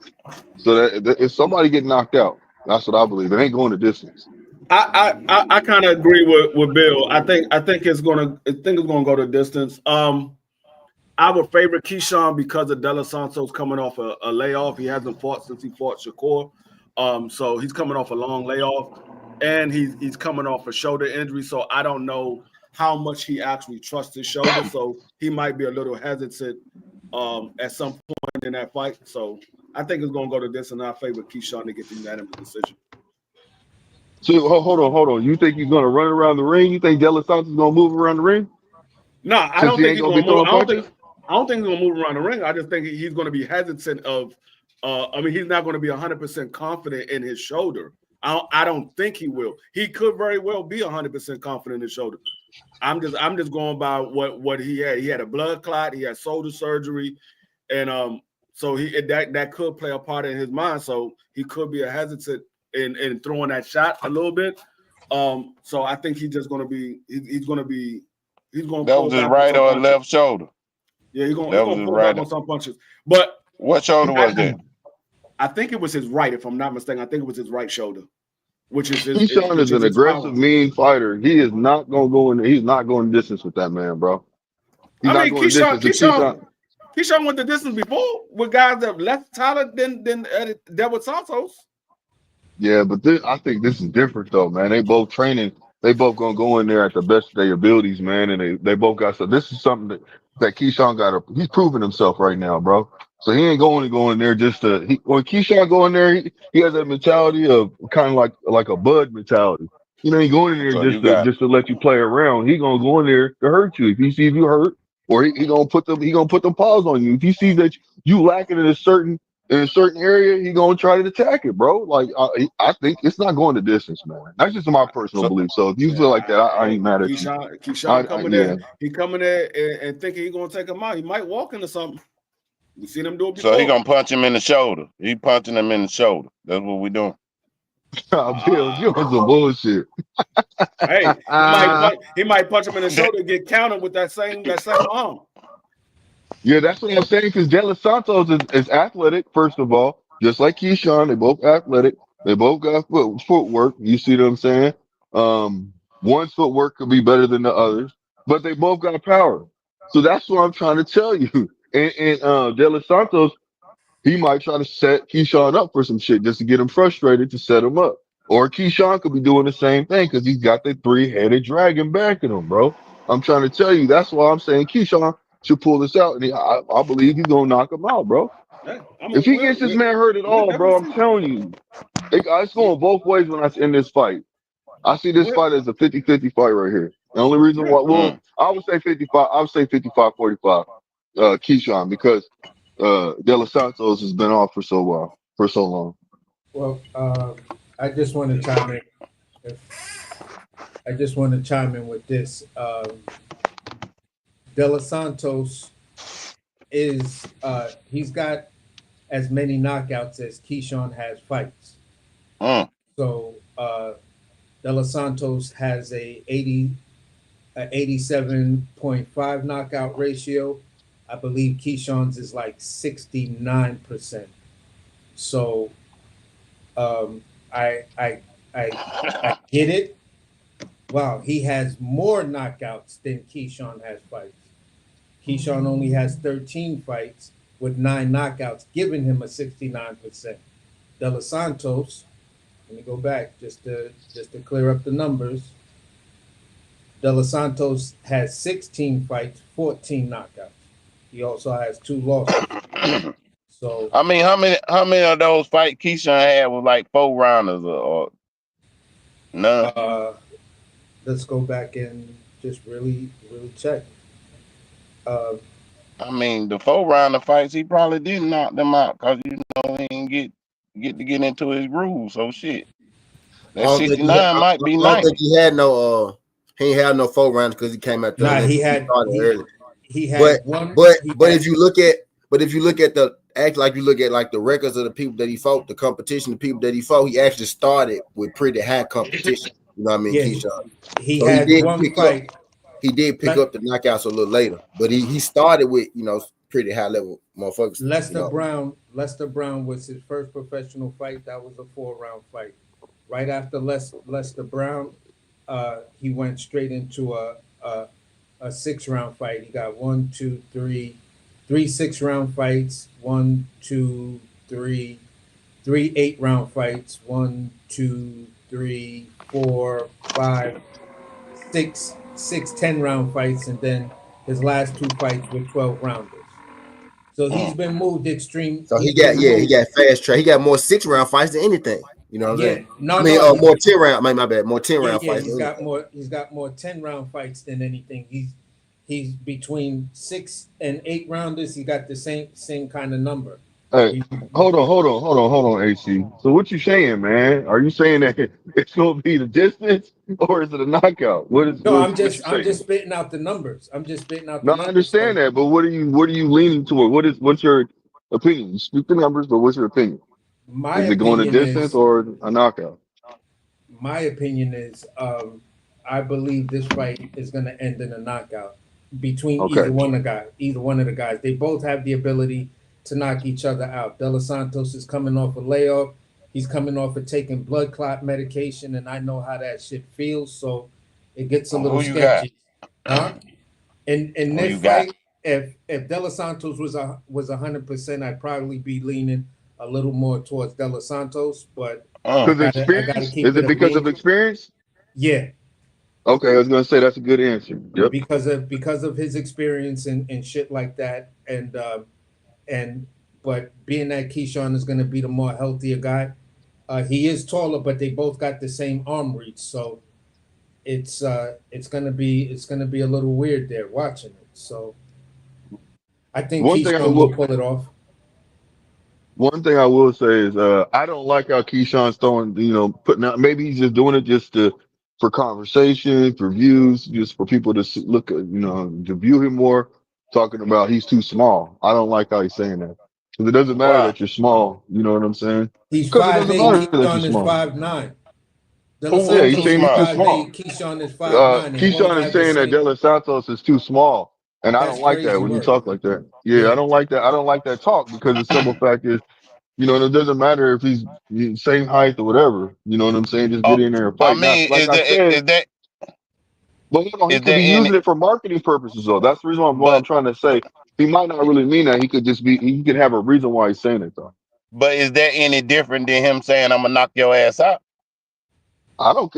So that if somebody get knocked out, that's what I believe. It ain't going the distance. I kind of agree with Bill. I think it's gonna go the distance. I would favor Keyshawn because of De Los Santos coming off a layoff. He hasn't fought since he fought Shakur. So he's coming off a long layoff, and he's coming off a shoulder injury. So I don't know how much he actually trusts his shoulder. So he might be a little hesitant at some point in that fight. So I think it's gonna go to this, and I favor Keyshawn to get the unanimous decision. So hold on. You think he's gonna run around the ring? You think De Los Santos is gonna move around the ring? No, I Since don't he think ain't he's gonna gonna be move. throwing punches? I don't think he's gonna move around the ring. I just think he's gonna be hesitant of. I mean, he's not going to be 100% confident in his shoulder. I don't think he will. He could very well be 100% confident in his shoulder. I'm just going by what he had. He had a blood clot. He had shoulder surgery, and so that could play a part in his mind. So he could be a hesitant in throwing that shot a little bit. So I think he's just going to be he's going to That pull was his back on right some or punches. left shoulder. Yeah, he's going That was to his pull right. back on some punches. But what shoulder was that? I think it was his right, if I'm not mistaken. I think it was his right shoulder, which is Keyshawn is an his aggressive, power. mean fighter. He is not gonna go in. He's not going distance with that man, bro. He's I not mean, going distance. If Keyshawn went the distance before with guys that less talent than Delbert Santos. Yeah, but I think this is different though, man. They both training. They both gonna go in there at the best of their abilities, man. And they both got so. This is something that Keyshawn got. He's proving himself right now, bro. So he ain't going to go in there just to. When Keyshawn go in there, he has that mentality of kind of like a Bud mentality. You know, he going in there So you got just to let you play around. He gonna go in there to hurt you if he sees you hurt, or he gonna put them paws on you if he sees that you lacking in a certain area, he gonna try to attack it, bro. Like I think it's not going the distance, man. That's just my personal belief. So if you feel like that, I ain't mad at you. Keyshawn coming there, he coming there and thinking he gonna take him out. He might walk into something. We seen him do it before. So he gonna punch him in the shoulder. He punching him in the shoulder. That's what we doing. Bill, you on some bullshit. Hey, he might punch him in the shoulder and get countered with that same arm. Yeah, that's what I'm saying. Because De Los Santos is athletic, first of all, just like Keyshawn. They both athletic. They both got footwork. You see what I'm saying? One's footwork could be better than the others, but they both got power. So that's what I'm trying to tell you. And De Los Santos, he might try to set Keyshawn up for some shit just to get him frustrated to set him up. Or Keyshawn could be doing the same thing because he's got the three-headed dragon backing him, bro. I'm trying to tell you. That's why I'm saying Keyshawn should pull this out, and I believe he's gonna knock him out, bro. Hey, If he gets this man hurt at all, bro, I'm telling you, it's going both ways when I in this fight. I see this fight as a 50-50 fight right here. The only reason why, well, I would say 55. I would say 55-45, Keyshawn, because De Los Santos has been off for so long. Well, I just want to chime in. I just want to chime in with this. De Los Santos is he's got as many knockouts as Keyshawn has fights. So De Los Santos has a 87.5 knockout ratio. I believe Keyshawn's is like 69%. So I get it. Wow, he has more knockouts than Keyshawn has fights. Keyshawn only has 13 fights with 9 knockouts, giving him a 69%. De Los Santos, let me go back just to clear up the numbers. De Los Santos has 16 fights, 14 knockouts. He also has 2 losses. So I mean, how many of those fights Keyshawn had was like 4 rounders or none? Let's go back and just really check. I mean, the 4 round of fights, he probably did knock them out because he didn't get into his groove. So shit, I that don't think he had, 69 might be I don't think 90. he had no he ain't had no 4 rounds because he came out the Nah, Olympics. He started early. he But had one. if you look at the act like you look at like the records of the people that he fought, the competition, the people that he fought, he actually started with pretty high competition. You know what I mean, Yeah, Keyshawn? he So had one fight. He did pick up the knockouts a little later, but he started with pretty high level motherfuckers. Lester Brown was his first professional fight. That was a 4-round fight. Right after Lester Brown, he went straight into a 6-round fight. He got 3 6-round fights, 3 8-round fights, 4 5 6 10-round fights, and then his last 2 fights were 12-rounders. So he's been moved extreme. So he got fast track. He got more 6-round fights than anything. You know what I'm saying? More 10-round. My bad. More 10-round fights. He's got more 10-round fights than anything. He's between 6 and 8-rounders. He got the same kind of number. Hey, hold on, AC. So what you saying, man? Are you saying that it's gonna be the distance or is it a knockout? I'm just spitting out the numbers. No, I understand that, but what are you leaning toward? What's your opinion? You speak the numbers, but what's your opinion? My Is it going the distance or a knockout? My opinion is, I believe this fight is going to end in a knockout between either one of the guys. They both have the ability to knock each other out. De Los Santos is coming off a layoff. He's coming off of taking blood clot medication, and I know how that shit feels. So it gets a little sketchy. Huh? In this fight, if De Los Santos was 100%, I'd probably be leaning a little more towards De Los Santos, but I gotta keep is it because of experience? Yeah. Okay, I was gonna say that's a good answer. Yep. Because of his experience and shit like that, but being that Keyshawn is gonna be the more healthier guy, he is taller, but they both got the same arm reach, so it's gonna be a little weird there watching it. So I think Keyshawn will pull it off. One thing I will say is I don't like how Keyshawn's throwing, putting out. Maybe he's just doing it for conversation, for views, just for people to look at, to view him more. Talking about he's too small. I don't like how he's saying that because it doesn't matter that you're small. You know what I'm saying? He's Because it doesn't 5'8". matter that you're Keyshawn is small. 5'9". Yeah, he's saying he's too small. Keyshawn is 5'9". Keyshawn is saying that De Los Santos is too small, and I don't like that when you talk like that. Yeah, I don't like that. I don't like that talk because the simple fact is, it doesn't matter if he's same height or whatever. You know what I'm saying? Just get in there and fight. I mean, like I said, but hold on, he could be using it for marketing purposes, though. That's the reason why I'm trying to say he might not really mean that. He could have a reason why he's saying it, though. But is that any different than him saying, "I'm gonna knock your ass out"? I don't.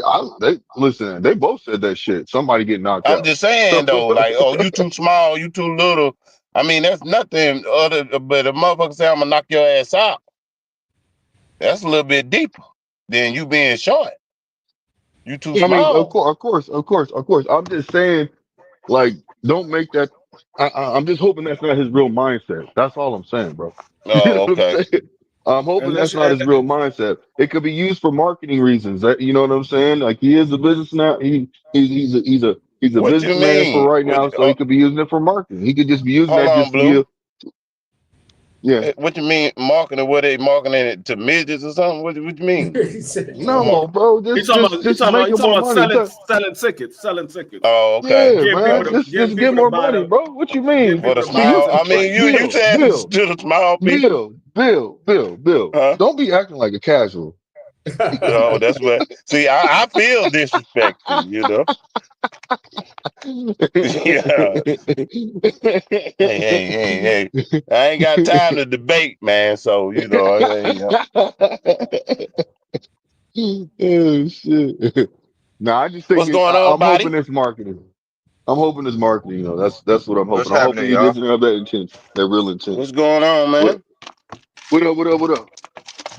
Listen. They both said that shit. Somebody get knocked out. I'm just saying though, like, oh, you too small, you too little. I mean, that's nothing other. But a motherfucker say, "I'm gonna knock your ass out." That's a little bit deeper than you being short. You too small. I mean, of course. I'm just saying, like, don't make that. I'm just hoping that's not his real mindset. That's all I'm saying, bro. Oh, okay. I'm hoping that's not his real mindset. It could be used for marketing reasons. You know what I'm saying? Like he is a businessman. He's a businessman for right now, so he could be using it for marketing. He could just be using that just Blue. Yeah. What you mean marketing? What they marketing it to midgets or something? What you mean? No, bro. Just making more money. Selling tickets. Oh, okay. Yeah, man. Just get more money, bro. What you mean? For the small. I mean, you said to the small people. Bill. Huh? Don't be acting like a casual. No, that's what. See, I feel disrespected. Yeah. Hey. I ain't got time to debate, man. So Oh shit. No, I just think what's going on, I'm buddy? hoping it's marketing. That's what I'm hoping. What's I'm happening, hoping he y'all? doesn't have that intention, that real intent. What's going on, man? What up?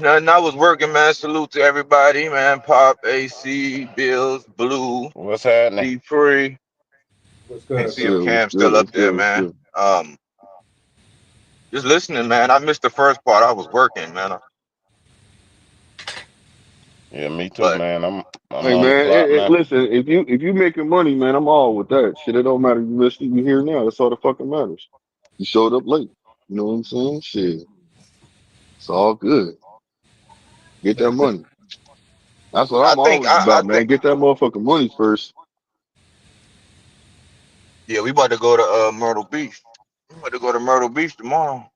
Nothing. I was working, man. Salute to everybody, man. Pop, AC, Bills, Blue. What's happening? Be free. What's And good, see if bro? What's Cam's good? still up What's there, good? What's man. good? Just listening, man. I missed the first part. I was working, man. Yeah, me too, But man. I'm Hey on the man, clock now. listen, if you making money, man, I'm all with that shit. It don't matter if you listen, you here now. That's all that fucking matters. You showed up late. You know what I'm saying? Shit, it's all good. Get that money. That's what I I'm think always I about, think man. Get that motherfucking money first. yeah, we about to go to Myrtle Beach. We about to go to Myrtle Beach tomorrow.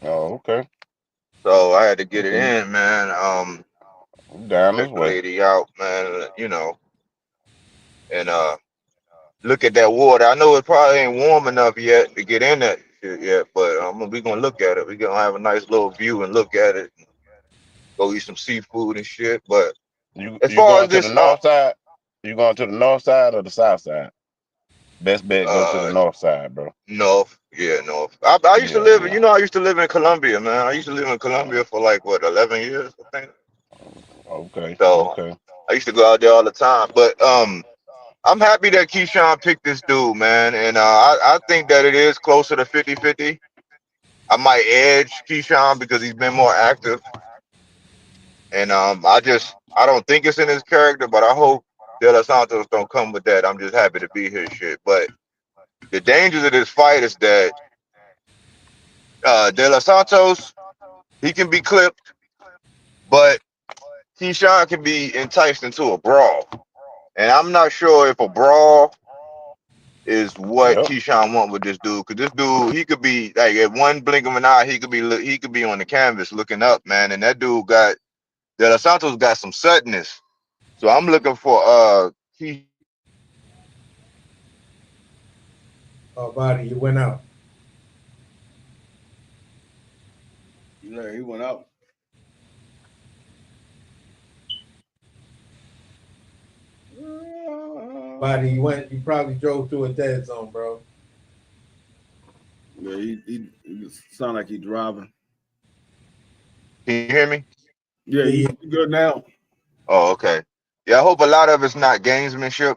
Oh, okay. So I had to get it Okay. in, man. Down this Check the way. lady out, man. And look at that water. I know it probably ain't warm enough yet to get in that shit yet, but we gonna look at it. We gonna have a nice little view and look at it. Go eat some seafood and shit. But as You far as going to the this, north side? You going to the north side or the south side? Best bet go to the north side, bro. North, yeah, North. I used to Yeah, live, yeah. I used to live in Colombia, man. I used to live in Colombia for like what, 11 years, I think. Okay, So okay. I used to go out there all the time. But I'm happy that Keyshawn picked this dude, man. And I think that it is closer to 50-50. I might edge Keyshawn because he's been more active. And I don't think it's in his character, but I hope De Los Santos don't come with that. I'm just happy to be here, shit. But the dangers of this fight is that De Los Santos, he can be clipped, but Keyshawn can be enticed into a brawl. And I'm not sure if a brawl is what Yep. Keyshawn want with this dude. Cause this dude, he could be like at one blink of an eye, he could be on the canvas looking up, man. And that dude got De Los Santos got some suddenness. So I'm looking for Keyshawn. Oh, body, you went out. Yeah, he went out. Body, you probably drove through a dead zone, bro. Yeah, he sound like he driving. Can you hear me? Yeah, Yeah, he good now. Oh, okay. Yeah, I hope a lot of it's not gamesmanship.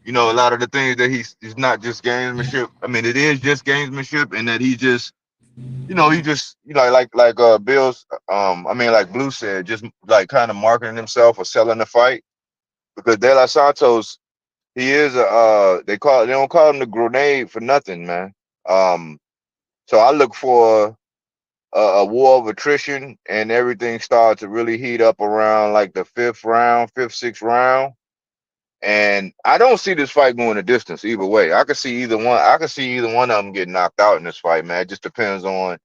A lot of the things that he's not just gamesmanship. I mean, it is just gamesmanship, and that he just, like Bill's, like Blue said, just like kind of marketing himself or selling the fight. Because De La Santos, he is they don't call him the grenade for nothing, man. So I look for a war of attrition, and everything started to really heat up around like the fifth, sixth round. And I don't see this fight going the distance either way. I could see either one. I could see either one of them getting knocked out in this fight, man. It just depends on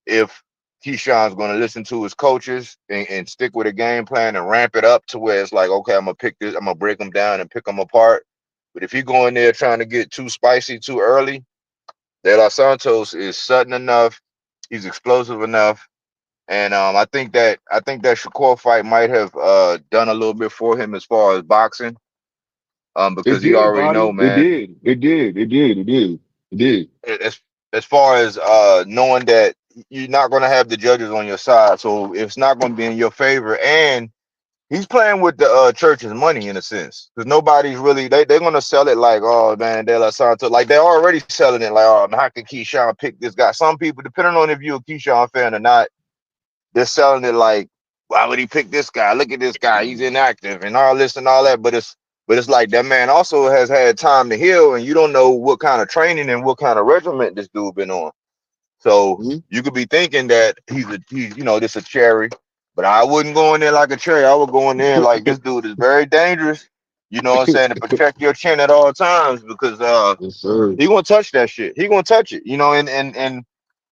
if Keyshawn's going to listen to his coaches and stick with a game plan and ramp it up to where it's like, okay, I'm gonna break them down and pick them apart. But if you go in there trying to get too spicy too early, De Los Santos is sudden enough. He's explosive enough. And I think that Shakur fight might have done a little bit for him as far as boxing. It Because he did, already know, body. It man. did. It did. It did. It did. It did. As far as knowing that you're not going to have the judges on your side, so it's not going to be in your favor. And he's playing with the church's money in a sense, because nobody's really they're going to sell it like, oh man, De La Santo, like they're already selling it like, oh, how can Keyshawn pick this guy? Some people, depending on if you're a Keyshawn fan or not, they're selling it like, why would he pick this guy? Look at this guy, he's inactive and all this and all that. But it's like that man also has had time to heal, and you don't know what kind of training and what kind of regiment this dude been on. So Mhm. you could be thinking that he's this a cherry, but I wouldn't go in there like a cherry. I would go in there like this dude is very dangerous. You know what I'm saying? To protect your chin at all times, because Yes, sir. he gonna touch that shit. He gonna touch it. And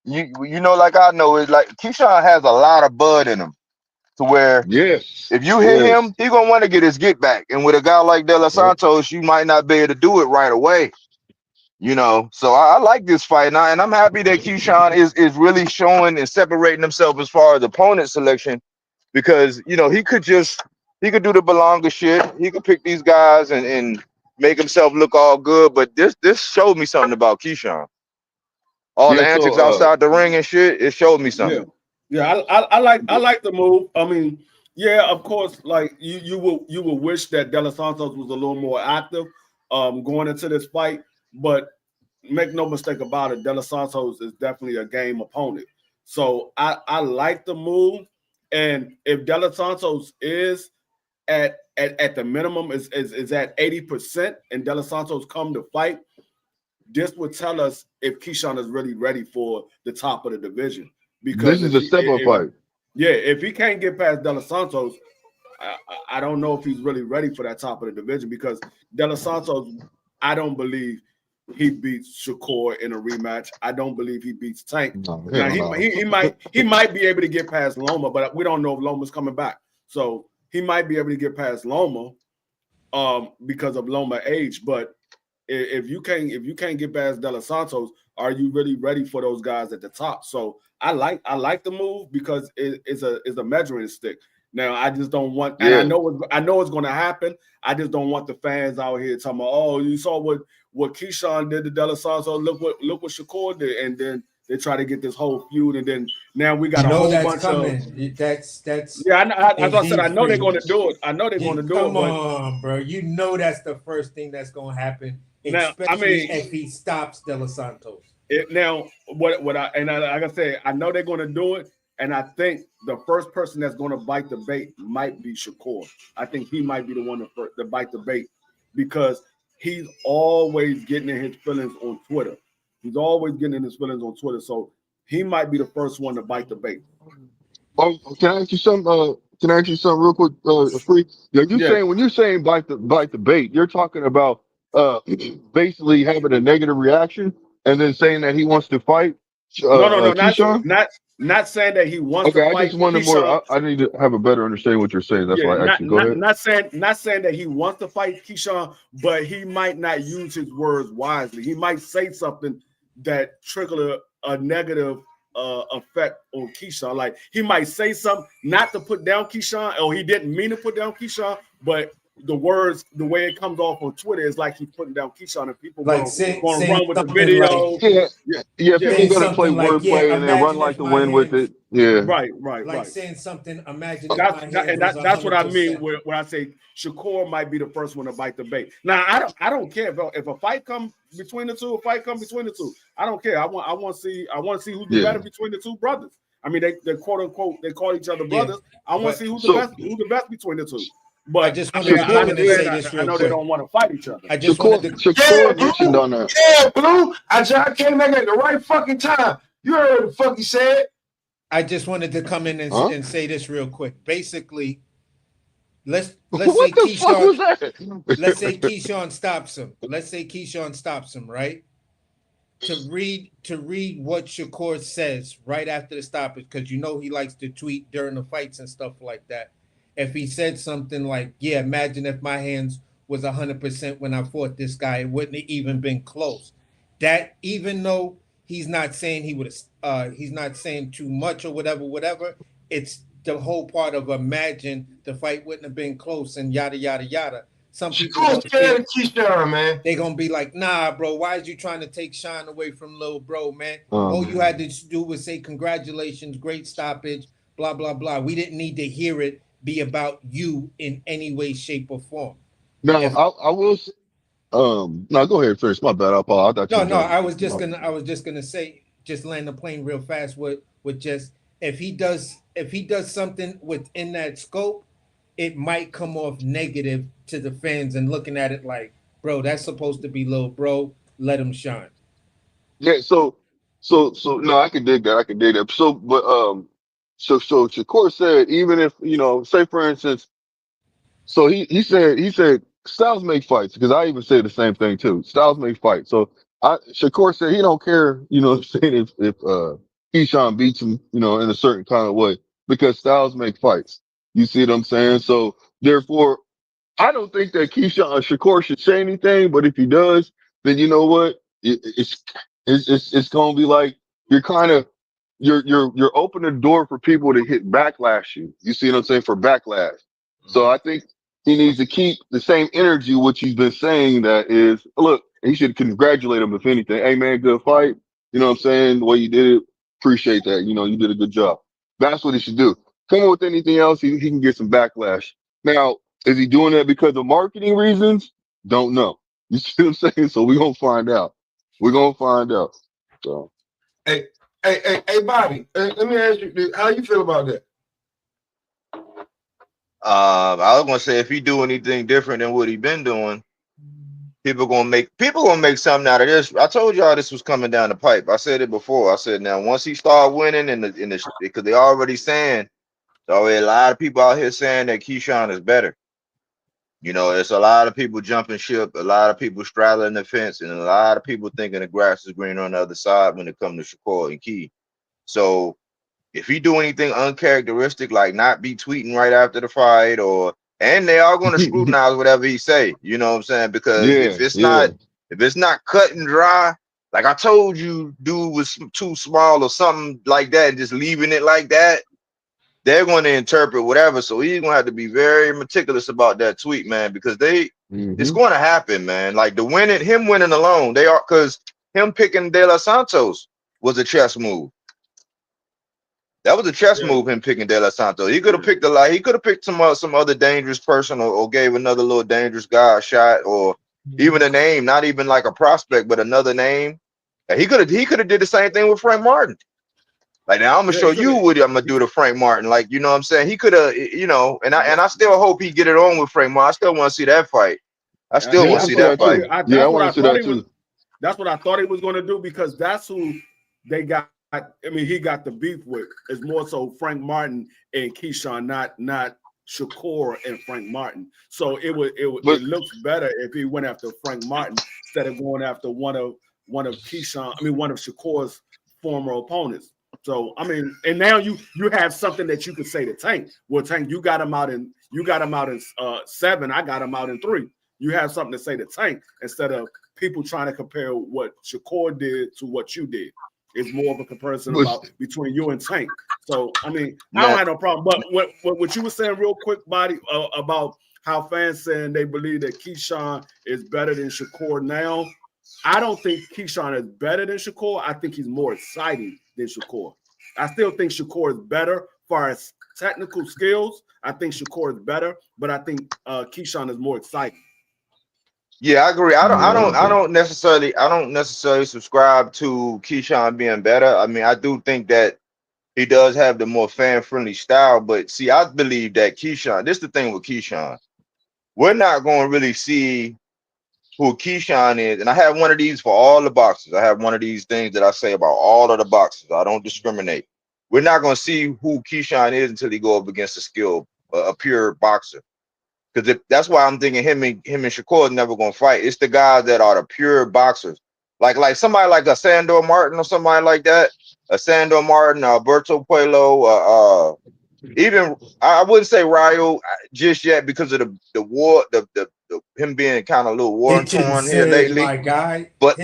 like I know, it's like Keyshawn has a lot of bud in him, to where Yes. if you hit Yes. him, he gonna want to get his get back. And with a guy like De Los Yep. Santos, you might not be able to do it right away. So I like this fight now, and I'm happy that Keyshawn is really showing and separating himself as far as opponent selection, because he could do the Belonga shit. He could pick these guys and make himself look all good. But this showed me something about Keyshawn. All the Yeah. antics So, outside the ring and shit, it showed me Yeah, something. yeah. I like the move. I mean, yeah, of course. Like you will wish that De Los Santos was a little more active going into this fight. but make no mistake about it, De Los Santos is definitely a game opponent. So I like the move, and if De Los Santos is at the minimum is at 80%, and De Los Santos come to fight, this would tell us if Keyshawn is really ready for the top of the division. Because This is a step-up fight. Yeah, if he can't get past De Los Santos, I don't know if he's really ready for that top of the division, because De Los Santos, I don't believe he beats Shakur in a rematch. I don't believe he beats Tank. Now he might be able to get past Loma, but we don't know if Loma's coming back. So he might be able to get past Loma because of Loma age. But if you can't get past De Los Santos, are you really ready for those guys at the top? So I like the move because it's a measuring stick. Now I just don't want, and I know it's going to happen. I just don't want the fans out here talking about, oh, you saw what Keyshawn did to De Los Santos. Look what Shakur did, and then they try to get this whole feud, and then now we got a whole bunch coming. That's yeah. As I said, I know they're going to do it. I know they're going to do it. Come on, bro. You know that's the first thing that's going to happen. Now, especially if he stops De Los Santos. Like I said, I know they're going to do it, and I think the first person that's going to bite the bait might be Shakur. I think he might be the one to bite the bait, because he's always getting in his feelings on Twitter. So he might be the first one to bite the bait. Oh, can I ask you something? Can I ask you something real quick, Free? Saying, when you're saying bite the bait, you're talking about basically having a negative reaction and then saying that he wants to fight No, Keyshawn? not saying that he wants to fight. I just wanted more. I need to have a better understanding what you're saying. That's why I actually go ahead. Not saying that he wants to fight Keyshawn, but he might not use his words wisely. He might say something that trigger a negative effect on Keyshawn. Like he might say something not to put down Keyshawn, or he didn't mean to put down Keyshawn, but the words, the way it comes off on Twitter is like he's putting down Keyshawn, and people going to run with the video. People going to play wordplay and then run like the wind with it. Yeah, right. Saying something. Imagine that's what I mean when I say Shakur might be the first one to bite the bait. Now I don't care if a fight comes between the two. I don't care. I want to see who's the better between the two brothers. I mean, they quote unquote they call each other brothers. I want to see who's the best between the two. But I just wanted to say this real quick. I know they don't want to fight each other. I just wanted to mentioned on that. Yeah, Blue. I came back at the right fucking time. You heard what the fuck he said. I just wanted to come in and say this real quick. Basically, let's say Keyshawn stops him. Let's say Keyshawn stops him, right? To read what Shakur says right after the stoppage, because you know he likes to tweet during the fights and stuff like that. If he said something like, yeah, imagine if my hands was 100% when I fought this guy, it wouldn't have even been close. That, even though he's not saying he's not saying too much or whatever, it's the whole part of imagine the fight wouldn't have been close and yada, yada, yada. Some people scared of Keyshawn, man. They're going to be like, nah, bro, why is you trying to take Sean away from little bro, man? All you had to do was say congratulations, great stoppage, blah, blah, blah. We didn't need to hear it be about you in any way, shape, or form. No, I will. No, go ahead first. My bad. I apologize. I was just gonna say, just land the plane real fast with just if he does something within that scope, it might come off negative to the fans and looking at it like, bro, that's supposed to be little bro. Let him shine. Yeah. So no, I can dig that. So, but So Shakur said, even if, say for instance, so he said styles make fights, because I even said the same thing too. Styles make fights. So Shakur said he don't care, saying if Keyshawn beats him, in a certain kind of way, because styles make fights. You see what I'm saying? So therefore, I don't think that Shakur should say anything, but if he does, then you know what? It's gonna be like you're kind of you're opening the door for people to hit backlash you. You see what I'm saying? For backlash. So I think he needs to keep the same energy, which he's been saying, that is, look, he should congratulate him if anything. Hey man, good fight. You know what I'm saying? The way you did it, appreciate that. You did a good job. That's what he should do. Come on with anything else, he can get some backlash. Now, is he doing that because of marketing reasons? Don't know. You see what I'm saying? So we're gonna find out. We're gonna find out. So Hey, Bobby, let me ask you, how you feel about that? I was gonna say if he do anything different than what he been doing, people gonna make something out of this. I told y'all this was coming down the pipe. I said it before. I said now once he start winning because they already saying there already a lot of people out here saying that Keyshawn is better. You know, there's a lot of people jumping ship, a lot of people straddling the fence, and a lot of people thinking the grass is greener on the other side when it comes to Shakur and Key. So if he do anything uncharacteristic, like not be tweeting right after the fight, and they are going to scrutinize whatever he say, you know what I'm saying? Because if it's not cut and dry, like I told you, dude was too small or something like that, and just leaving it like that, they're going to interpret whatever. So he's going to have to be very meticulous about that tweet, man, because it's going to happen, man. Like him winning alone, because him picking De Los Santos was a chess move. That was a chess move, him picking De Los Santos. He could have picked he could have picked some other dangerous person or gave another little dangerous guy a shot, or even a name, not even like a prospect, but another name. And he could have did the same thing with Frank Martin. Like now I'm gonna show you what I'm gonna do to Frank Martin. Like, you know what I'm saying? He could have, and I still hope he get it on with Frank Martin. I still want to see that fight. I still want to see that fight. I want to see that too. That's what I thought he was gonna do, because that's who they got. I mean, he got the beef with. It's more so Frank Martin and Keyshawn, not Shakur and Frank Martin. So it looks better if he went after Frank Martin instead of going after one of Shakur's former opponents. So I mean, and now you have something that you could say to Tank. Well, Tank, you got him out in 7. I got him out in 3. You have something to say to Tank instead of people trying to compare what Shakur did to what you did. It's more of a comparison between you and Tank. So I mean, I don't have no problem. But what you were saying real quick, Body, about how fans saying they believe that Keyshawn is better than Shakur now. I don't think Keyshawn is better than Shakur. I think he's more exciting than Shakur. I still think Shakur is better as far as technical skills. I think Shakur is better, but I think Keyshawn is more exciting. Yeah, I agree. I don't necessarily subscribe to Keyshawn being better. I mean, I do think that he does have the more fan-friendly style, but see, I believe that Keyshawn, this is the thing with Keyshawn. We're not going to really see who Keyshawn is. And I have one of these for all the boxers. I have one of these things that I say about all of the boxers. I don't discriminate. We're not going to see who Keyshawn is until he go up against a pure boxer. Because that's why I'm thinking him and Shakur is never going to fight. It's the guys that are the pure boxers. Like somebody like a Sandor Martin or somebody like that. A Sandor Martin, Alberto Puello, even I wouldn't say Ryo just yet because of the war, the him being kind of a little war torn here lately. My guy, but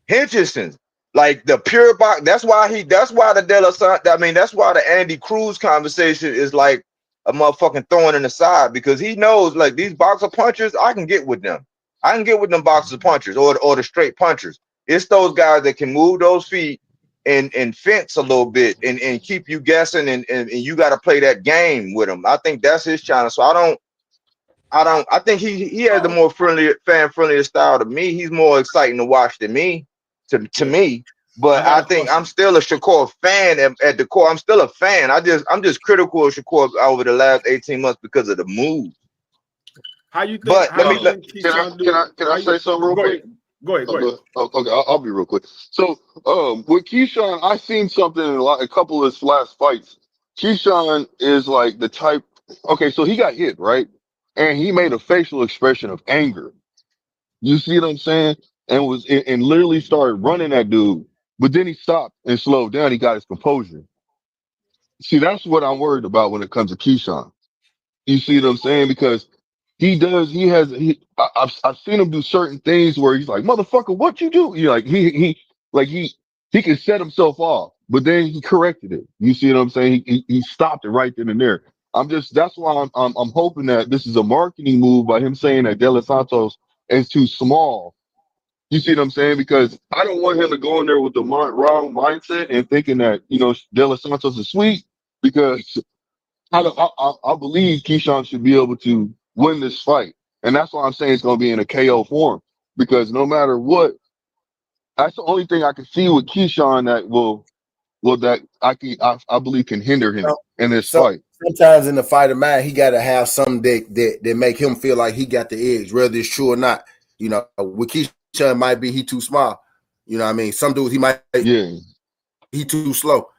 Hitchinson, like the pure box. That's why the De La Santos. I mean, that's why the Andy Cruz conversation is like a motherfucking thorn in the side, because he knows like these boxer punchers, I can get with them. I can get with them boxer punchers or the straight punchers. It's those guys that can move those feet and fence a little bit and keep you guessing and you got to play that game with him. I think that's his challenge. So I think he has the more fan-friendlier style to me. He's more exciting to watch than me, to me. But I think I'm still a Shakur fan at the core. I'm still a fan. I'm just critical of Shakur over the last 18 months because of the moves. How you think? But can I say something real quick? Go ahead. Okay, I'll be real quick. So, with Keyshawn, I seen something in a couple of his last fights. Keyshawn is like the type. Okay, so he got hit, right, and he made a facial expression of anger. You see what I'm saying? And literally started running that dude. But then he stopped and slowed down. He got his composure. See, that's what I'm worried about when it comes to Keyshawn. You see what I'm saying? Because I've seen him do certain things where he's like, motherfucker, what you do? You like, he can set himself off, but then he corrected it. You see what I'm saying? He stopped it right then and there. That's why I'm hoping that this is a marketing move by him saying that De Los Santos is too small. You see what I'm saying? Because I don't want him to go in there with the wrong mindset and thinking that, De Los Santos is sweet, because I believe Keyshawn should be able to win this fight. And that's why I'm saying it's going to be in a KO form, because no matter what, that's the only thing I can see with Keyshawn that that I believe can hinder him in this fight. Sometimes in the fight of mind, he got to have something that make him feel like he got the edge, whether it's true or not. You know, with Keyshawn, might be he too small. You know what I mean? Some dudes he too slow.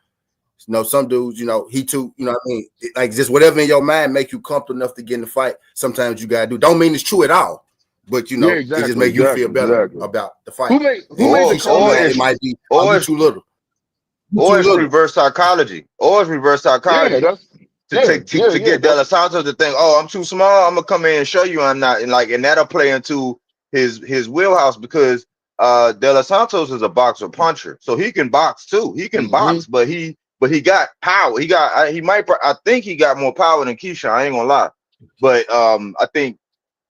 You know, some dudes, you know, he too, you know what I mean? Like just whatever in your mind make you comfortable enough to get in the fight. Sometimes you gotta do. Don't mean it's true at all, but you know, it just make you feel better about the fight. Who made the comment? It might be too little. Or it's reverse psychology. Yeah, to get De Los Santos to think, oh, I'm too small. I'm gonna come in and show you I'm not, and that'll play into his wheelhouse, because De Los Santos is a boxer puncher, so he can box too. He can box, but he got power. I think he got more power than Keyshawn. I ain't gonna lie, but I think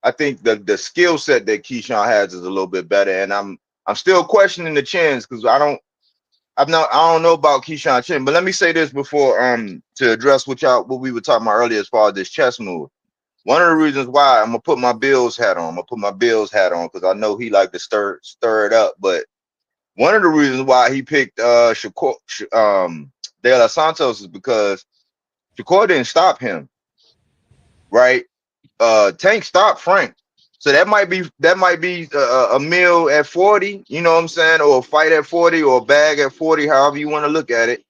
the skill set that Keyshawn has is a little bit better, and I'm still questioning the chins, because I don't know about Keyshawn Chin. But let me say this before to address what we were talking about earlier as far as this chess move. One of the reasons why I'm gonna put my Bills hat on, because I know he like to stir it up. But one of the reasons why he picked De Los Santos is because Shakur didn't stop him, right? Tank stopped Frank. So that might be a meal at 40, you know what I'm saying, or a fight at 40, or a bag at 40, however you want to look at it.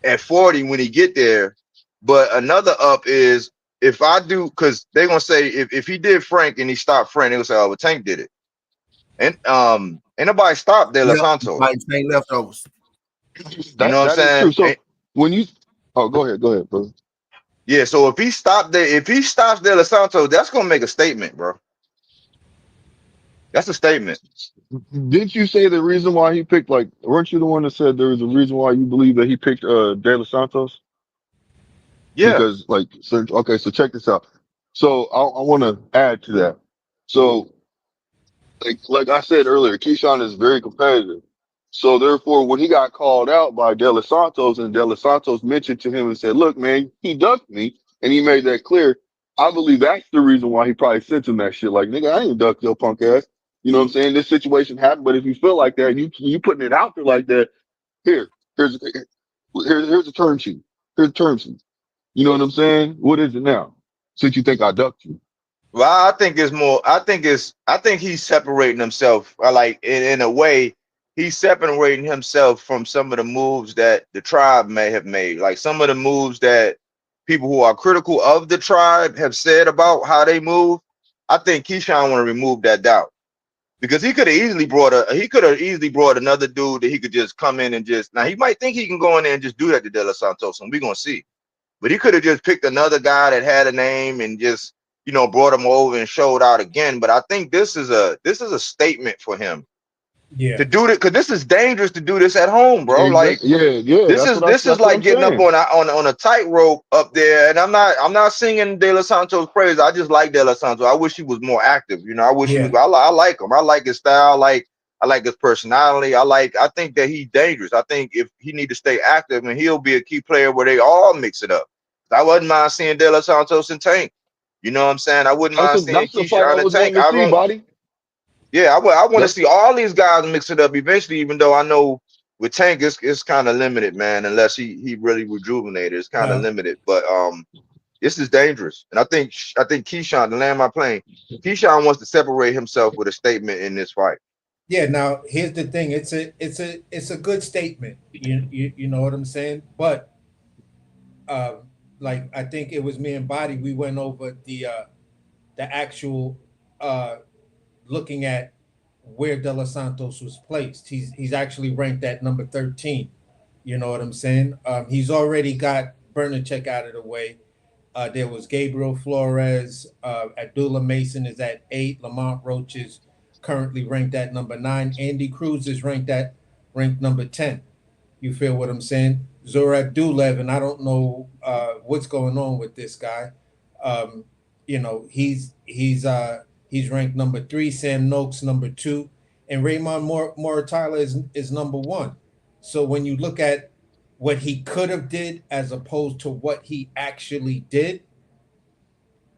At 40 when he get there. But another up is if I do, because they're gonna say if he did Frank and he stopped Frank, they're gonna say, oh, well, Tank did it. And ain't nobody stopped De Los Santos. Tank leftovers. You know what I'm saying? True. So when you go ahead, bro. Yeah, so if he stops De Los Santos, that's gonna make a statement, bro. That's a statement. Didn't you say the reason why he picked, weren't you the one that said there was a reason why you believe that he picked De Los Santos? Yeah. Because so check this out. So I want to add to that. So like I said earlier, Keyshawn is very competitive. So therefore, when he got called out by De Los Santos, and De Los Santos mentioned to him and said, "Look, man, he ducked me," and he made that clear. I believe that's the reason why he probably sent him that shit. Like, nigga, I ain't ducked your punk ass. You know what I'm saying? This situation happened, but if you feel like that, and you putting it out there like that, here's a term sheet. Here's a term sheet. You know what I'm saying? What is it now? Since you think I ducked you. Well, I think it's more. I think he's separating himself. In a way, he's separating himself from some of the moves that the tribe may have made. Like some of the moves that people who are critical of the tribe have said about how they move. I think Keyshawn want to remove that doubt, because he could have easily brought another dude that he could just come in and just. Now he might think he can go in there and just do that to De Los Santos, and we're gonna see. But he could have just picked another guy that had a name and just, brought him over and showed out again. But I think this is a statement for him. Yeah. To do it, because this is dangerous to do this at home, bro. Like, this is like getting up on a tightrope up there. And I'm not singing De Los Santos' praise. I just like De Los Santos. I wish he was more active. I wish he was. I like him. I like his style. I like his personality. I think that he's dangerous. I think if he need to stay active, and he'll be a key player where they all mix it up. I wouldn't mind seeing De Los Santos and Tank. You know what I'm saying? I wouldn't mind seeing Keyshawn and Tank. Yeah, I want to see all these guys mix it up eventually, even though I know with Tank it's kind of limited, man, unless he really rejuvenated. It's kind of limited. But this is dangerous. And I think Keyshawn, to land my plane, Keyshawn wants to separate himself with a statement in this fight. Yeah, now here's the thing. It's a good statement. You know what I'm saying? But like I think it was me and Body, we went over the actual looking at where De Los Santos was placed. He's actually ranked at number 13. You know what I'm saying? He's already got Bernacek out of the way. There was Gabriel Flores. Abdullah Mason is at 8. Lamont Roach is currently ranked at number 9. Andy Cruz is ranked number 10. You feel what I'm saying? Zora Abdulev, and I don't know what's going on with this guy. He's ranked number 3. Sam Noakes number 2, and Raymond Moratala is number 1. So when you look at what he could have did as opposed to what he actually did,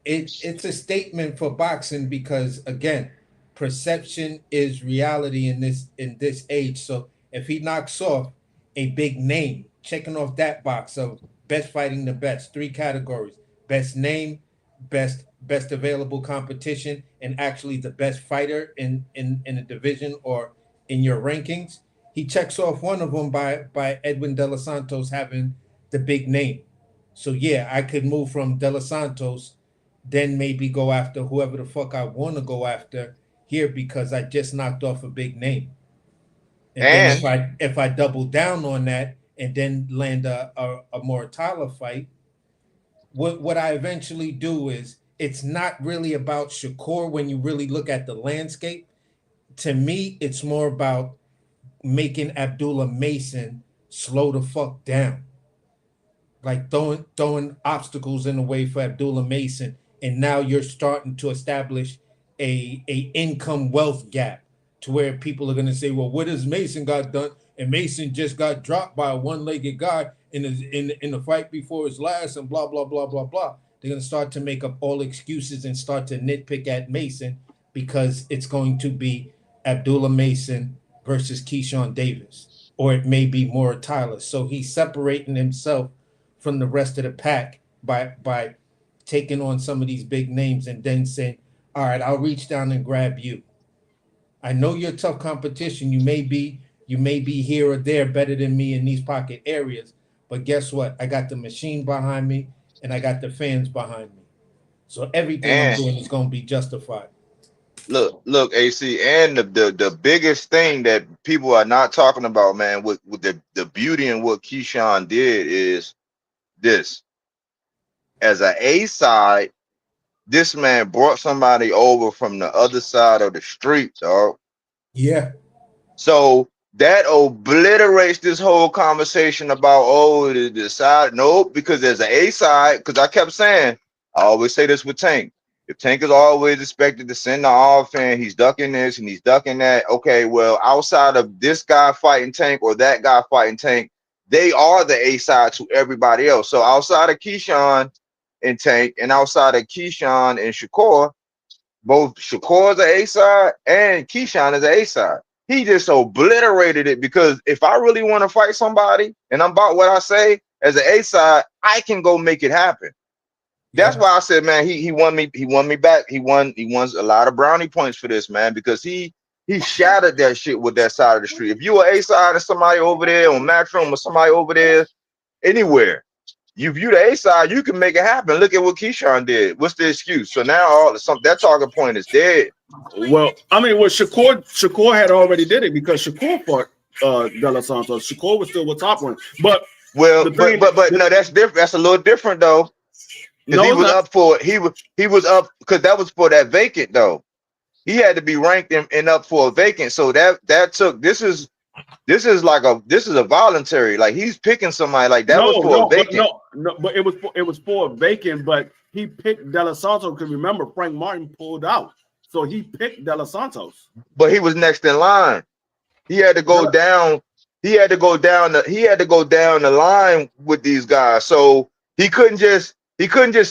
it's a statement for boxing because again, perception is reality in this age. So if he knocks off a big name, checking off that box of best fighting the best, 3 categories: best name, best available competition, and actually the best fighter in a division or in your rankings. He checks off one of them by Edwin De Los Santos having the big name. So yeah, I could move from De Los Santos, then maybe go after whoever the fuck I want to go after here because I just knocked off a big name. And then if I double down on that and then land a more Tyler fight, what I eventually do is it's not really about Shakur when you really look at the landscape. To me, it's more about making Abdullah Mason slow the fuck down, like throwing obstacles in the way for Abdullah Mason, and now you're starting to establish a income wealth gap to where people are going to say, well, what has Mason got done? And Mason just got dropped by a one-legged guy in the fight before his last, and blah blah blah blah blah. They're going to start to make up all excuses and start to nitpick at Mason because it's going to be Abdullah Mason versus Keyshawn Davis, or it may be Maura Tyler. So he's separating himself from the rest of the pack by taking on some of these big names and then saying, all right, I'll reach down and grab you. I know you're tough competition. You may be here or there better than me in these pocket areas, but guess what? I got the machine behind me and I got the fans behind me. So everything I'm doing is going to be justified. Look, AC, and the biggest thing that people are not talking about, man, with the beauty in what Keyshawn did is this. As an A side, this man brought somebody over from the other side of the street, dog. Yeah. So that obliterates this whole conversation about the side. Nope, because there's an A side. Because I kept saying, I always say this with Tank. If Tank is always expected to send the offense, he's ducking this and he's ducking that. Okay, well, outside of this guy fighting Tank or that guy fighting Tank, they are the A side to everybody else. So outside of Keyshawn and Tank, and outside of Keyshawn and Shakur, both Shakur is an A side and Keyshawn is an A side. He just obliterated it because if I really want to fight somebody and I'm about what I say as an A side, I can go make it happen. That's why I said, man, he won me back. He won a lot of brownie points for this, man, because he shattered that shit with that side of the street. If you are A side and somebody over there on Matchroom or somebody over there anywhere, you view the A side, you can make it happen. Look at what Keyshawn did. What's the excuse? So now that target point is dead. Well, I mean, Shakur had already did it because Shakur fought De Los Santos. Shakur was still with top one, but no, that's different. That's a little different though. Because he was up for he was up because that was for that vacant though. He had to be ranked and up for a vacant. So that took this is a voluntary, like he's picking somebody like that was for a vacant. But it was for a vacant, but he picked De Los Santos because remember Frank Martin pulled out. So he picked De Los Santos. But he was next in line. He had to go down. He had to go down the line with these guys. So he couldn't just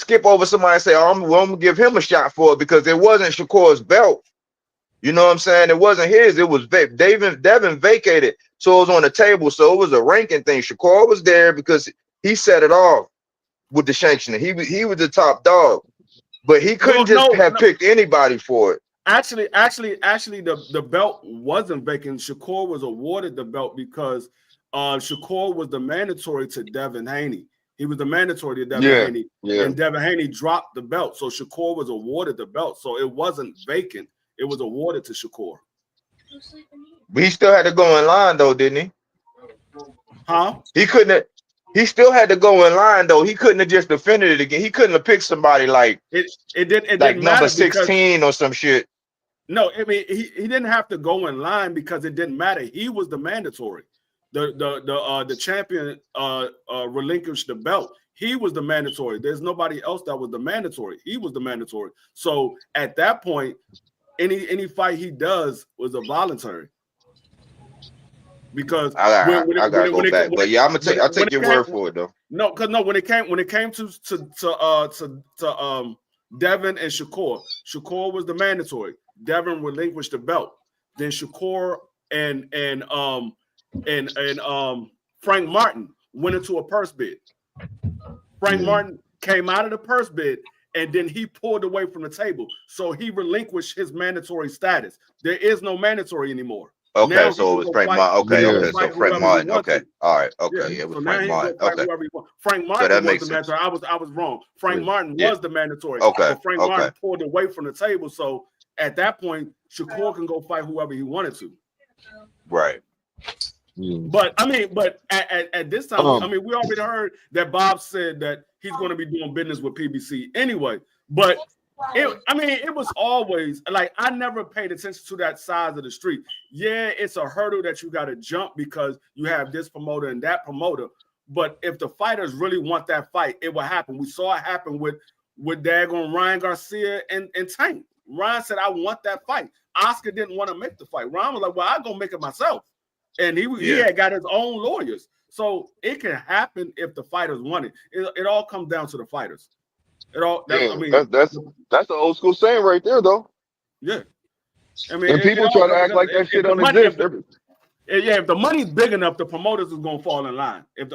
skip over somebody and say, I'm gonna give him a shot for it because it wasn't Shakur's belt. You know what I'm saying? It wasn't his. It was Devin vacated. So it was on the table. So it was a ranking thing. Shakur was there because he set it off with the sanctioning. He was the top dog. But he couldn't have picked anybody for it. Actually, the belt wasn't vacant. Shakur was awarded the belt because Shakur was the mandatory to Devin Haney. He was the mandatory to Devin Haney. Yeah. And Devin Haney dropped the belt. So Shakur was awarded the belt. So it wasn't vacant. It was awarded to Shakur. But he still had to go in line though, didn't he? Huh? He still had to go in line though. He couldn't have just defended it again. He couldn't have picked somebody like number 16 or some shit. No, I mean he didn't have to go in line because it didn't matter. He was the mandatory. The champion relinquished the belt. He was the mandatory. There's nobody else that was the mandatory. He was the mandatory. So at that point, any fight he does was a voluntary. Because I gotta go back, but yeah, I'll take your word for it though. No, because when it came to Devin and Shakur. Shakur was the mandatory. Devin relinquished the belt. Then Shakur and Frank Martin went into a purse bid. Frank Martin came out of the purse bid, and then he pulled away from the table. So he relinquished his mandatory status. There is no mandatory anymore. Okay, now so it was Frank Martin. Okay, so Frank Martin. Okay, all right. Okay, it was Frank Martin. Okay, Frank Martin was the mandatory. I was wrong. Frank Martin was the mandatory. Okay, but Frank Martin pulled away from the table. So at that point, Shakur can go fight whoever he wanted to. Right. But I mean, at this time, I mean, we already heard that Bob said that he's going to be doing business with PBC anyway. But it was always like I never paid attention to that side of the street. Yeah, it's a hurdle that you got to jump because you have this promoter and that promoter. But if the fighters really want that fight, it will happen. We saw it happen with daggone Ryan Garcia and Tank. Ryan said, "I want that fight." Oscar didn't want to make the fight. Ryan was like, "Well, I'm gonna make it myself." And he had got his own lawyers. So it can happen if the fighters want it. It all comes down to the fighters. That's the old school saying right there, though. Yeah. I mean, and people try to act like that shit don't exist. If the money's big enough, the promoters is gonna fall in line. If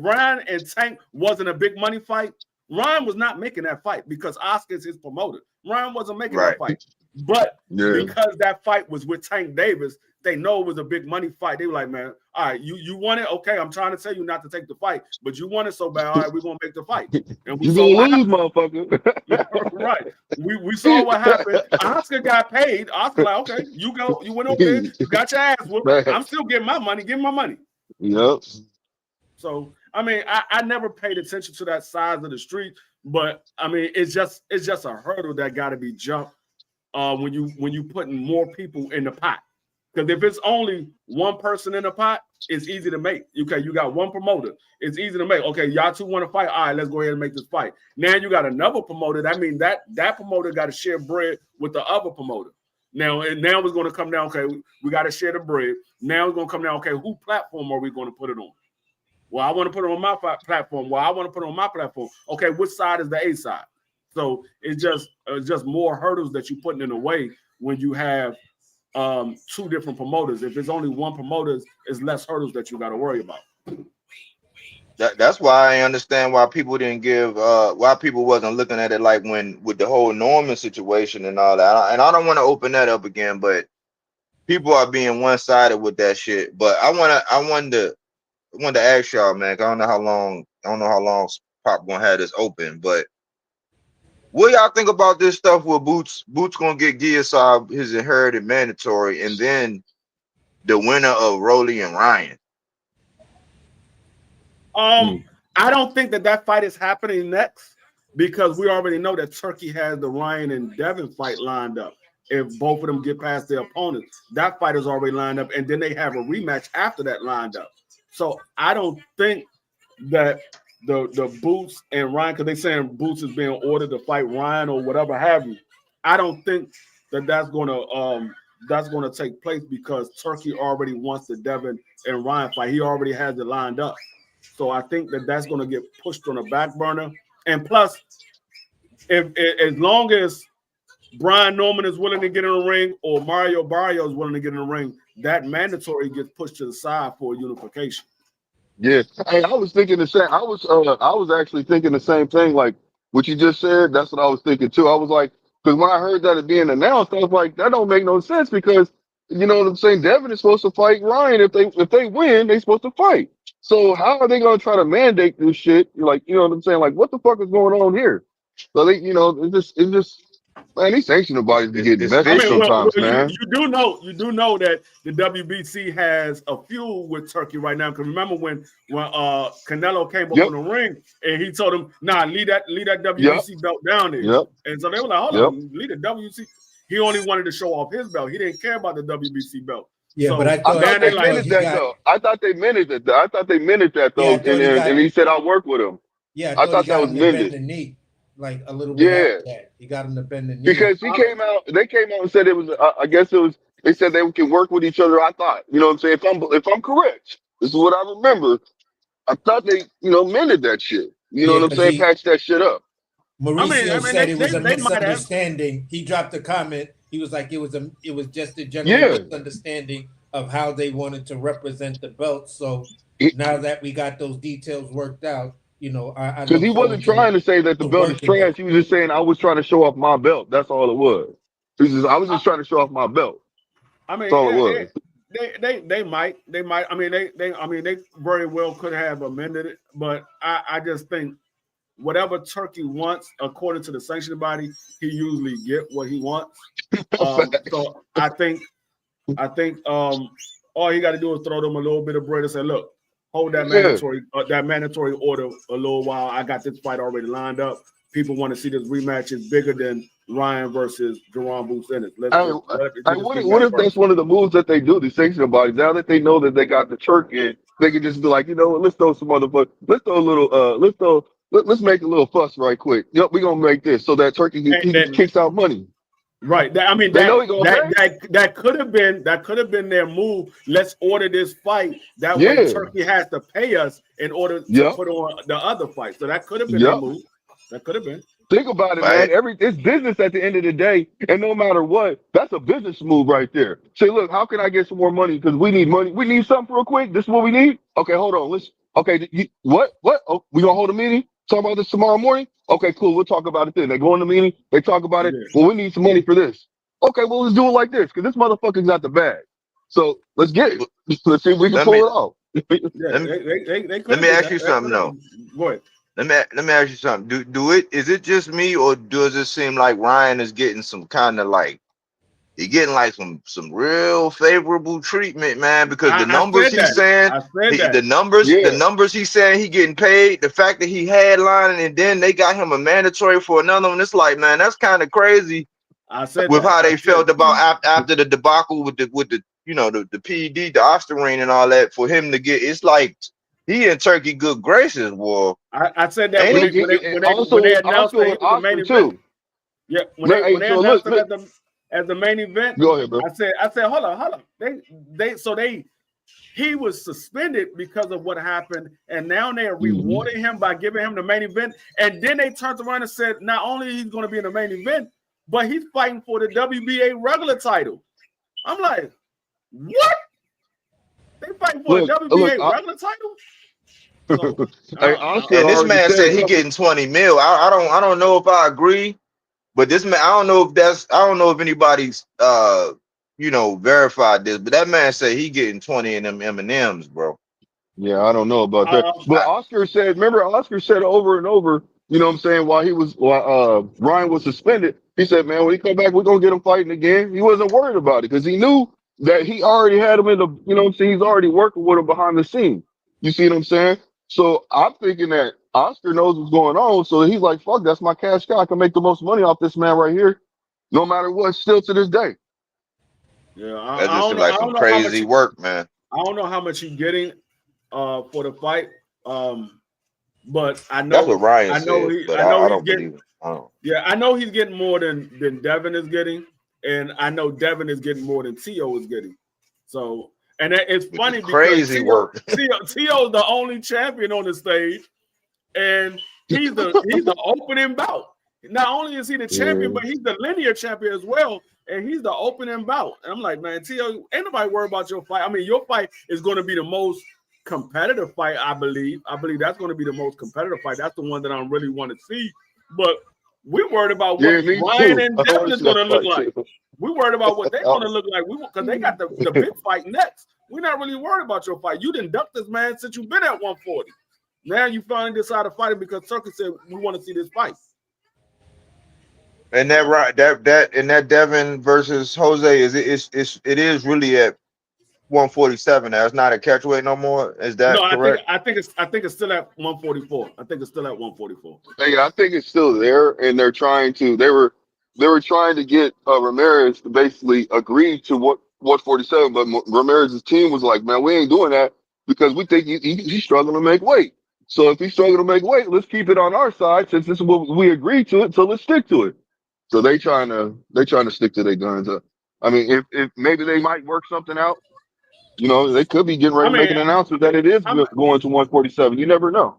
Ryan and Tank wasn't a big money fight, Ryan was not making that fight because Oscar's his promoter. Ryan wasn't making that fight. But because that fight was with Tank Davis, they know it was a big money fight. They were like, man, all right, you want it? Okay, I'm trying to tell you not to take the fight, but you want it so bad. All right, we're gonna make the fight. And we you gonna lose, motherfucker. Right. We saw what happened. Oscar got paid. Oscar like, okay, you went over there, you got your ass whooped. I'm still getting my money. Give me my money. Yep. So I mean, I never paid attention to that side of the street, but I mean, it's just a hurdle that got to be jumped when you putting more people in the pot. Because if it's only one person in the pot, it's easy to make. Okay, you got one promoter. It's easy to make. Okay, y'all two want to fight. All right, let's go ahead and make this fight. Now you got another promoter. That means that promoter got to share bread with the other promoter. Now it's going to come down. Okay, we got to share the bread. Now it's going to come down. Okay, who platform are we going to put it on? Well, I want to put it on my platform. Well, I want to put it on my platform. Okay, which side is the A side? So it's just more hurdles that you're putting in the way when you have two different promoters. If it's only one promoter, it's less hurdles that you got to worry about. That's why I understand why people didn't give why people wasn't looking at it like when with the whole Norman situation and all that. And I don't want to open that up again, but people are being one-sided with that shit. But I wanted to ask y'all, man. I don't know how long Pop gonna have this open, but what y'all think about this stuff where Boots gonna get Giasab his inherited mandatory, and then the winner of Rolly and Ryan? I don't think that fight is happening next because we already know that Turkey has the Ryan and Devin fight lined up. If both of them get past their opponents, that fight is already lined up, and then they have a rematch after that lined up. So I don't think that the Boots and Ryan, because they saying Boots is being ordered to fight Ryan or whatever have you. I don't think that's gonna take place because Turkey already wants the Devin and Ryan fight. He already has it lined up. So I think that's gonna get pushed on the back burner. And plus, as long as Brian Norman is willing to get in the ring or Mario Barrio is willing to get in the ring, that mandatory gets pushed to the side for unification. Yeah, hey, I was thinking the same. I was actually thinking the same thing. Like what you just said, that's what I was thinking too. I was like, because when I heard that it being announced, I was like, that don't make no sense because you know what I'm saying. Devin is supposed to fight Ryan. If they win, they supposed to fight. So how are they going to try to mandate this shit? Like, you know what I'm saying? Like, what the fuck is going on here? So they, you know, it's just. Man, these sanctioning bodies be getting messy sometimes, man. You do know that the WBC has a feud with Turkey right now. Because remember when Canelo came up on the ring and he told him, "Nah, leave that WBC belt down there." And so they were like, "Hold on, leave the WBC." He only wanted to show off his belt. He didn't care about the WBC belt. Yeah, so, but I thought they meant that though. I thought they meant it. I thought they meant it that though. And he said, "I'll work with him." Yeah, I thought that was meant. Like a little bit after that. He got him to bend the knee. Because they came out and said it was, I guess it was, they said they can work with each other. I thought, you know what I'm saying? If I'm correct, this is what I remember. I thought they, mended that shit. You know what I'm saying? Patched that shit up. Mauricio said it was a they might have. misunderstanding. He dropped a comment. He was like, it was just a general misunderstanding of how they wanted to represent the belt. So now that we got those details worked out, you know, I Because he wasn't trying to say that the belt is trash. He was just saying I was trying to show off my belt. That's all it was. I was just trying to show off my belt. I mean, that's all it was. They might. I mean, they very well could have amended it, but I just think whatever Turkey wants, according to the sanctioning body, he usually get what he wants. So I think all he got to do is throw them a little bit of bread and say, look, hold that mandatory order a little while. I got this fight already lined up. People want to see this rematch. It's bigger than Ryan versus Jerome Booth Ennis. What if that's one of the moves that they do, the sanctioning body? Now that they know that they got the Turkey, they can just be like, you know what, let's throw some motherfuckers. Let's throw a little, let's make a little fuss right quick. Yep, we're going to make this so that Turkey kicks out money. Right. That could have been their move. Let's order this fight. That way Turkey has to pay us in order to put on the other fight. So that could have been their move. That could have been. Think about it, man. It's business at the end of the day, and no matter what, that's a business move right there. Say, look, how can I get some more money? Because we need money. We need something real quick. This is what we need. Okay, hold on. What? Oh, we gonna hold a meeting? Talk about this tomorrow morning? Okay, cool. We'll talk about it then. They go in the meeting. They talk about it. Well, we need some money for this. Okay, well, let's do it like this because this motherfucker's got the bag. So let's get it. Let's see if we can pull it off. Let me ask you something though. Go ahead. Let me ask you something. Is it just me, or does it seem like Ryan is getting some kind of like some real favorable treatment, man? Because the numbers he's saying, the numbers he's saying he getting paid, the fact that he headlining and then they got him a mandatory for another one, it's like, man, that's kind of crazy. With how they felt about after the debacle with the you know the PED, the Osterine and all that, for him to get, it's like he in Turkey good graces, boy. I said that when they announced that he was the main event. Yeah, when they announced it as the main event. Go ahead, bro. I said, hold on. He was suspended because of what happened, and now they are rewarding him by giving him the main event. And then they turned around and said, not only he's going to be in the main event, but he's fighting for the WBA regular title. I'm like, what? They fighting for the WBA regular title? So, and this man said he getting 20 mil. I don't know if I agree, but this man, I don't know if anybody's verified this, but that man said he getting 20 in them M&Ms, bro. Yeah, I don't know about that. But Oscar said over and over, you know what I'm saying, while Ryan was suspended, he said, man, when he come back, we're gonna get him fighting again. He wasn't worried about it because he knew that he already had him in the, you know what I'm saying, he's already working with him behind the scenes. You see what I'm saying? So I'm thinking that Oscar knows what's going on. So he's like, fuck, that's my cash cow. I can make the most money off this man right here, no matter what, still to this day. Yeah, that just like some crazy work, man. I don't know how much he's getting for the fight. But I know that's what Ryan said. I don't believe it. I know he's getting more than Devin is getting, and I know Devin is getting more than T.O. is getting. So, and it's funny because crazy work. T.O. is the only champion on the stage, and he's the opening bout. Not only is he the champion, but he's the linear champion as well, and he's the opening bout. And I'm like, man, T.O., ain't nobody worried about your fight. I mean, your fight is going to be the most competitive fight, I believe. I believe that's going to be the most competitive fight. That's the one that I really want to see. But we're worried about what Ryan and Devin is going to look like. We're worried about what they're going to look like. Because they got the big fight next. We're not really worried about your fight. You didn't duck this man since you've been at 140. Now you finally decided to fight him because Turkey said we want to see this fight. And that Devin versus Jose it is really at 147 now. It's not a catchweight no more. Is that correct? I think it's still at 144. I think it's still at 144. Yeah, I think it's still there, and they're trying to. They were trying to get Ramirez to basically agree to what 147, but Ramirez's team was like, man, we ain't doing that because we think he's struggling to make weight. So if he's struggling to make weight, let's keep it on our side since this is what we agreed to it. So let's stick to it. So they trying to stick to their guns. I mean, if maybe they might work something out. You know, they could be getting ready to make an announcement that it is going to 147. You never know.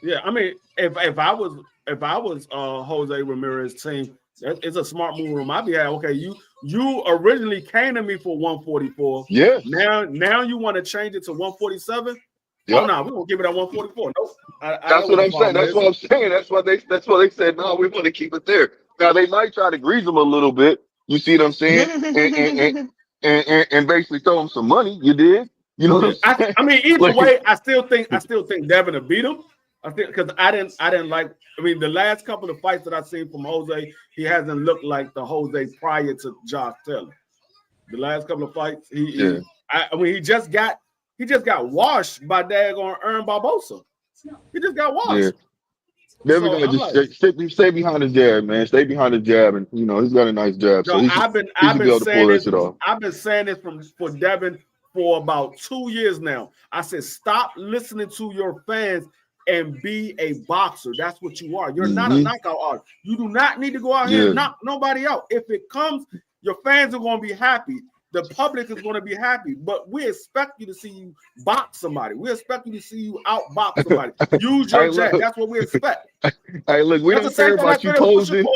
Yeah, I mean, if I was if I was Jose Ramirez's team, it's a smart move on my behalf. Okay, you originally came to me for 144. Yes. Now you want to change it to 147? Yep. Oh no, we're gonna give it at 144. Nope. I That's what I'm saying. That's what I'm saying. That's why they said no. We want to keep it there. Now they might try to grease them a little bit. You see what I'm saying? and basically throw them some money. You did. You know what I'm saying? I mean, either Like- way, I still think Devin will beat him. I think because I didn't like. I mean, the last couple of fights that I've seen from Jose, he hasn't looked like the Jose prior to Josh Taylor. The last couple of fights, he just got washed by daggone Aaron Barbosa. He just got washed. Yeah. Devin gotta just stay behind his jab, man. Stay behind his jab, and you know he's got a nice jab, so he should be able to pull this shit off. I've been saying this for Devin for about 2 years now. I said, stop listening to your fans and be a boxer. That's what you are. You're not a knockout artist. You do not need to go out here and knock nobody out. If it comes, your fans are going to be happy. The public is going to be happy, but we expect you to see you box somebody. We expect you to see you outbox somebody. Use your jab. That's what we expect. Hey, look, we don't care about you posing.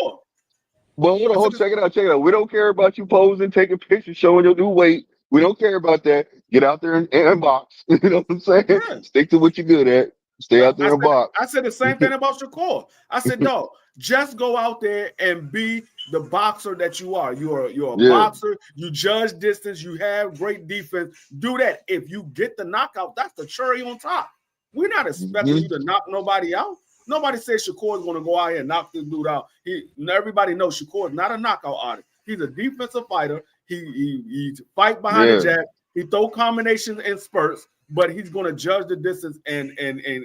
Well, hold on, check it out. We don't care about you posing, taking pictures, showing your new weight. We don't care about that. Get out there and box. You know what I'm saying? Yeah. Stick to what you're good at. Stay out there and box. I said the same thing about Shakur. I said, dog, just go out there and be the boxer that you are. You're a boxer. You judge distance. You have great defense. Do that. If you get the knockout, that's the cherry on top. We're not expecting you to knock nobody out. Nobody says Shakur is going to go out here and knock this dude out. Everybody knows Shakur is not a knockout artist. He's a defensive fighter. He fight behind the jab. He throw combinations and spurts, but he's going to judge the distance and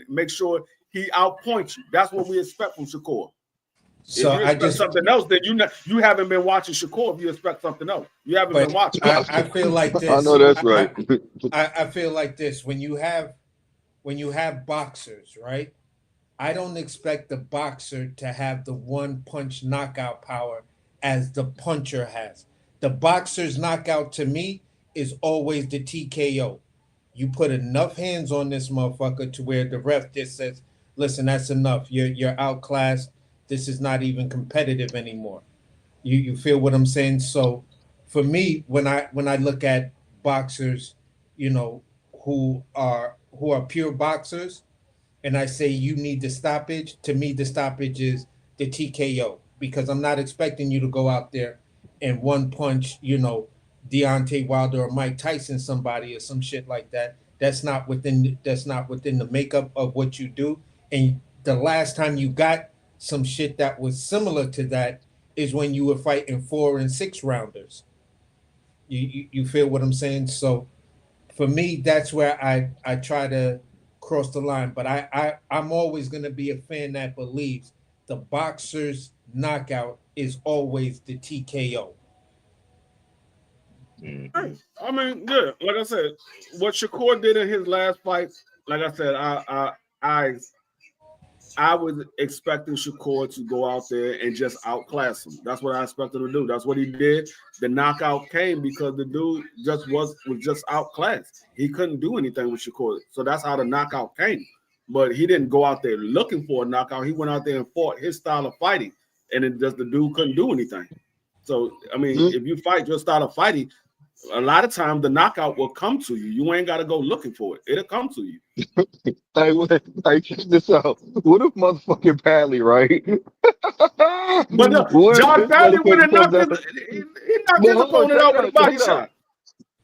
make sure he outpoints you. That's what we expect from Shakur. So if you expect something else, then you haven't been watching Shakur. If you expect something else, you haven't been watching. I feel like this. I know that's right. I feel like this. When you have boxers, right? I don't expect the boxer to have the one punch knockout power as the puncher has. The boxer's knockout to me is always the TKO. You put enough hands on this motherfucker to where the ref just says, listen, that's enough. You're outclassed. This is not even competitive anymore. You feel what I'm saying? So for me, when I look at boxers, you know, who are pure boxers, and I say you need the stoppage, to me the stoppage is the TKO, because I'm not expecting you to go out there and one punch, you know, Deontay Wilder or Mike Tyson somebody or some shit like that. That's not within the makeup of what you do. And the last time you got some shit that was similar to that is when you were fighting 4 and 6 rounders. You feel what I'm saying? So for me, that's where I try to cross the line. But I'm always going to be a fan that believes the boxer's knockout is always the TKO. I mean, yeah, like I said, what Shakur did in his last fight, like I said, I was expecting Shakur to go out there and just outclass him. That's what I expected him to do. That's what he did. The knockout came because the dude just was just outclassed. He couldn't do anything with Shakur. So that's how the knockout came. But he didn't go out there looking for a knockout. He went out there and fought his style of fighting, and it just the dude couldn't do anything. So, I mean, if you fight your style of fighting, a lot of times the knockout will come to you. You ain't got to go looking for it. It'll come to you. Hey, check this out. What if motherfucking Padley, right? But John Padley would have knocked his opponent out with a body shot.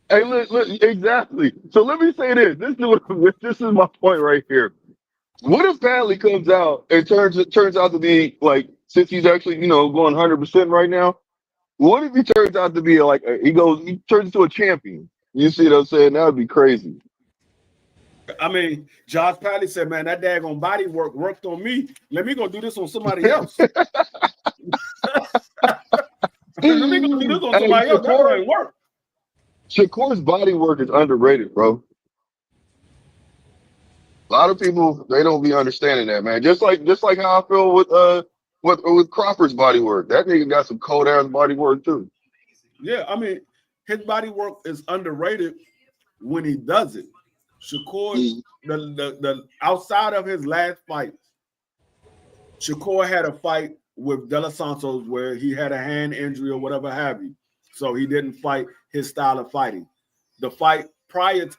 Hey, look, exactly. So let me say this. This is my point right here. What if Padley comes out and turns out to be like, since he's actually, you know, going 100% right now, what if he turns out to be like he turns into a champion? You see what I'm saying? That would be crazy. I mean, Josh Padley said, "Man, that daggone body worked on me. Let me go do this on somebody else. Let me go do this on somebody else. That ain't work." Shakur's body work is underrated, bro. A lot of people, they don't be understanding that, man. Just like how I feel with Crawford's body work. That nigga got some cold ass body work too. Yeah, I mean, his body work is underrated when he does it. Shakur, the outside of his last fight, Shakur had a fight with De Los Santos where he had a hand injury or whatever have you, so he didn't fight his style of fighting. The fight prior,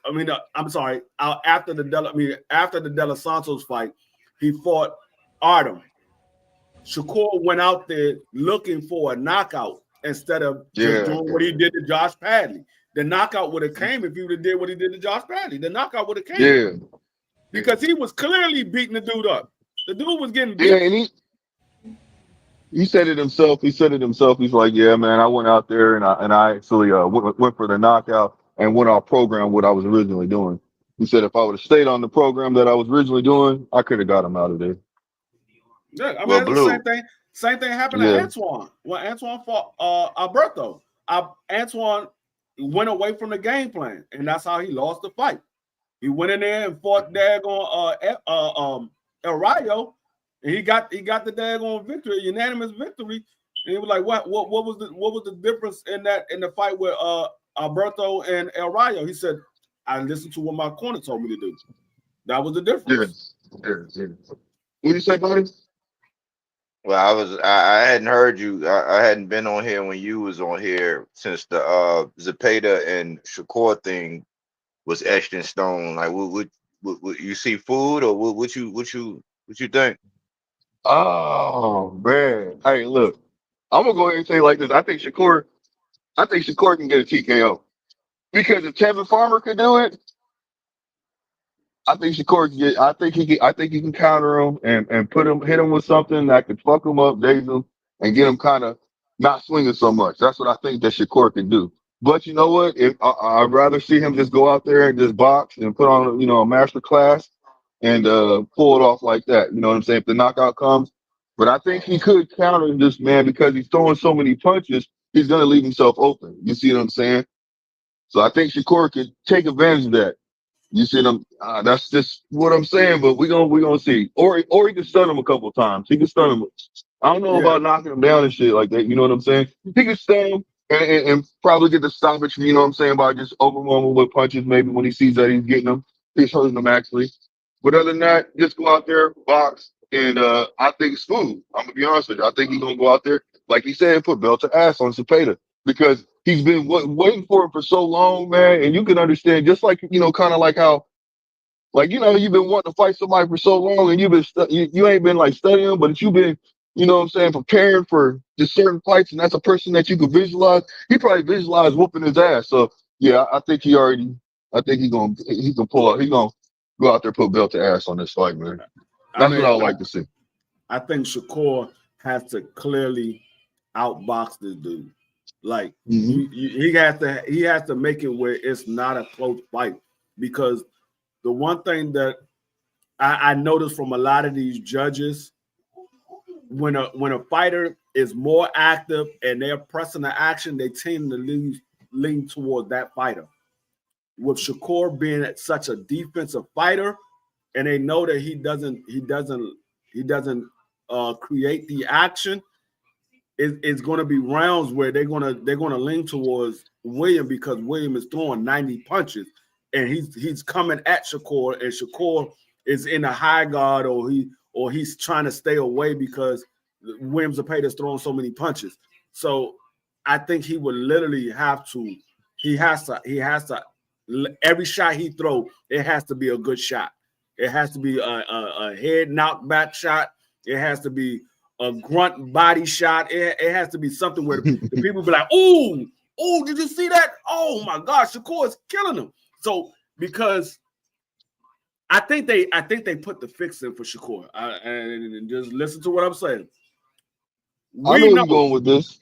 after the De Los Santos fight, he fought Artem. Shakur went out there looking for a knockout instead of just doing what he did to Josh Padley. The knockout would have came if he would have did what he did to Josh Padley. The knockout would have came. Because he was clearly beating the dude up. The dude was getting beat. Yeah, and he said it himself. He's like, yeah, man, I went out there and I actually went for the knockout and went off program what I was originally doing. He said if I would have stayed on the program that I was originally doing, I could have got him out of there. Yeah, I mean, it's the same thing. Same thing happened to Antoine. When Antoine fought Alberto, Antoine went away from the game plan, and that's how he lost the fight. He went in there and fought daggone El Rayo, and he got the daggone victory, unanimous victory. And he was like, what was the difference in the fight with Alberto and El Rayo? He said, I listened to what my corner told me to do. That was the difference. Yeah. What did you say, buddy? Well, I hadn't heard you. I hadn't been on here when you was on here since the Zepeda and Shakur thing was etched in stone. Like, what you see food or what you think? Oh man, hey, look, I'm gonna go ahead and say it like this. I think Shakur can get a TKO because if Kevin Farmer could do it, I think Shakur can get. I think he can counter him and hit him with something that could fuck him up, daze him, and get him kind of not swinging so much. That's what I think that Shakur can do. But you know what? If I'd rather see him just go out there and just box and put on a master class and pull it off like that. You know what I'm saying? If the knockout comes, but I think he could counter this man because he's throwing so many punches. He's gonna leave himself open. You see what I'm saying? So I think Shakur could take advantage of that. You see them? That's just what I'm saying. But we gonna see. Or he can stun him a couple times. He can stun him. I don't know about knocking him down and shit like that. You know what I'm saying? He can stun him and probably get the stoppage. You know what I'm saying? By just overwhelming with punches. Maybe when he sees that he's getting them, he's hurting them actually. But other than that, just go out there, box, and I think it's smooth. I'm gonna be honest with you. I think he's gonna go out there, like he said, put belt to ass on Zepeda because he's been waiting for it for so long, man. And you can understand, just like kind of like how, like you've been wanting to fight somebody for so long, and you've been you ain't been like studying, but you've been, what I'm saying, preparing for just certain fights, and that's a person that you can visualize. He probably visualized whooping his ass. So yeah, I think he gonna pull up. He's gonna go out there, put belt to ass on this fight, man. That's what I would like to see. I think Shakur has to clearly outbox this dude. Like he has to make it where it's not a close fight, because the one thing that I noticed from a lot of these judges, when a fighter is more active and they're pressing the action, they tend to lean toward that fighter. With Shakur being such a defensive fighter, and they know that he doesn't create the action, it's going to be rounds where they're going to lean towards William, because William is throwing 90 punches and he's coming at Shakur, and Shakur is in a high guard, or he's trying to stay away because William Zepeda is throwing so many punches. So I think he would literally have to. He has to. Every shot he throw, it has to be a good shot. It has to be a head knockback shot. It has to be a grunt body shot. It has to be something where the people be like, "Oh, did you see that? Oh my gosh, Shakur is killing him." So because I think they put the fix in for Shakur. And just listen to what I'm saying. I know you're going with this.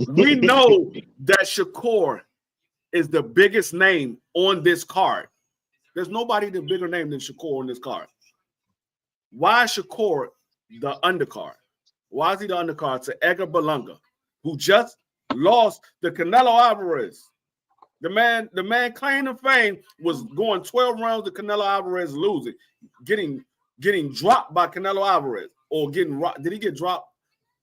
We know that Shakur is the biggest name on this card. There's nobody the bigger name than Shakur on this card. Why is Shakur the undercard? Why is he the undercard to Edgar Berlanga, who just lost to Canelo Alvarez? The man claim to fame was going 12 rounds to Canelo Alvarez losing, getting dropped by Canelo Alvarez, or getting rocked. Did he get dropped?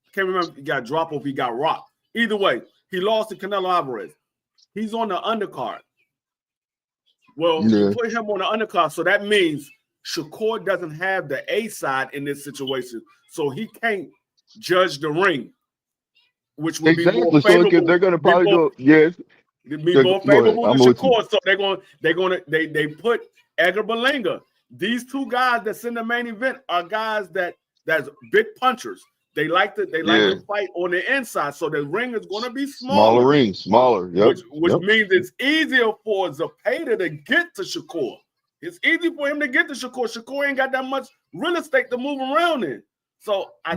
I can't remember if he got dropped or if he got rocked. Either way, he lost to Canelo Alvarez. He's on the undercard. Well, you put him on the undercard, so that means Shakur doesn't have the A side in this situation, so he can't judge the ring, which would be more Exactly. So favorable. they're gonna probably do it. Yes. It'd be Yeah, more go ahead. favorable to I'm with you. Shakur. So they put Edgar Berlanga. These two guys that's in the main event are guys that's big punchers. They like to fight on the inside. So the ring is going to be Smaller smaller. ring, smaller. Yep. Which means it's easier for Zepeda to get to Shakur. It's easy for him to get to Shakur. Shakur ain't got that much real estate to move around in. So I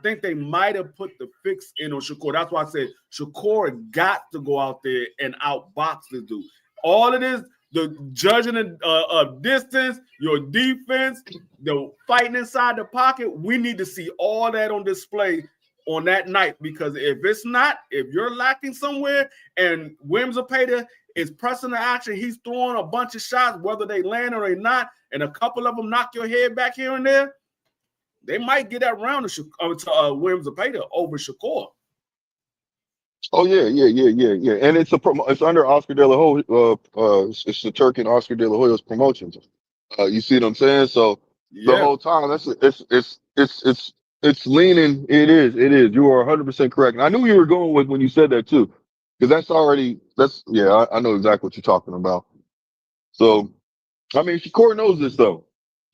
think they might have put the fix in on Shakur. That's why I said Shakur got to go out there and outbox this dude. All it is, the judging of distance, your defense, the fighting inside the pocket, we need to see all that on display on that night, because if you're lacking somewhere and Williams Zepeda is pressing the action, he's throwing a bunch of shots, whether they land or they not, and a couple of them knock your head back here and there, they might get that round to Williams Zepeda over Shakur. Oh yeah. And it's under Oscar De La Hoya. It's the Turk and Oscar De La Hoya's promotions. You see what I'm saying? So the whole time it's leaning. It is. You are 100% correct. And I knew you were going with when you said that too, because I know exactly what you're talking about. So I mean, Shakur knows this though.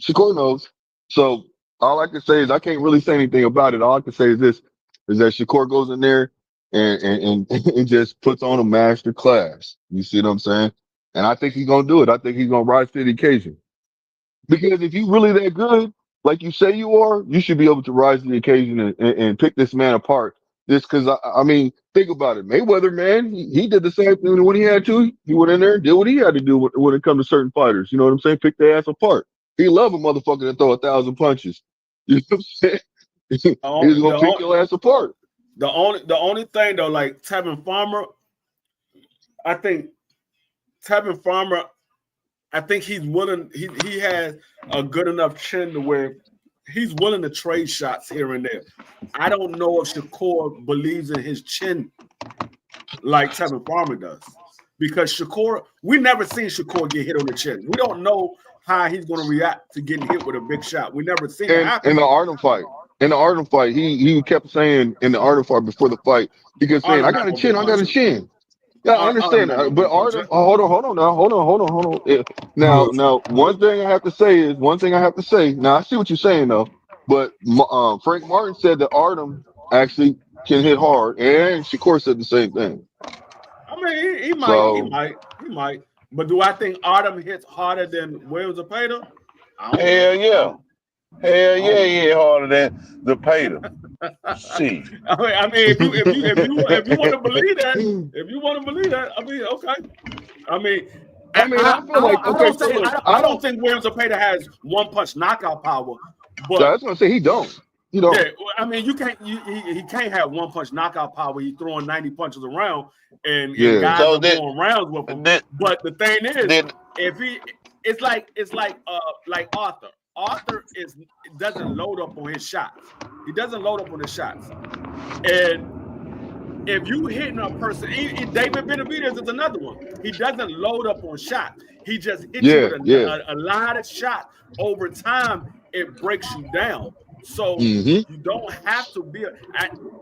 Shakur knows. So all I can say is I can't really say anything about it. All I can say is this: is that Shakur goes in there and just puts on a master class. You see what I'm saying? And I think he's gonna do it. I think he's gonna rise to the occasion. Because if you really that good, like you say you are, you should be able to rise to the occasion and pick this man apart. Just because I mean, think about it. Mayweather, man, he did the same thing when he had to. He went in there and did what he had to do when it comes to certain fighters. You know what I'm saying? Pick their ass apart. He love a motherfucker that throw 1,000 punches. You know what I'm saying? He's gonna pick your ass apart. The only thing though, like Tevin Farmer, I think he's willing. He has a good enough chin to where he's willing to trade shots here and there. I don't know if Shakur believes in his chin like Tevin Farmer does, because Shakur, we never seen Shakur get hit on the chin. We don't know how he's going to react to getting hit with a big shot. We never seen it happen. In the Artem fight, he kept saying in the Artem fight before the fight, he kept saying, I got a chin. Yeah, I understand that. But Artem, hold on. Now, one thing I have to say. Now, I see what you're saying though. But Frank Martin said that Artem actually can hit hard, and Shakur said the same thing. I mean, he might. But do I think Artem hits harder than Williams Zepeda? Hell yeah, he hit harder than Zepeda. See, I mean, if you want to believe that, I mean, okay. I mean, I feel like I don't think Williams Zepeda has one punch knockout power. But I was gonna say he don't. Yeah, I mean, he can't have one punch knockout power. He's throwing 90 punches around, and guys are going rounds with him. But the thing is, it's like Arthur. Arthur doesn't load up on his shots. He doesn't load up on his shots. And if you hitting a person, David Benavidez is another one. He doesn't load up on shots. He just hits you with a lot of shots. Over time, it breaks you down. So you don't have to be.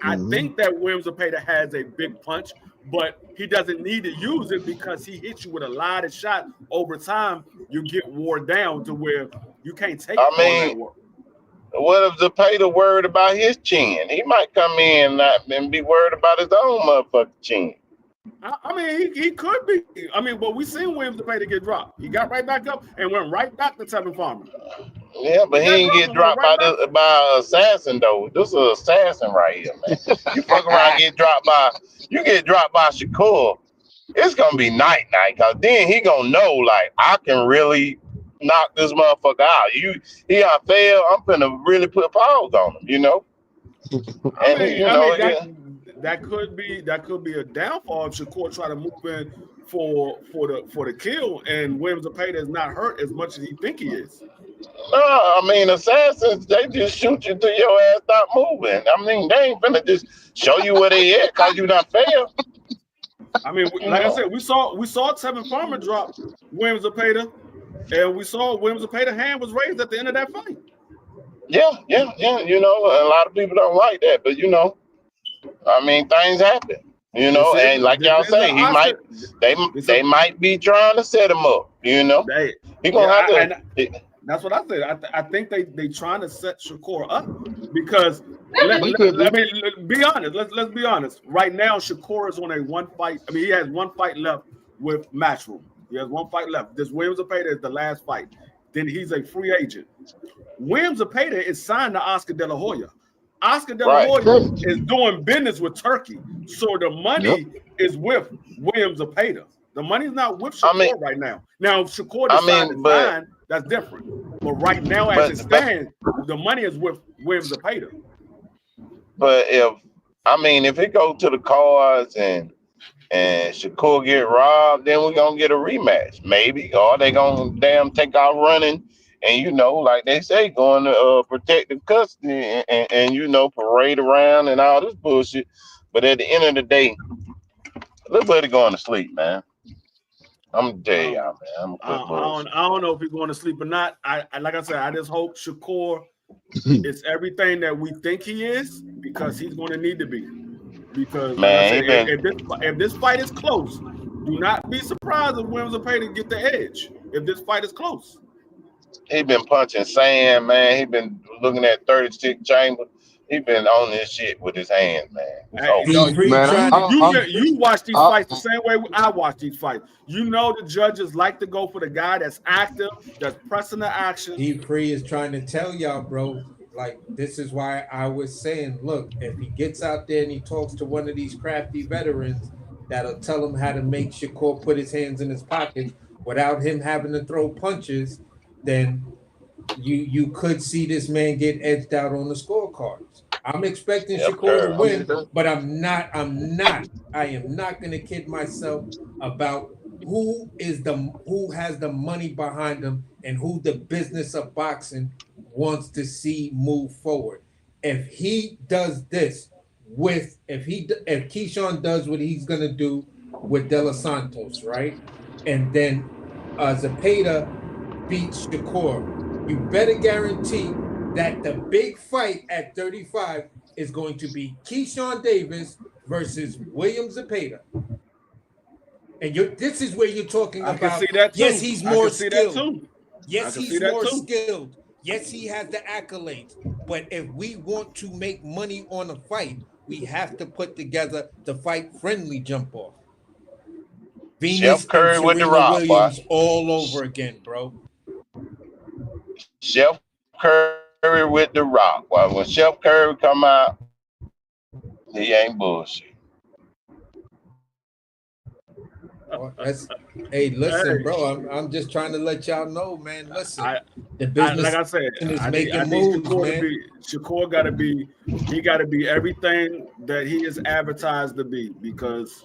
I think that Williams Zepeda has a big punch, but he doesn't need to use it because he hits you with a lot of shots. Over time, you get wore down to where you can't take all that work. What if Zepeda worried about his chin? He might come in and be worried about his own motherfucking chin. I mean, he could be. I mean, but we seen Williams Zepeda get dropped. He got right back up and went right back to Tevin Farmer. Yeah, but he didn't get dropped by assassin though. This is an assassin right here, man. You fuck around, get dropped by Shakur. It's gonna be night, cause then he gonna know like I can really knock this motherfucker out. He fail. I'm gonna really put pause on him, you know. That could be a downfall if Shakur try to move in for the kill, and Williams Zepeda is not hurt as much as he think he is. No, I mean assassins, they just shoot you till your ass stop moving. I mean, they ain't finna just show you where they at cause you not fail. I mean, like I said, we saw Tevin Farmer drop Williams Zepeda, And we saw Williams Zepeda hand was raised at the end of that fight. Yeah. You know, a lot of people don't like that, but you know, I mean, things happen. You know, and like y'all say, they might be trying to set him up. You know, he gonna have to. That's what I said. I think they trying to set Shakur up because let me be honest. Let's be honest. Right now, Shakur is on a one fight. I mean, he has one fight left with Matchroom. He has one fight left. This Williams Zepeda is the last fight. Then he's a free agent. Williams Zepeda is signed to Oscar De La Hoya. Oscar De La Hoya is doing business with Turkey, so the money is with Williams Zepeda. The money's not with Shakur right now. Now, if Shakur decides to sign, that's different. But right now, as it stands, the money is with Williams Zepeda. But if it goes to the cards and Shakur get robbed, then we're gonna get a rematch, maybe, or they gonna take out running. And you know, like they say, going to protective custody and you know, parade around and all this bullshit. But at the end of the day, little buddy going to sleep, man. I'm gonna tell y'all, man. I don't know if he's going to sleep or not. I like I said, I just hope Shakur is everything that we think he is, because he's going to need to be. Because man, like I said, if this fight is close, do not be surprised if Williams Zepeda get the edge. If this fight is close. He been punching sand, man. He been looking at 36 chamber. He been on this shit with his hands, man. You watch these fights the same way I watch these fights. You know the judges like to go for the guy that's active, that's pressing the action. Dupree is trying to tell y'all, bro. Like, this is why I was saying, look, if he gets out there and he talks to one of these crafty veterans that'll tell him how to make Shakur put his hands in his pockets without him having to throw punches, then you could see this man get edged out on the scorecards. I'm expecting Shakur to win, but I am not going to kid myself about who has the money behind him and who the business of boxing wants to see move forward. If he does this if Keyshawn does what he's going to do with De Los Santos, right? And then Zepeda beats Shakur, you better guarantee that the big fight at 35 is going to be Keyshawn Davis versus Williams Zepeda. And this is where you're talking about, yes, he's more skilled. Yes, he's more skilled. Yes, he has the accolades. But if we want to make money on a fight, we have to put together the fight-friendly jump-off. Venus Chef Curry with the rock, Williams all over again, bro. Chef Curry with the rock. Why when Chef Curry come out, he ain't bullshit. Hey, listen, bro. I'm just trying to let y'all know, man. Listen, the business, like I said, is making moves, man. Shakur got to be everything that he is advertised to be. Because,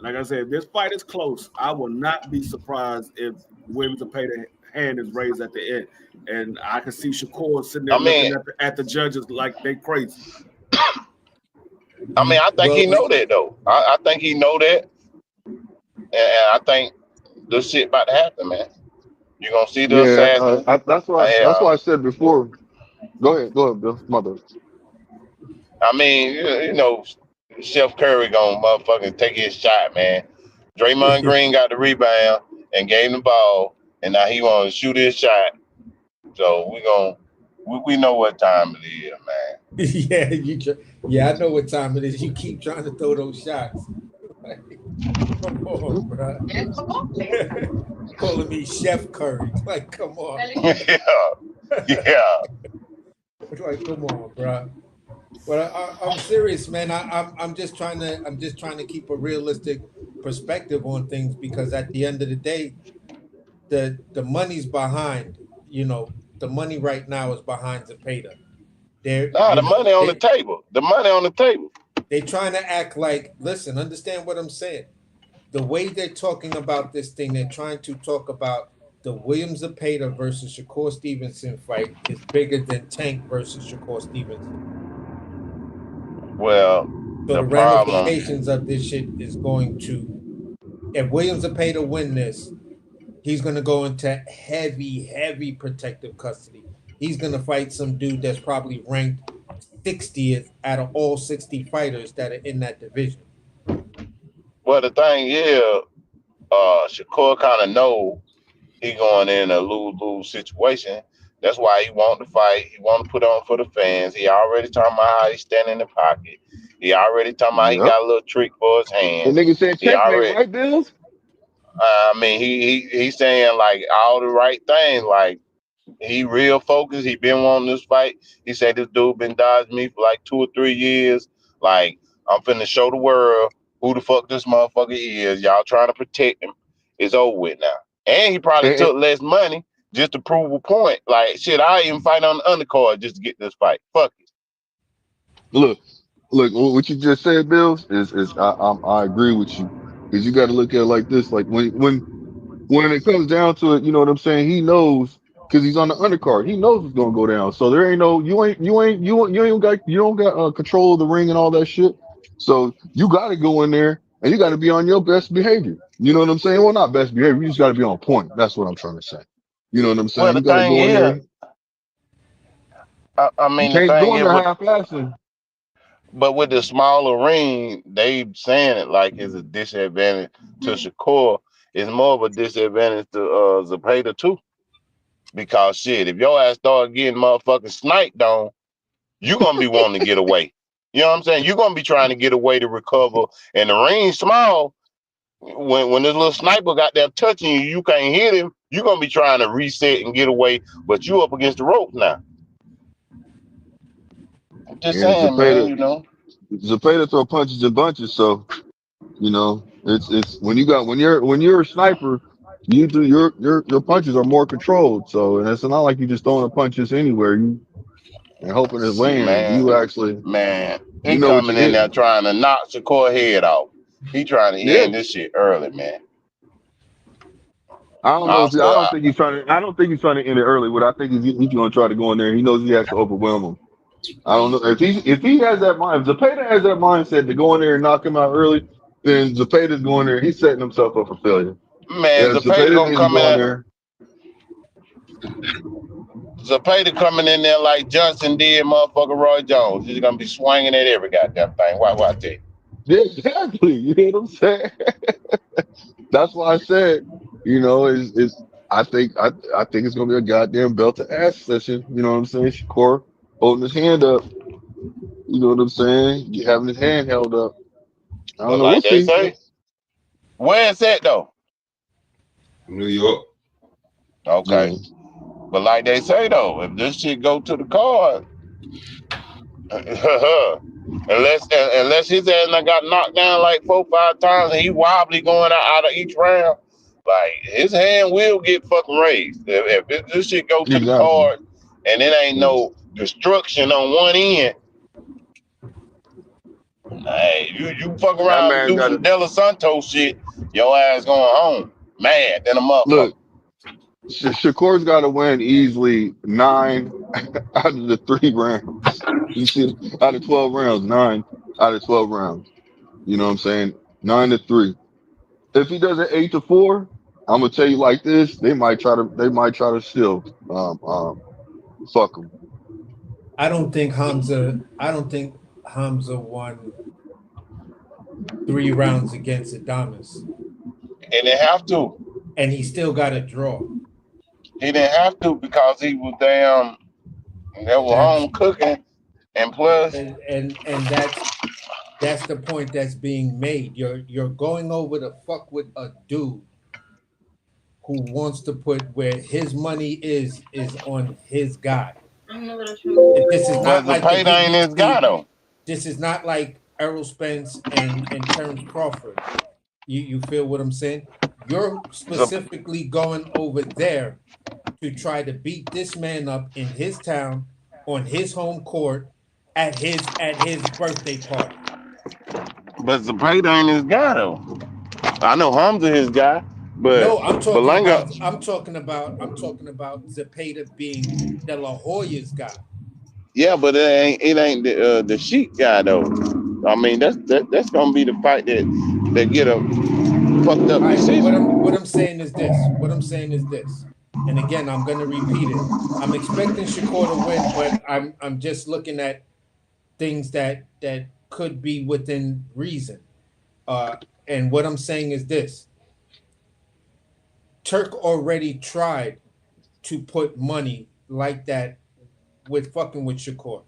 like I said, if this fight is close, I will not be surprised if Williams Zepeda hand is raised at the end, and I can see Shakur sitting there looking at the judges like they crazy. I think he know that though. I think he know that. And I think this shit about to happen, man. You're gonna see the assassin. That's why I said before. Go ahead, Bill. Mother. You know, Chef Curry gonna motherfucking take his shot, man. Draymond Green got the rebound and gave him the ball, and now he wanna shoot his shot. So we know what time it is, man. Yeah, I know what time it is. You keep trying to throw those shots. Come on, bro. Calling me Chef Curry. Like, come on. Yeah. Like, come on, bro. But I'm serious, man. I'm just trying to keep a realistic perspective on things, because at the end of the day, the money's behind. You know, the money right now is behind Zepeda. The money on the table. The money on the table. They're trying to act like, listen, understand what I'm saying. The way they're talking about this thing, they're trying to talk about the Williams Zepeda versus Shakur Stevenson fight is bigger than Tank versus Shakur Stevenson. Well, so the ramifications of this shit is going to, if Williams Zepeda win this, He's gonna go into heavy protective custody. He's gonna fight some dude that's probably ranked 60th out of all 60 fighters that are in that division. Well, the thing is, Shakur kind of know he going in a lose-lose situation. That's why he want to fight. He want to put on for the fans. He already talking about how he stand in the pocket. He already talking about he Yep. got a little trick for his The hands. nigga said He checkmate, already, right, Bills? I mean, he's saying like all the right things. Like he real focused. He been wanting this fight. He said this dude been dodging me for like 2 or 3 years. Like I'm finna show the world who the fuck this motherfucker is. Y'all trying to protect him. It's over with now. And he probably And, took less money just to prove a point. Like shit, I even fight on the undercard just to get this fight. Fuck it. look, what you just said, Bills, is I agree with you because you got to look at it like this. Like when it comes down to it, you know what I'm saying? He knows because he's on the undercard. He knows what's gonna go down. So there ain't no you don't got control of the ring and all that shit. So you got to go in there and you got to be on your best behavior. You know what I'm saying? Well, not best behavior. You just got to be on point. That's what I'm trying to say. You know what I'm Well, saying? the You got to thing go in is, there. I You mean, the can't thing go in is, there with half-assing. but with the smaller ring, they saying it like it's a disadvantage to Shakur. It's more of a disadvantage to Zapata too. Because shit, if your ass start getting motherfucking sniped on, you're gonna be wanting to get away. You know what I'm saying? You're gonna be trying to get away to recover. And the ring small, when this little sniper got there touching you, you can't hit him. You're gonna be trying to reset and get away, but you up against the rope now. I'm just And saying, man, you know. Zapata throw punches and bunches, so you know it's when you're a sniper, you do your punches are more controlled. So and it's not like you just throwing the punches anywhere. You and hoping it Shit, land. You actually man, you he know what you're coming in there hitting. trying to knock Shakur head off. He trying to Yeah, end this shit early, man. I don't know if Oscar, I don't think he's trying to end it early. What I think is he's going to try to go in there. He knows he has to overwhelm him. I don't know if he has that mind. If Zapata has that mindset to go in there and knock him out early, then Zapata's going there. He's setting himself up for failure. man, Yeah, Zapata Zapata gonna needs to come in go in there. there. Zapata coming in there like Johnson did motherfucker Roy Jones. He's gonna be swinging at every goddamn thing. Why I tell you? Yeah, exactly. You know what I'm saying? That's why I said, you know, is I think it's gonna be a goddamn belt to ass session. You know what I'm saying? Shakur holding his hand up. You know what I'm saying? Having his hand held up. I don't But know. We'll like they see. say, where it's at though? New York. Okay. Yeah. But like they say though, if this shit go to the card, unless his ass done got knocked down like 4-5 times and he wobbly going out of each round, like his hand will get fucking raised. If this shit go to the Exactly. card and it ain't no destruction on one end, hey, you fuck That around and man do got some to De La Santos shit, your ass going home mad than a motherfucker. look. Shakur's got to win easily 9 out of the 3 rounds. You see, out of 12 rounds, 9 out of 12 rounds. You know what I'm saying? 9-3. If he does it 8-4, I'm gonna tell you like this: they might try to still fuck him. I don't think Hamza won 3 rounds against Adamas, And they have to. and he still got a draw. He didn't have to because he was damn. They were That's home cooking, and plus, and that's the point that's being made. You're going over to fuck with a dude who wants to put where his money is on his guy. This is but not the like the pay ain't his guy UFC. though. This is not like Errol Spence and Terrence Crawford. You feel what I'm saying? You're specifically going over there to try to beat this man up in his town on his home court at his birthday party. But the pay ain't his guy though. I know Hamza his guy, but No, I'm talking Belanga. about Zapata being De La Hoya's guy. Yeah, but it ain't the Sheik guy though. I mean that's gonna be the fight that get him. fucked up Right, decision. what I'm saying is this. What I'm saying is this. And again, I'm going to repeat it. I'm expecting Shakur to win, but I'm just looking at things that could be within reason. And what I'm saying is this. Turk already tried to put money like that with fucking with Shakur.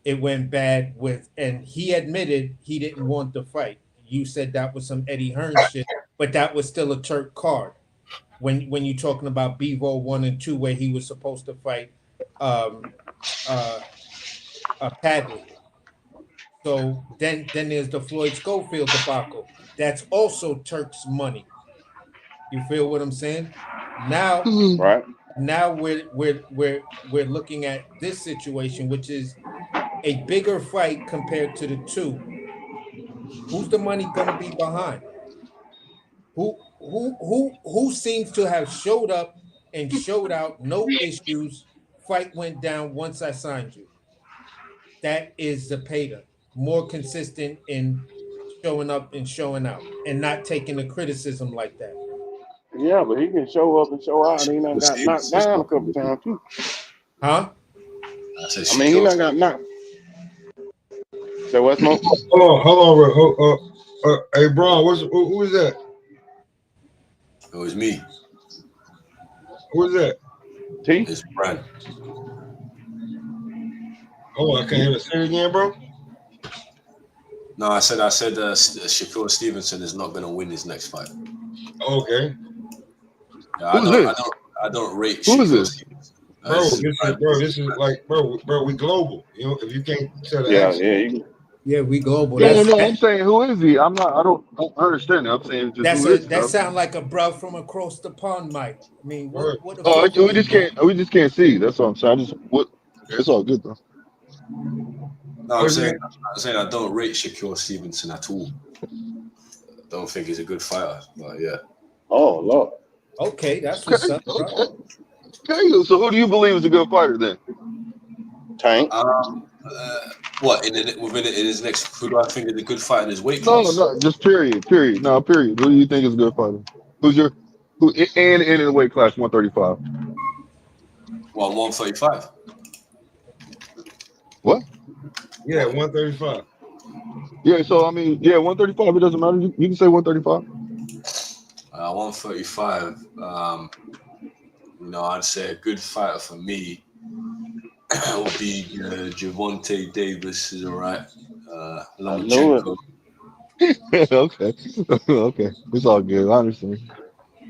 It went bad and he admitted he didn't want the fight. You said that was some Eddie Hearn shit, but that was still a Turk card. When you're talking about Bevo 1 and 2, where he was supposed to fight Padley. So then there's the Floyd Schofield debacle. That's also Turk's money. You feel what I'm saying? Now, Right. now we're looking at this situation, which is a bigger fight compared to the two. Who's the money going to be behind? Who seems to have showed up and showed out, no issues. Fight went down once I signed you. That is Zepeda, more consistent in showing up and showing out, and not taking the criticism like that. Yeah, but he can show up and show out, and he done got knocked down a couple times too. Huh? I mean, he done got knocked. So what's more? Hold on, hey, Braun, who is that? It was me. Who is that? T? It's Brand. Oh, I can't hear the say again, bro. No, I said Shakur Stevenson is not going to win his next fight. Okay. Yeah, I don't rate Who is Shakur this? Stevenson. This is like, bro, we global. You know, if you can't tell the Yeah, accent. Yeah, we global. No, I'm saying who is he? I don't understand it. I'm saying just who is that sound like a bro from across the pond, Mike. I mean, what the Oh, fuck we just can't see. That's what I'm saying. It's all good though. No, I'm saying I don't rate Shakur Stevenson at all. I don't think he's a good fighter, but yeah. Oh Lord. Okay, that's what's up, bro. Okay, so who do you believe is a good fighter then? Tank. What in his next? Who do I think is a good fighter in his weight class? No, just period. No, period. Who do you think is a good fighter? Who and in the weight class 135? Well, 135. What? Yeah, 135. Yeah, so I mean, 135. It doesn't matter. You can say 135. 135. I'd say a good fighter for me would be Gervonta Davis. Is all right. Lomachenko. Okay. It's all good. I understand.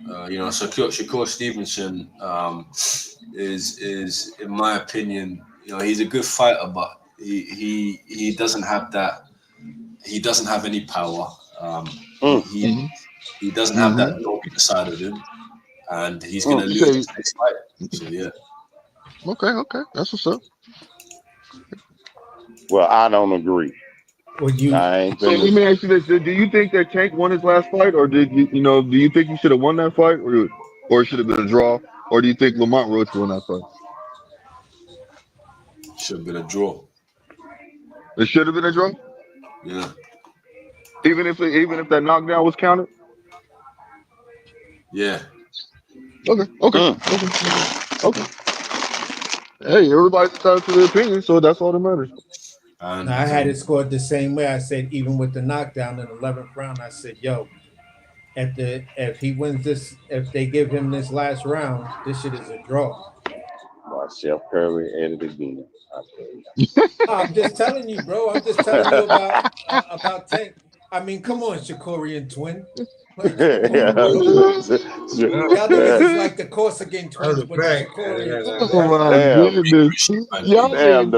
Shakur Stevenson is in my opinion, he's a good fighter, but he doesn't have that. He doesn't have any power. He doesn't have that dog inside of him, and he's going to lose his next fight. So yeah. Okay. That's what's up. Well, I don't agree. So let me ask you this: do you think that Tank won his last fight, or did do you think he should have won that fight, or it should have been a draw, or do you think Lamont Roach won that fight? Should have been a draw. It should have been a draw. Yeah. Even if that knockdown was counted. Yeah. Okay. Hey, everybody's entitled to their opinion, so that's all that matters. And I had it scored the same way. I said, even with the knockdown in the 11th round, I said, yo, if he wins this, if they give him this last round, this shit is a draw. Marcel Curry at it again. I'm just telling you, bro. I'm just telling you about Tank. I mean, come on, Shakurian twin. Like, y'all niggas is like the Corsican twins, but oh my goodness!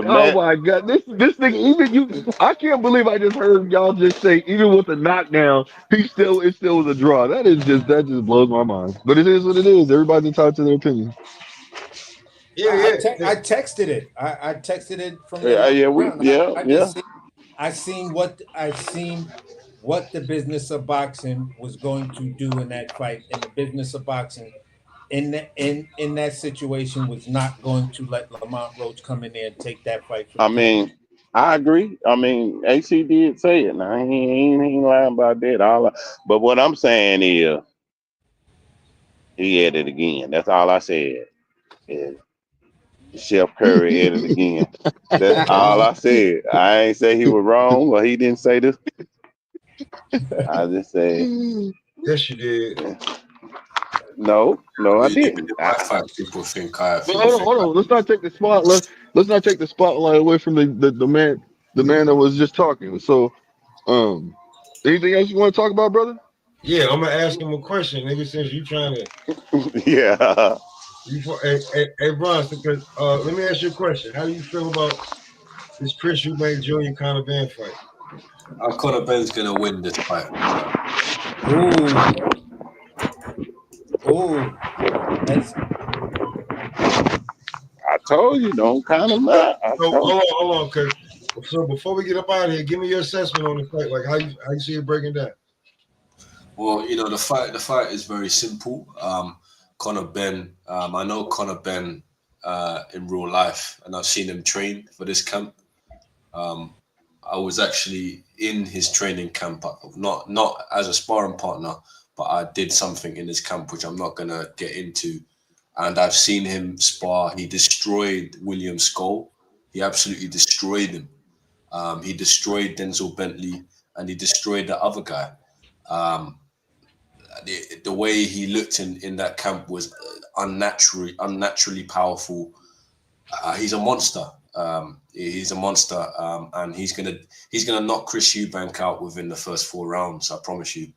Oh my god! This thing, even you, I can't believe I just heard y'all just say, even with the knockdown, it still was a draw. That just blows my mind. But it is what it is. Everybody's entitled to their opinion. I texted it. I texted it from the round. I seen what the business of boxing was going to do in that fight, and the business of boxing in that situation was not going to let Lamont Roach come in there and take that fight. I agree. I mean, AC did say it. Now he ain't lying about that. But what I'm saying is, he at it again. That's all I said. Is Chef Curry at it again. That's all I said. I ain't say he was wrong or he didn't say this. I just said, Yes, you did. no, I In didn't. my fight, people think But hold on. Let's not take the spot. Let's not take the spotlight away from the man that was just talking. So, anything else you want to talk about, brother? Yeah, I'm gonna ask him a question, nigga. Since you trying to, Yeah. hey, Bron, because let me ask you a question. How do you feel about this Chris Eubank Jr. Conor Benn fight? Conor Benn's gonna win this fight. That's I told you, don't kind of lie. So hold on, cause so before we get up out of here, give me your assessment on the fight. Like how you see it breaking down. Well, the fight is very simple. Conor Benn, I know Conor Benn in real life, and I've seen him train for this camp. I was actually in his training camp, not as a sparring partner, but I did something in his camp which I'm not gonna get into. And I've seen him spar. He destroyed William Skull. He absolutely destroyed him. He destroyed Denzel Bentley, and he destroyed the other guy. The way he looked in that camp was unnaturally powerful. He's a monster. He's a monster, and he's gonna knock Chris Eubank out within the first 4 rounds. I promise you.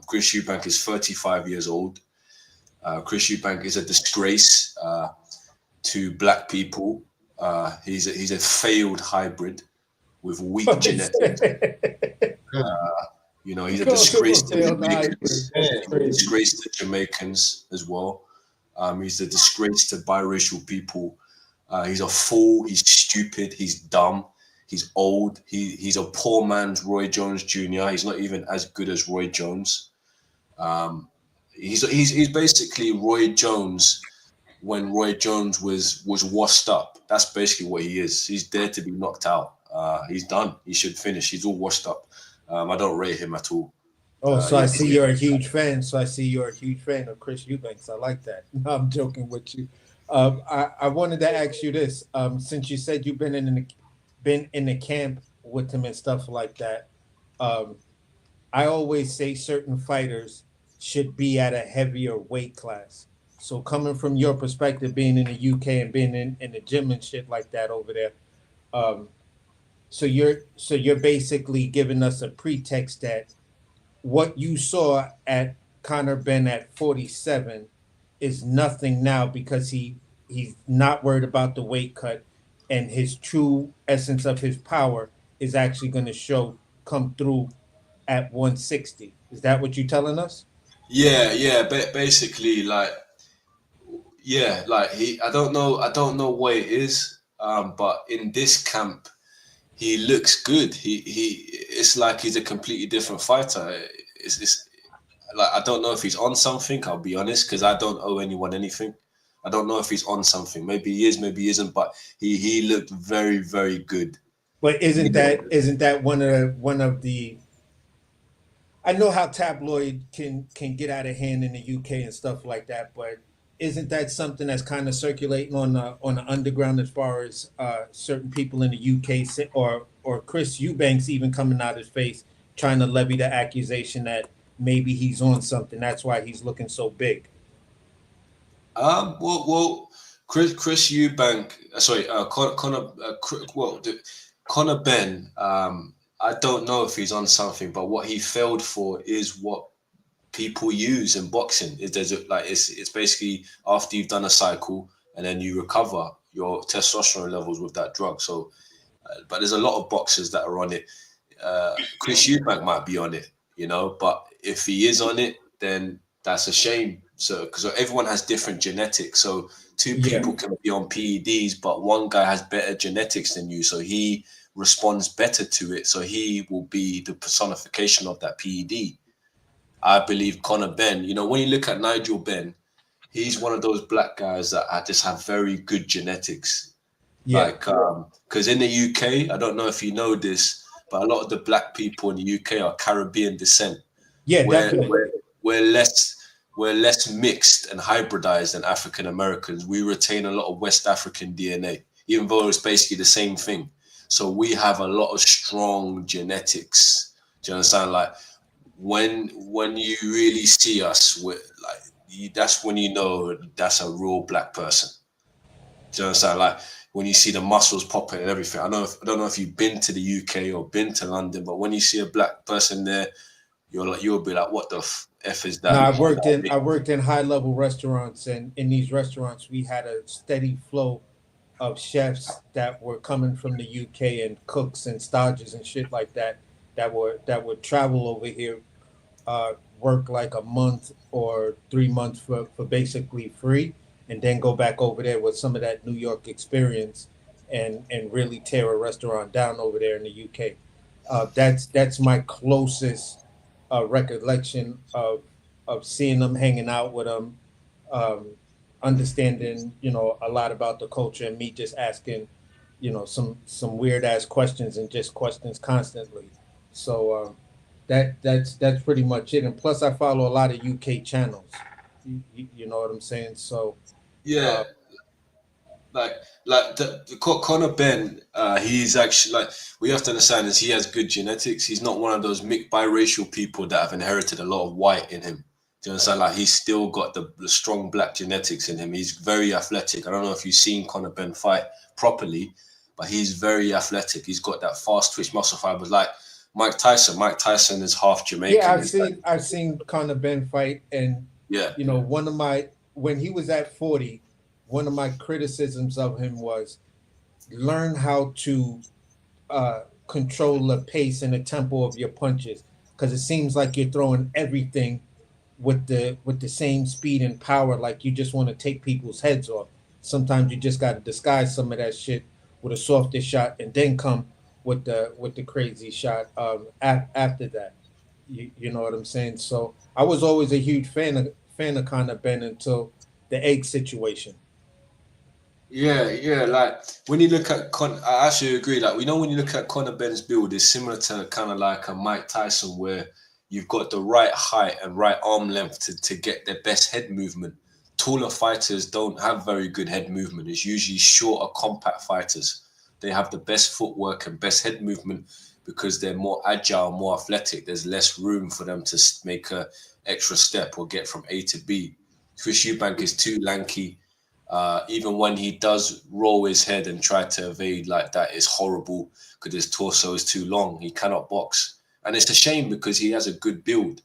Chris Eubank is 35 years old. Chris Eubank is a disgrace to black people. He's a failed hybrid with weak genetics. He's a disgrace to Jamaicans. He's a disgrace to Jamaicans as well. He's a disgrace to biracial people. He's a fool. He's stupid. He's dumb. He's old. He's a poor man's Roy Jones Jr. He's not even as good as Roy Jones. He's basically Roy Jones when Roy Jones was washed up. That's basically what he is. He's there to be knocked out. He's done. He should finish. He's all washed up. I don't rate him at all. Oh, so I see you're a huge fan. So I see you're a huge fan of Chris Eubanks. I like that. No, I'm joking with you. I wanted to ask you this. Since you said you've been in the camp with him and stuff like that, I always say certain fighters should be at a heavier weight class. So coming from your perspective, being in the UK and being in the gym and shit like that over there, so you're basically giving us a pretext that what you saw at Conor Benn at 47 is nothing now because he's not worried about the weight cut, and his true essence of his power is actually going to come through at 160. Is that what you're telling us? Yeah. Basically, I don't know what it is, but in this camp, he looks good. It's like he's a completely different fighter. It's like I don't know if he's on something. I'll be honest, because I don't owe anyone anything. I don't know if he's on something. Maybe he is, maybe he isn't. But he looked very, very good. But isn't that one of the? I know how tabloid can get out of hand in the UK and stuff like that, but isn't that something that's kind of circulating on the underground as far as certain people in the UK or Chris Eubanks even coming out his face trying to levy the accusation that maybe he's on something. That's why he's looking so big. Chris Eubank, Conor Benn. I don't know if he's on something, but what he failed for is what people use in boxing. It's basically after you've done a cycle and then you recover your testosterone levels with that drug. So, but there's a lot of boxers that are on it. Chris Eubank might be on it, but if he is on it, then that's a shame. So, because everyone has different genetics. So, two people can be on PEDs, but one guy has better genetics than you. So he responds better to it. So he will be the personification of that PED. I believe Conor Benn, when you look at Nigel Benn, he's one of those black guys that just have very good genetics. Yeah. Like, because in the UK, I don't know if you know this, but a lot of the black people in the UK are Caribbean descent. Yeah, we're, definitely. we're less mixed and hybridized than African Americans. We retain a lot of West African DNA, even though it's basically the same thing. So we have a lot of strong genetics. Do you understand? Like when you really see us, that's when you know that's a real black person. Do you understand? Like when you see the muscles popping and everything. I don't know if you've been to the UK or been to London, but when you see a black person there, you'll be like, what the F is No, that? I worked in high level restaurants, and in these restaurants we had a steady flow of chefs that were coming from the UK and cooks and stages and shit like that would travel over here, work like a month or 3 months for basically free, and then go back over there with some of that New York experience and really tear a restaurant down over there in the UK. That's my closest recollection of seeing them, hanging out with them, um, understanding a lot about the culture, and me just asking some weird ass questions and just questions constantly. So that's pretty much it. And plus, I follow a lot of UK channels. You know what I'm saying? So Yeah, like the Conor Benn, he's actually like, we have to understand is he has good genetics. He's not one of those mixed biracial people that have inherited a lot of white in him. Do you understand? Like he's still got the strong black genetics in him. He's very athletic. I don't know if you've seen Conor Benn fight properly, but he's very athletic. He's got that fast twitch muscle fibers, like Mike Tyson. Mike Tyson is half Jamaican. Yeah, I've seen Conor Benn fight, and yeah, one of my, when he was at 40, one of my criticisms of him was learn how to control the pace and the tempo of your punches, because it seems like you're throwing everything with the same speed and power, like you just want to take people's heads off. Sometimes you just got to disguise some of that shit with a softer shot, and then come with the crazy shot after that. You know what I'm saying? So I was always a huge fan of Conor Benn until the egg situation. Yeah. Like when you look at I actually agree. Like, when you look at Conor Benn's build, it's similar to kind of like a Mike Tyson, where you've got the right height and right arm length to get their best head movement. Taller fighters don't have very good head movement. It's usually shorter, compact fighters. They have the best footwork and best head movement because they're more agile, more athletic. There's less room for them to make a extra step or get from A to B. Chris Eubank is too lanky. Even when he does roll his head and try to evade like that, is horrible because his torso is too long. He cannot box, and it's a shame because he has a good build,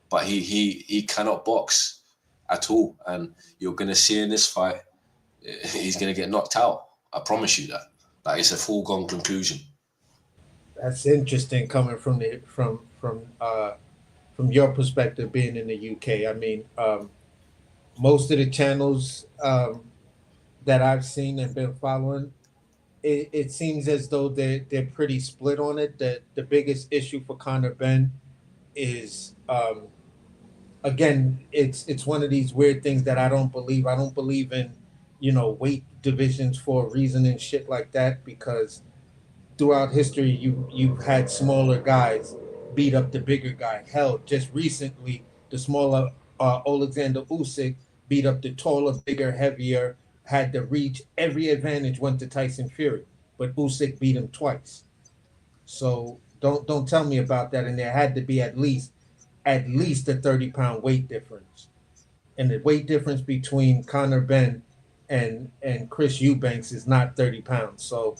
but he cannot box at all. And you're gonna see in this fight, he's gonna get knocked out. I promise you that. Like, it's a foregone conclusion. That's interesting coming from your perspective, being in the UK. I mean, most of the channels that I've seen and been following, it seems as though they're pretty split on it. The biggest issue for Conor Benn is, again, it's one of these weird things that I don't believe. I don't believe in, weight divisions for a reason and shit like that, because throughout history you've had smaller guys beat up the bigger guy. Hell, just recently the smaller Alexander Usyk beat up the taller, bigger, heavier, had the reach. Every advantage went to Tyson Fury, but Usyk beat him twice. So don't tell me about that. And there had to be at least a 30-pound weight difference. And the weight difference between Conor Benn and Chris Eubanks is not 30 pounds. So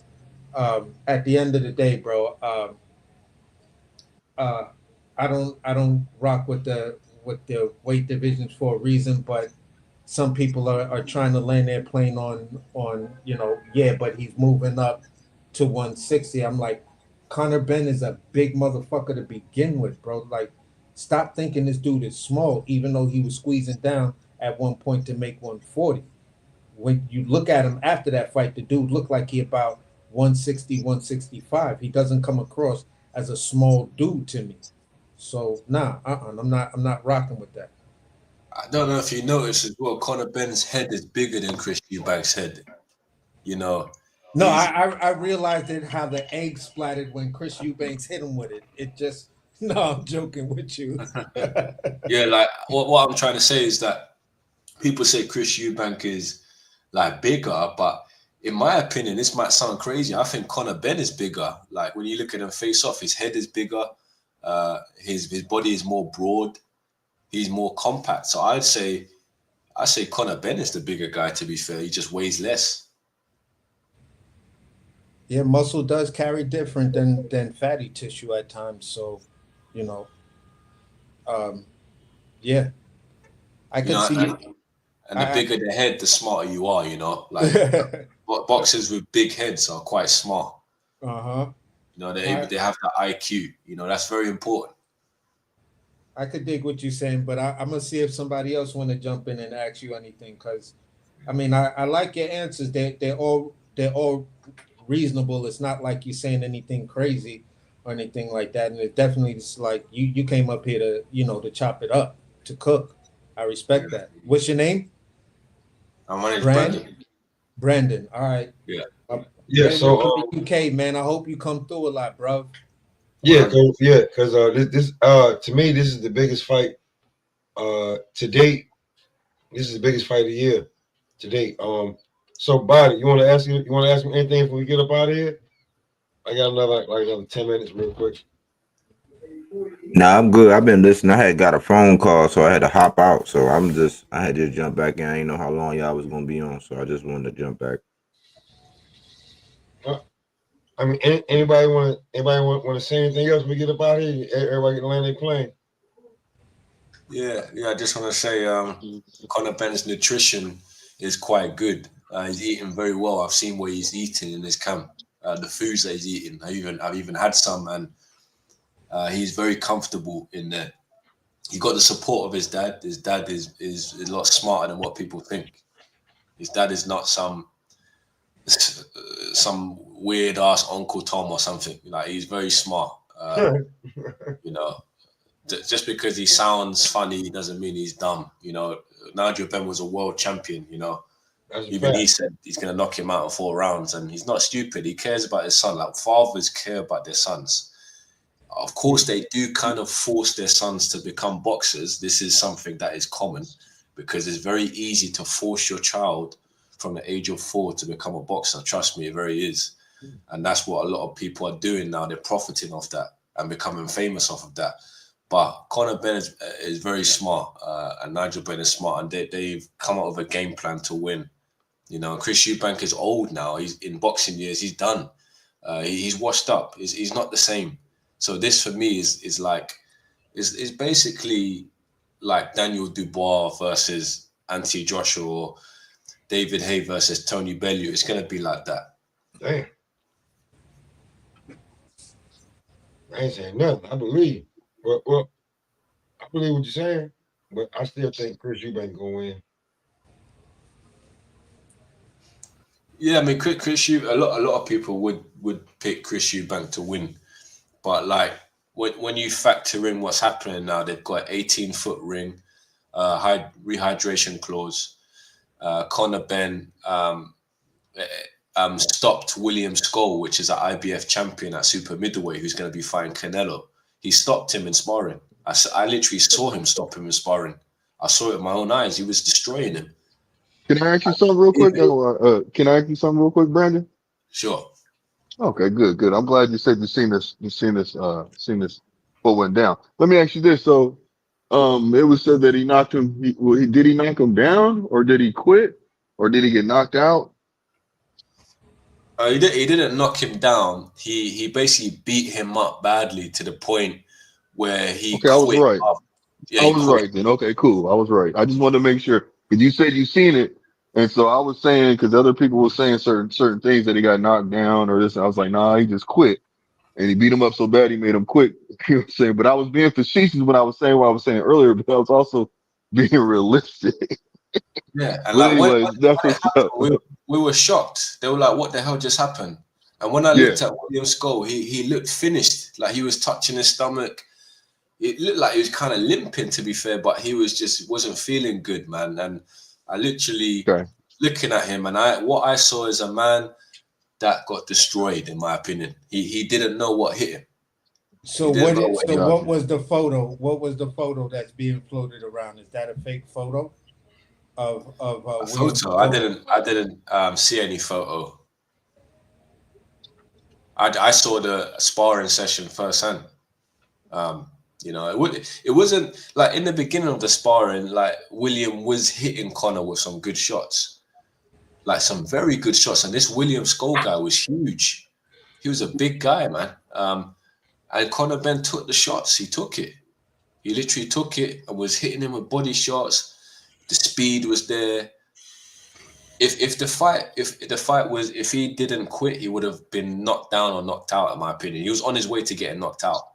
at the end of the day, bro, I don't rock with the weight divisions for a reason, but some people are trying to land their plane on but he's moving up to 160. I'm like, Conor Benn is a big motherfucker to begin with, bro. Like, stop thinking this dude is small, even though he was squeezing down at one point to make 140. When you look at him after that fight, the dude looked like he about 160, 165. He doesn't come across as a small dude to me. So I'm not rocking with that. I don't know if you noticed as well, Conor Benn's head is bigger than Chris Eubank's head. No, Easy. I realized it how the egg splattered when Chris Eubanks hit him with it. It just no, I'm joking with you. Yeah, like what I'm trying to say is that people say Chris Eubank is like bigger, but in my opinion, this might sound crazy. I think Conor Benn is bigger. Like when you look at him face off, his head is bigger, his body is more broad, he's more compact. So I say Conor Benn is the bigger guy. To be fair, he just weighs less. Yeah, muscle does carry different than fatty tissue at times. So, you know, yeah, I You could know, see it. and the bigger the head, the smarter you are. You know, like boxers with big heads are quite smart. Uh-huh. You know, they have the IQ. You know, that's very important. I could dig what you're saying, but I'm gonna see if somebody else want to jump in and ask you anything. Because, I mean, I like your answers. They're all reasonable. It's not like you're saying anything crazy or anything like that. And it definitely is like you came up here to to chop it up, to cook. I respect that. What's your name? My name's Brandon. Brandon. All right. Yeah. Yeah. Brandon So from the UK, man. I hope you come through a lot, bro. yeah, because this to me this is the biggest fight to date. This is the biggest fight of the year to date. So Body, you want to ask me anything before we get up out of here? I got another 10 minutes real quick. Nah, I'm good. I've been listening. I had got a phone call, so I had to hop out. So I had to jump back in. I didn't know how long y'all was gonna be on, so I just wanted to jump back. I mean, anybody want to say anything else? We get up out of here. Everybody get to land their plane. Yeah. I just want to say, Conor Benn's nutrition is quite good. He's eating very well. I've seen what he's eating in his camp. The foods that he's eating. I've even had some, and he's very comfortable in there. He got the support of his dad. His dad is a lot smarter than what people think. His dad is not some weird ass Uncle Tom or something. Like, he's very smart. You know, just because he sounds funny doesn't mean he's dumb. You know, Nigel Benn was a world champion. You know, even he said he's going to knock him out in 4 rounds, and he's not stupid. He cares about his son. Like, fathers care about their sons. Of course, they do kind of force their sons to become boxers. This is something that is common because it's very easy to force your child from the age of 4 to become a boxer. Trust me, it very is. And that's what a lot of people are doing now. They're profiting off that and becoming famous off of that. But Conor Benn is very smart, and Nigel Benn is smart, and they've come up with a game plan to win. You know, Chris Eubank is old now. He's in boxing years. He's done. He's washed up. He's not the same. So this for me is basically like Daniel Dubois versus Anthony Joshua or David Haye versus Tony Bellew. It's going to be like that. Damn. I ain't saying nothing. I believe. Well, I believe what you're saying, but I still think Chris Eubank gonna win. Yeah, I mean, Chris Eubank, a lot of people would pick Chris Eubank to win. But like when you factor in what's happening now, they've got 18-foot ring, high rehydration clause. Conor Benn stopped William Skull, which is an IBF champion at super middleweight, who's going to be fighting Canelo. He stopped him in sparring. I literally saw him stop him in sparring. I saw it with my own eyes. He was destroying him. Can I ask you something real quick? Can I ask you something real quick, Brandon? Sure. Okay, good. I'm glad you said you've seen this what went down. Let me ask you this. So, it was said that he knocked him. Did he knock him down, or did he quit, or did he get knocked out? He didn't knock him down. He basically beat him up badly to the point where he quit. I was right. Yeah, I was right then. Okay, cool. I was right. I just wanted to make sure, because you said you seen it. And so I was saying, because other people were saying certain things that he got knocked down or this. I was like, nah, he just quit. And he beat him up so bad he made him quit. You know what I'm saying? But I was being facetious when I was saying what I was saying earlier, but I was also being realistic. Yeah, and but like anyways, that's what's up. We were shocked. They were like, what the hell just happened? And when I looked at William Skull, he looked finished. Like, he was touching his stomach. It looked like he was kind of limping, to be fair, but he wasn't feeling good, man. And I literally looking at him, and what I saw is a man that got destroyed, in my opinion. He didn't know what hit him. So what was the photo? What was the photo that's being floated around? Is that a fake photo of A William photo? Cole? I didn't see any photo. I saw the sparring session firsthand. You know, it wasn't like in the beginning of the sparring, like William was hitting Conor with some good shots, like some very good shots. And this William Skull guy was huge. He was a big guy, man. And Conor Benn took the shots. He took it. He literally took it and was hitting him with body shots. The speed was there. If the fight he didn't quit, he would have been knocked down or knocked out, in my opinion. He was on his way to getting knocked out.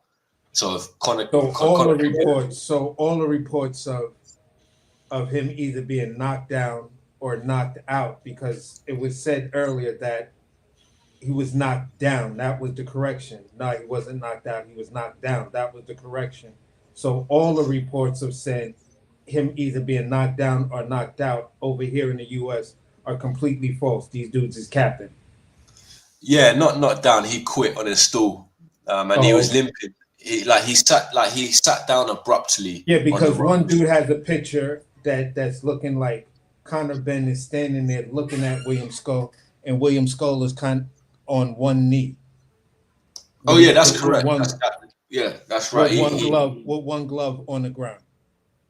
So if Conor, all the reports of him either being knocked down or knocked out, because it was said earlier that he was knocked down. That was the correction. No, he wasn't knocked out. He was knocked down. That was the correction. So all the reports have said him either being knocked down or knocked out over here in the U.S. are completely false. These dudes is capping. Yeah, not knocked down. He quit on his stool, and he was limping. He sat down abruptly. Yeah, because one dude has a picture that's looking like Conor Benn is standing there looking at William Skull, and William Skull is kind of on one knee. Oh yeah, that's correct. That's right. With one glove on the ground.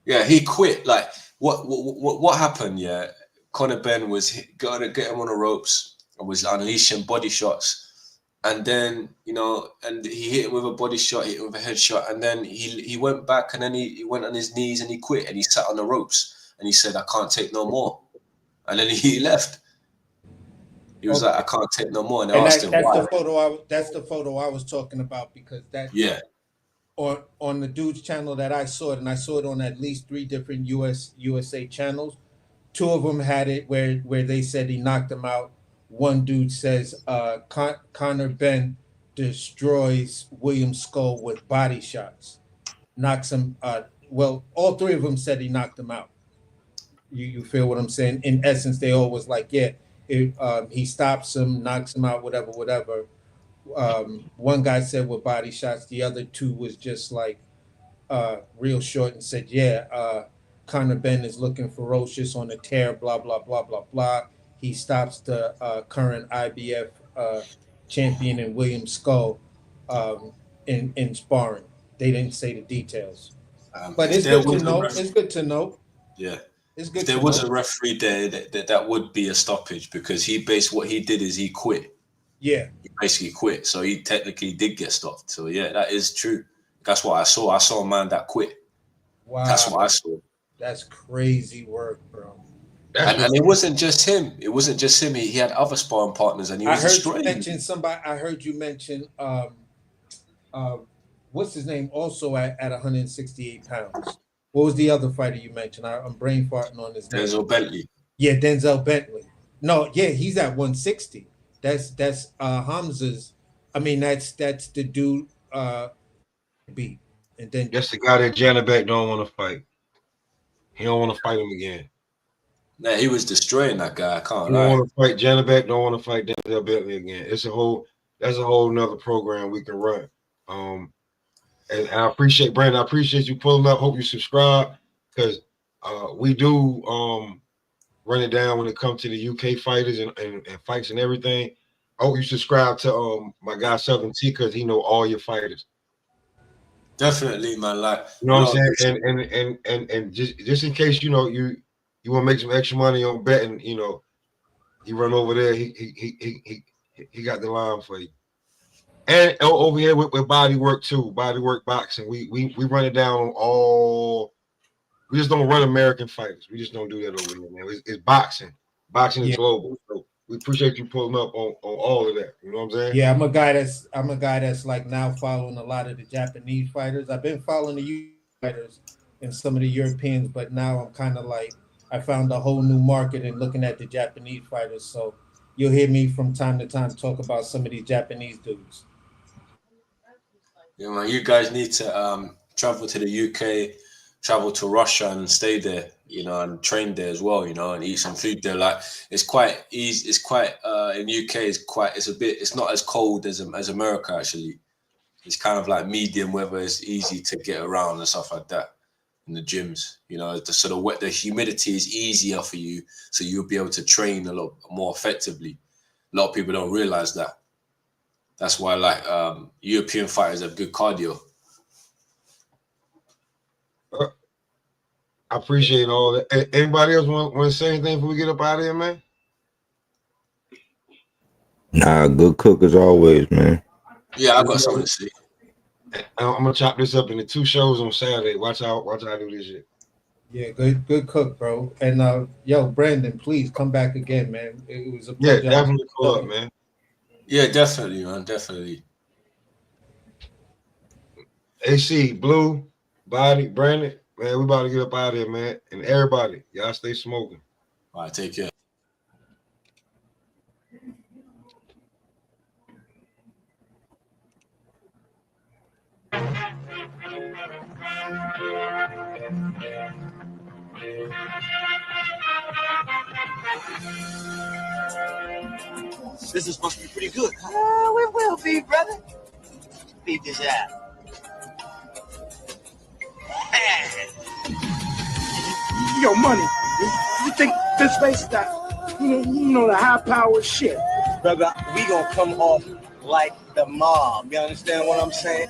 Yeah, he quit. Like what happened? Yeah, Conor Benn was going to get him on the ropes and was unleashing body shots, and then and he hit him with a body shot, hit him with a headshot, and then he went back and then he went on his knees and he quit and he sat on the ropes and he said, "I can't take no more," and then he left. He was like, "I can't take no more," and they asked him why. That's the photo I was talking about, because that on the dude's channel that I saw it, and I saw it on at least 3 different USA channels. 2 of them had it where they said he knocked him out. One dude says Conor Benn destroys William Skull with body shots, knocks him. Well, all 3 of them said he knocked him out. You feel what I'm saying? In essence, they all was like, yeah, he stops him, knocks him out, whatever. One guy said with body shots. The other 2 was just like real short and said, yeah, Conor Benn is looking ferocious on the tear, blah, blah, blah, blah, blah. He stops the current IBF champion in William Skull in sparring. They didn't say the details. But it's good to know. It's good to know. Yeah. It's good if there was a referee there, that would be a stoppage, because what he did is he quit. Yeah. He basically quit. So he technically did get stopped. So yeah, that is true. That's what I saw. I saw a man that quit. Wow. That's what I saw. That's crazy work, bro. And it wasn't just him. It wasn't just him. He had other sparring partners, and he was destroying. I heard you mention what's his name, also at 168 pounds. What was the other fighter you mentioned? I'm brain farting on his name. Denzel Bentley. Yeah, Denzel Bentley. No, yeah, he's at 160. That's Hamza's. I mean, that's the dude beat. And then that's the guy that Janabek don't want to fight. He don't want to fight him again. Nah, he was destroying that guy. I can't lie. Don't want to fight Janabek. Don't want to fight Denzel Bentley again. That's a whole nother program we can run. And I appreciate Brandon. I appreciate you pulling up. Hope you subscribe, because we do run it down when it comes to the UK fighters and fights and everything. I hope you subscribe to my guy Southern T, because he know all your fighters. Definitely, man. Like, you know what I'm saying, and just in case you want to make some extra money on betting, you run over there. He got the line for you. And over here with body work too, body work boxing. We run it down on all. We just don't run American fighters. We just don't do that over here, man. It's boxing. Boxing is global. So we appreciate you pulling up on all of that. You know what I'm saying? Yeah, I'm a guy that's like now following a lot of the Japanese fighters. I've been following the US fighters and some of the Europeans, but now I'm kind of like, I found a whole new market in looking at the Japanese fighters. So you'll hear me from time to time talk about some of these Japanese dudes. Yeah, man, you guys need to travel to the UK, travel to Russia and stay there, you know, and train there as well, you know, and eat some food there. Like it's quite easy. It's quite in UK. It's not as cold as America actually. It's kind of like medium weather. It's easy to get around and stuff like that in the gyms. You know, the humidity is easier for you, so you'll be able to train a lot more effectively. A lot of people don't realize that. That's why like European fighters have good cardio. I appreciate all that. Anybody else want to say anything before we get up out of here, man? Nah, good cook as always, man. Yeah, I got something to say. I'm gonna chop this up into 2 shows on Saturday. Watch how I do this shit. Yeah, good cook, bro. And yo, Brandon, please come back again, man. It was a pleasure. Yeah, definitely pull up, man. Yeah, definitely, man. Definitely. AC, Blue, Body, Brandon, man, we about to get up out of here, man. And everybody, y'all stay smoking. All right, take care. This is supposed to be pretty good. Oh, it will be, brother. Beat this out. Yo, Money, you think this space is that, you know, the high-powered shit? Brother, we gonna come off like the mob. You understand what I'm saying?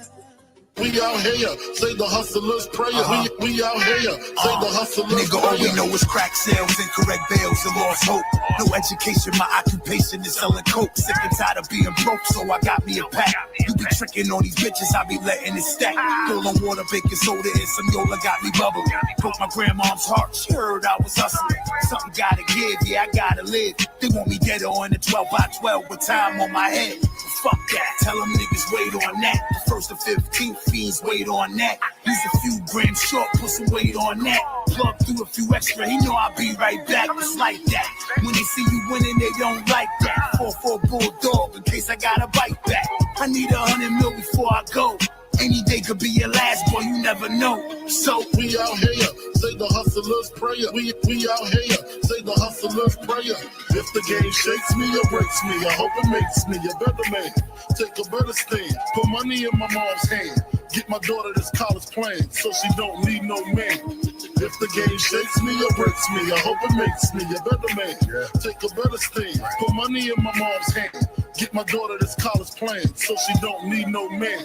We out here, say the hustlers prayer. We out here, say the hustlers nigga, all we know is crack sales, incorrect bills, and lost hope. No education, my occupation is selling coke. Sick and tired of being broke, so I got me a pack. You be tricking on these bitches, I be letting it stack. Full on water, baking soda, and some Yola got me bubbling. Broke my grandma's heart, she heard I was hustling. Something gotta give, yeah, I gotta live. They want me dead on the 12x12 with time on my head. Fuck that, tell them niggas wait on that. The 1st to 15th fiends wait on that. Use a few grams short, put some weight on that. Plug through a few extra, he know I'll be right back. It's like that. When they see you winning, they don't like that. 4-4 bulldog in case I gotta bite back. I need 100 mil before I go. Any day could be your last, boy, you never know. So we out here, say the hustlers prayer. We out here, say the hustlers prayer. If the game shakes me or breaks me, I hope it makes me a better man. Take a better stand, put money in my mom's hand. Get my daughter this college plan, so she don't need no man. If the game shakes me or breaks me, I hope it makes me a better man. Take a better stand, put money in my mom's hand. Get my daughter this college plan, so she don't need no man.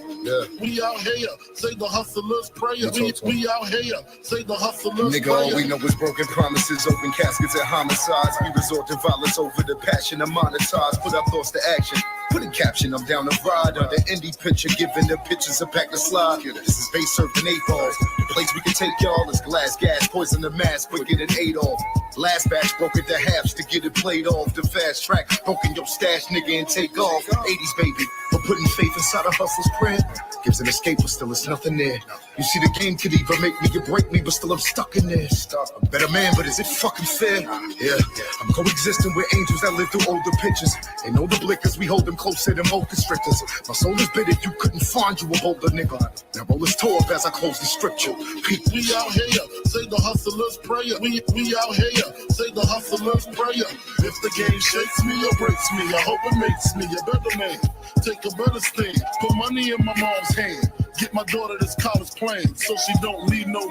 We out here, say the hustlers prayer. We out here, say the hustlers Nigga, all we know is broken promises, open caskets and homicides. We resort to violence over the passion of monetize. Put our thoughts to action. Put in caption, I'm down to ride on the indie picture, giving the pictures a pack to slide. This is base serving 8 balls. The place we can take y'all is glass, gas, poison the mask, quicker than Adolf. Last batch broke it to halves to get it played off. The fast track, broken your stash, nigga, and take off. 80s, baby, but putting faith inside a hustler's prayer gives an escape, but still it's nothing there. You see, the game could either make me or break me, but still I'm stuck in there. I'm a better man, but is it fucking fair? Yeah, I'm coexisting with angels that live through older pictures. And older blickers, we hold them closer than more constrictors. My soul is bitter, you couldn't find you a bolder nigga. Now roll this toe up as I close the scripture. We out here, say the hustlers prayer. We out here, say the hustlers prayer. If the game shakes me or breaks me, I hope it makes me a better man. Take a better stand, put money in my mom's hand. Get my daughter this college plan, so she don't need no